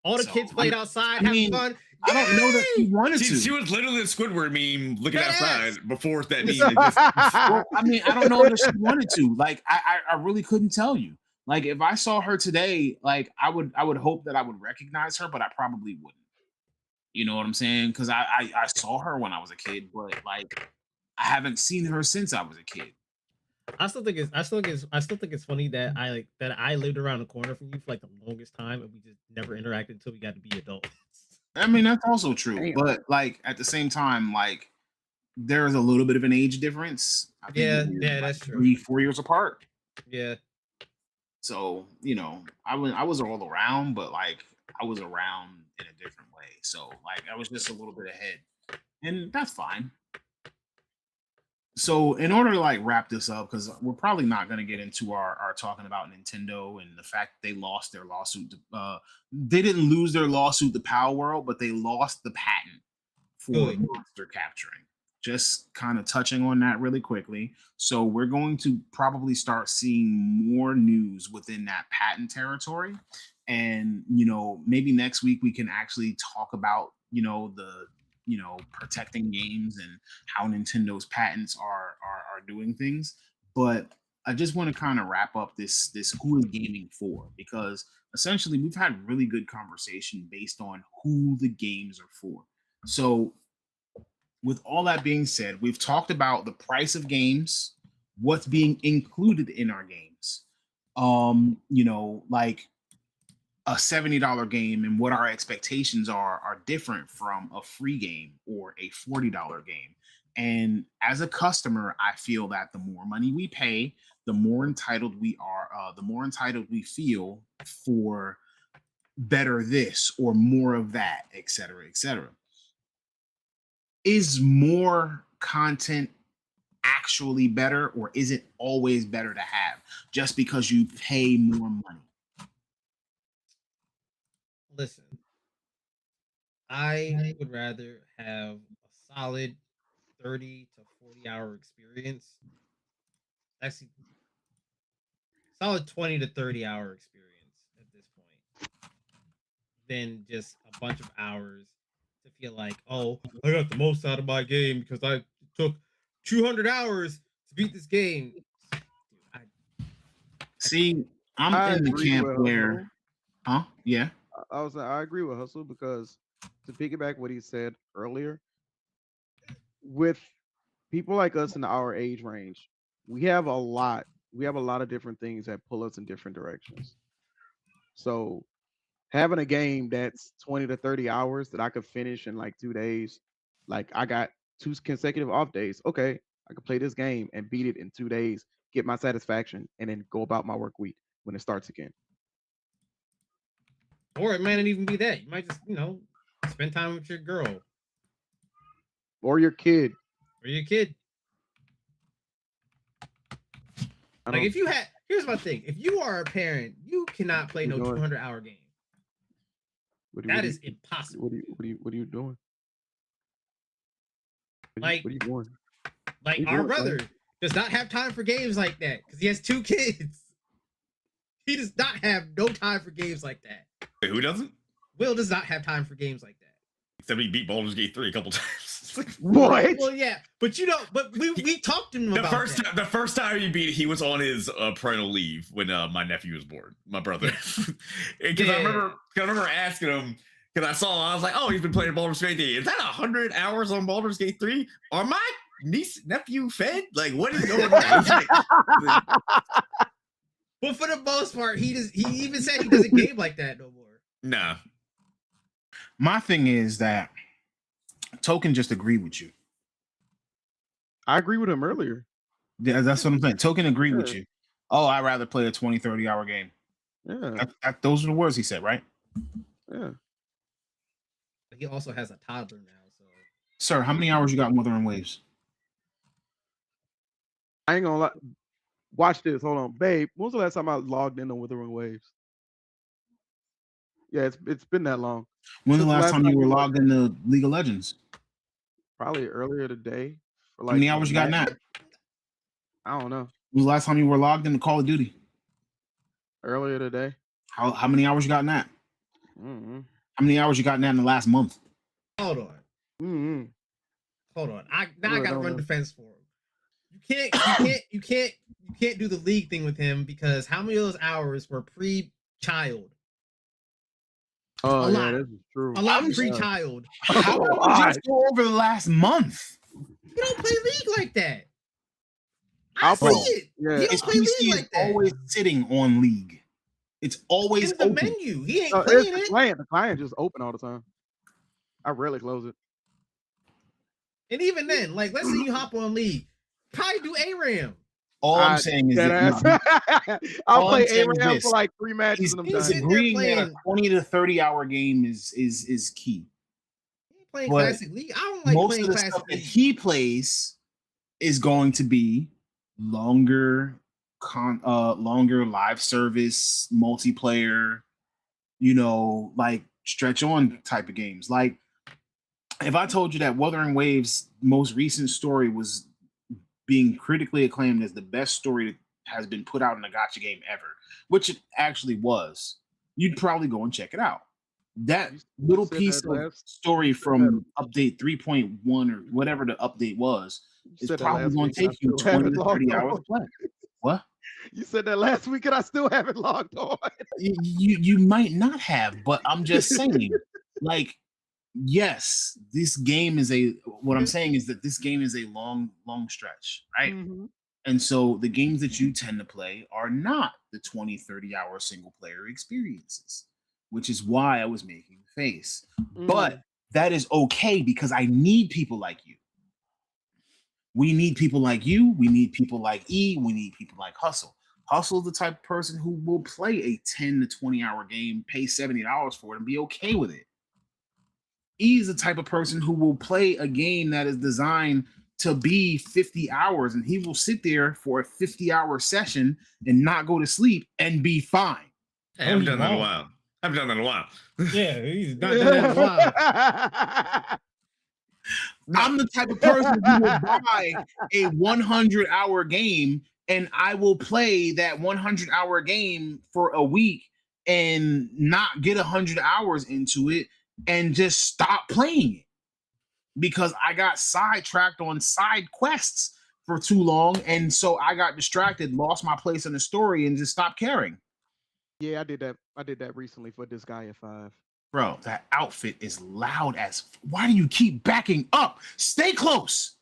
All the kids played outside, having fun. I don't know that she wanted to. She was literally the Squidward meme looking outside before that meme. Well, I mean, I don't know that she wanted to. Like, I really couldn't tell you. Like, if I saw her today, like, I would hope that I would recognize her, but I probably wouldn't. You know what I'm saying? Because I saw her when I was a kid, but like, I haven't seen her since I was a kid. I still think it's funny that I lived around the corner from you for like the longest time, and we just never interacted until we got to be adults. I mean, that's also true, but like at the same time, like there's a little bit of an age difference. I think that's true. 3-4 years apart. Yeah. So you know, I was all around, but like I was around in a different way. So like I was just a little bit ahead, and that's fine. So in order to like wrap this up, because we're probably not going to get into our talking about Nintendo and the fact they lost their lawsuit. They didn't lose their lawsuit to Power World, but they lost the patent for monster capturing. Just kind of touching on that really quickly. So we're going to probably start seeing more news within that patent territory. And, you know, maybe next week we can actually talk about, you know, protecting games and how Nintendo's patents are doing things. But I just want to kind of wrap up this who is gaming for, because essentially we've had really good conversation based on who the games are for. So with all that being said, we've talked about the price of games, what's being included in our games. Like a $70 game and what our expectations are different from a free game or a $40 game. And as a customer, I feel that the more money we pay, the more entitled we are, the more entitled we feel for better this or more of that, et cetera, et cetera. Is more content actually better, or is it always better to have just because you pay more money? Listen, I would rather have a solid 30 to 40 hour experience. Actually, solid 20 to 30 hour experience at this point than just a bunch of hours to feel like, oh, I got the most out of my game because I took 200 hours to beat this game. See, I'm in the camp where, yeah. I agree with Hustle, because to piggyback what he said earlier, with people like us in our age range, we have a lot of different things that pull us in different directions. So having a game that's 20 to 30 hours that I could finish in like 2 days, like I got 2 consecutive off days. Okay, I could play this game and beat it in 2 days, get my satisfaction, and then go about my work week when it starts again. Or it might not even be that. You might just, spend time with your girl. Or your kid. Like if you had, here's my thing. If you are a parent, you cannot play no 200-hour game. That is impossible. What are you doing? What are you doing? Like our brother does not have time for games like that because he has 2 kids. He does not have no time for games like that. Wait, who doesn't? Will does not have time for games like that. Except he beat Baldur's Gate 3 a couple times. What? Well, yeah, but we talked to him about that. The first time he beat it, he was on his parental leave when my nephew was born, my brother. Because I remember asking him, because I was like, oh, he's been playing Baldur's Gate 3. Is that 100 hours on Baldur's Gate 3? Are my nephew fed? Like, what is going on? But for the most part, he even said he doesn't game like that no more. Nah. My thing is that Token just agreed with you. I agree with him earlier. Yeah, that's what I'm saying. Token agreed with you. Oh, I'd rather play a 20, 30-hour game. Yeah. Those are the words he said, right? Yeah. He also has a toddler now, so. Sir, how many hours you got in Wuthering Waves? I ain't gonna lie. Watch this. Hold on. Babe, when was the last time I logged in on Wuthering Waves? Yeah, it's been that long. When's the last time you were logged into League of Legends? Probably earlier today. For like, how many hours you got in that? I don't know. When was the last time you were logged into Call of Duty? Earlier today. How many hours you got in that? Mm-hmm. How many hours you got in that in the last month? Hold on. Mm-hmm. Hold on. I gotta run defense for him. You can't do the league thing with him because how many of those hours were pre-child? Oh, a lot. This is true. A lot pre-child. How about we just go over the last month? You don't play league like that. I'll see it. Yeah. He don't play league like that. Always sitting on league. It's always in the open. menu. He ain't playing it. The client just open all the time. I rarely close it. And even then, like, let's say you hop on league, probably do ARAM. All I'm saying is that I'll play ARAM for like 3 matches. He's agreeing that a 20 to 30-hour game is key. He ain't playing classic league. I don't like most playing of the classic stuff league. that he plays is going to be longer live service, multiplayer, like stretch on type of games. Like if I told you that Wuthering Waves' most recent story was being critically acclaimed as the best story that has been put out in a gacha game ever, which it actually was, you'd probably go and check it out. that You little said piece that of last. story You said from update 3.1 or whatever the update was You is said that probably last going week, to and I take you still 20 haven't to logged 30 hours to on. play. What? You said that last week, and I still haven't logged on. You might not have, but I'm just saying, like, yes, this game is what I'm saying is that this game is a long stretch, right? Mhm. And so the games that you tend to play are not the 20, 30-hour single player experiences, which is why I was making the face. But that is okay because I need people like you. We need people like you. We need people like E. We need people like Hustle. Hustle's the type of person who will play a 10 to 20-hour game, pay $70 for it, and be okay with it. E is the type of person who will play a game that is designed to be 50 hours, and he will sit there for a 50-hour session and not go to sleep and be fine. Hey, I haven't done that in a while. I haven't done that in a while. Yeah, he's not done that in a while. I'm the type of person who will buy a 100-hour game and I will play that 100-hour game for a week and not get 100 hours into it and just stop playing it because I got sidetracked on side quests for too long. And so I got distracted, lost my place in the story, and just stopped caring. Yeah, I did that. I did that recently for this guy at 5. Bro, that outfit is loud as. Why do you keep backing up? Stay close.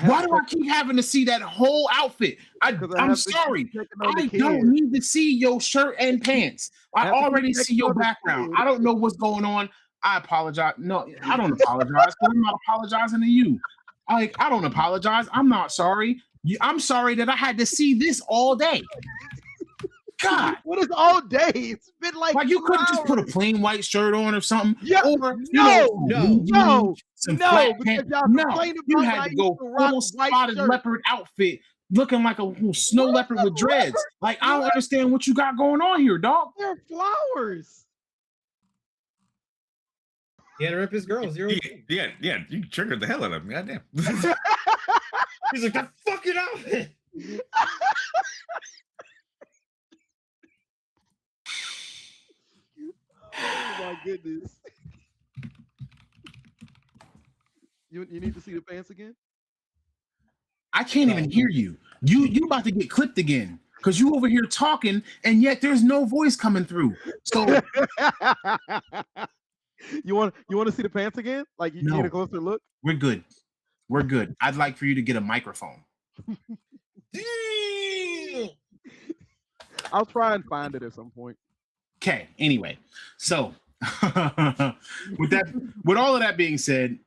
Why do I keep having to see that whole outfit? I'm sorry. I don't need to see your shirt and pants. I already see your background. I don't know what's going on. I apologize. No, I don't apologize. I'm not apologizing to you. I don't apologize. I'm not sorry. I'm sorry that I had to see this all day. God, what is all day? It's been like you couldn't just put a plain white shirt on or something. Yeah, or no, some flat pants. No, you about had to go full spotted leopard outfit, looking like a little snow leopard with dreads. Like I don't understand what you got going on here, dog. They're flowers. He had to rip his girl. Yeah, you triggered the hell out of me. Goddamn. He's like, that fucking outfit. Oh my goodness. You need to see the pants again? I can't even hear you. You about to get clipped again because you over here talking and yet there's no voice coming through. So you want to see the pants again? Like you need a closer look? We're good. We're good. I'd like for you to get a microphone. I'll try and find it at some point. Okay. Anyway, so with all of that being said,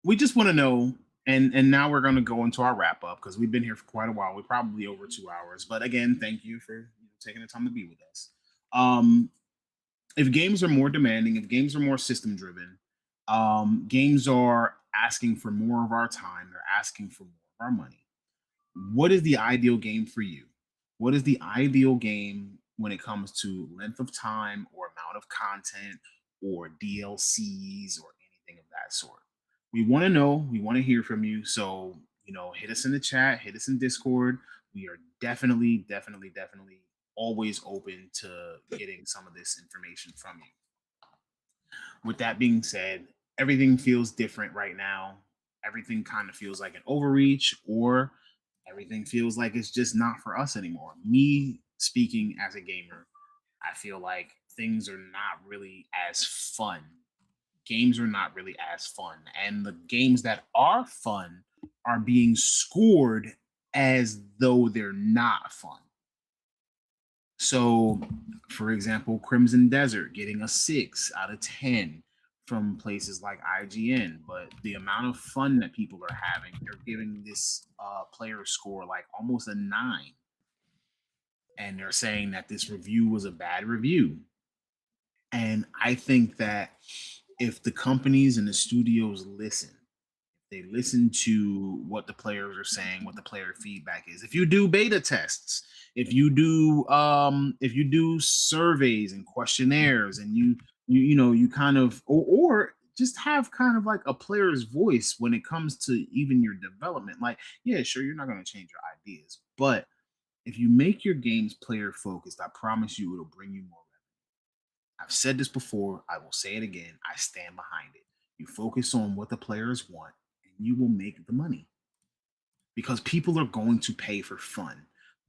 we just want to know, and now we're going to go into our wrap up because we've been here for quite a while. We're probably over 2 hours, but again, thank you for taking the time to be with us. If games are more demanding, if games are more system driven, games are asking for more of our time. They're asking for more of our money. What is the ideal game for you? What is the ideal game when it comes to length of time or amount of content or DLCs or anything of that sort? We want to know. We want to hear from you. So, hit us in the chat, hit us in Discord. We are definitely always open to getting some of this information from you. With that being said, everything feels different right now. Everything kind of feels like an overreach, or everything feels like it's just not for us anymore. Me speaking as a gamer, I feel like things are not really as fun. Games are not really as fun. And the games that are fun are being scored as though they're not fun. So, for example, Crimson Desert getting a 6 out of 10 from places like IGN, but the amount of fun that people are having, they're giving this player score like almost a 9. And they're saying that this review was a bad review. And I think that if the companies and the studios listen, they listen to what the players are saying, what the player feedback is. If you do beta tests, if you do surveys and questionnaires, and you kind of or just have kind of like a player's voice when it comes to even your development. Like, yeah, sure, you're not going to change your ideas, but if you make your games player focused, I promise you it'll bring you more revenue. I've said this before. I will say it again. I stand behind it. You focus on what the players want, and you will make the money because people are going to pay for fun.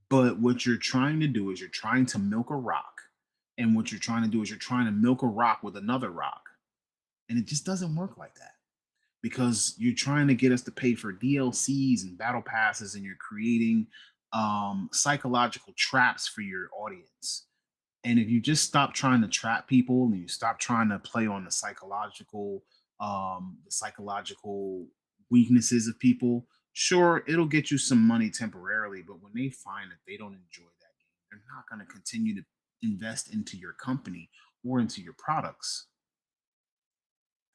But what you're trying to do is you're trying to milk a rock. And what you're trying to do is you're trying to milk a rock with another rock. And it just doesn't work like that because you're trying to get us to pay for DLCs and battle passes, and you're creating psychological traps for your audience. And if you just stop trying to trap people and you stop trying to play on the psychological weaknesses of people, sure, it'll get you some money temporarily. But when they find that they don't enjoy that game, they're not going to continue to invest into your company or into your products.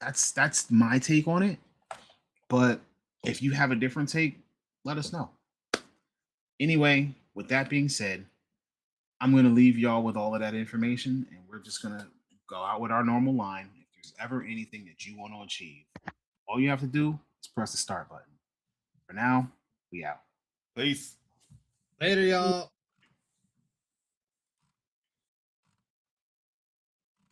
That's my take on it. But if you have a different take, let us know. Anyway, with that being said, I'm going to leave y'all with all of that information, and we're just going to go out with our normal line. If there's ever anything that you want to achieve, all you have to do is press the start button. For now, we out. Peace. Later, y'all.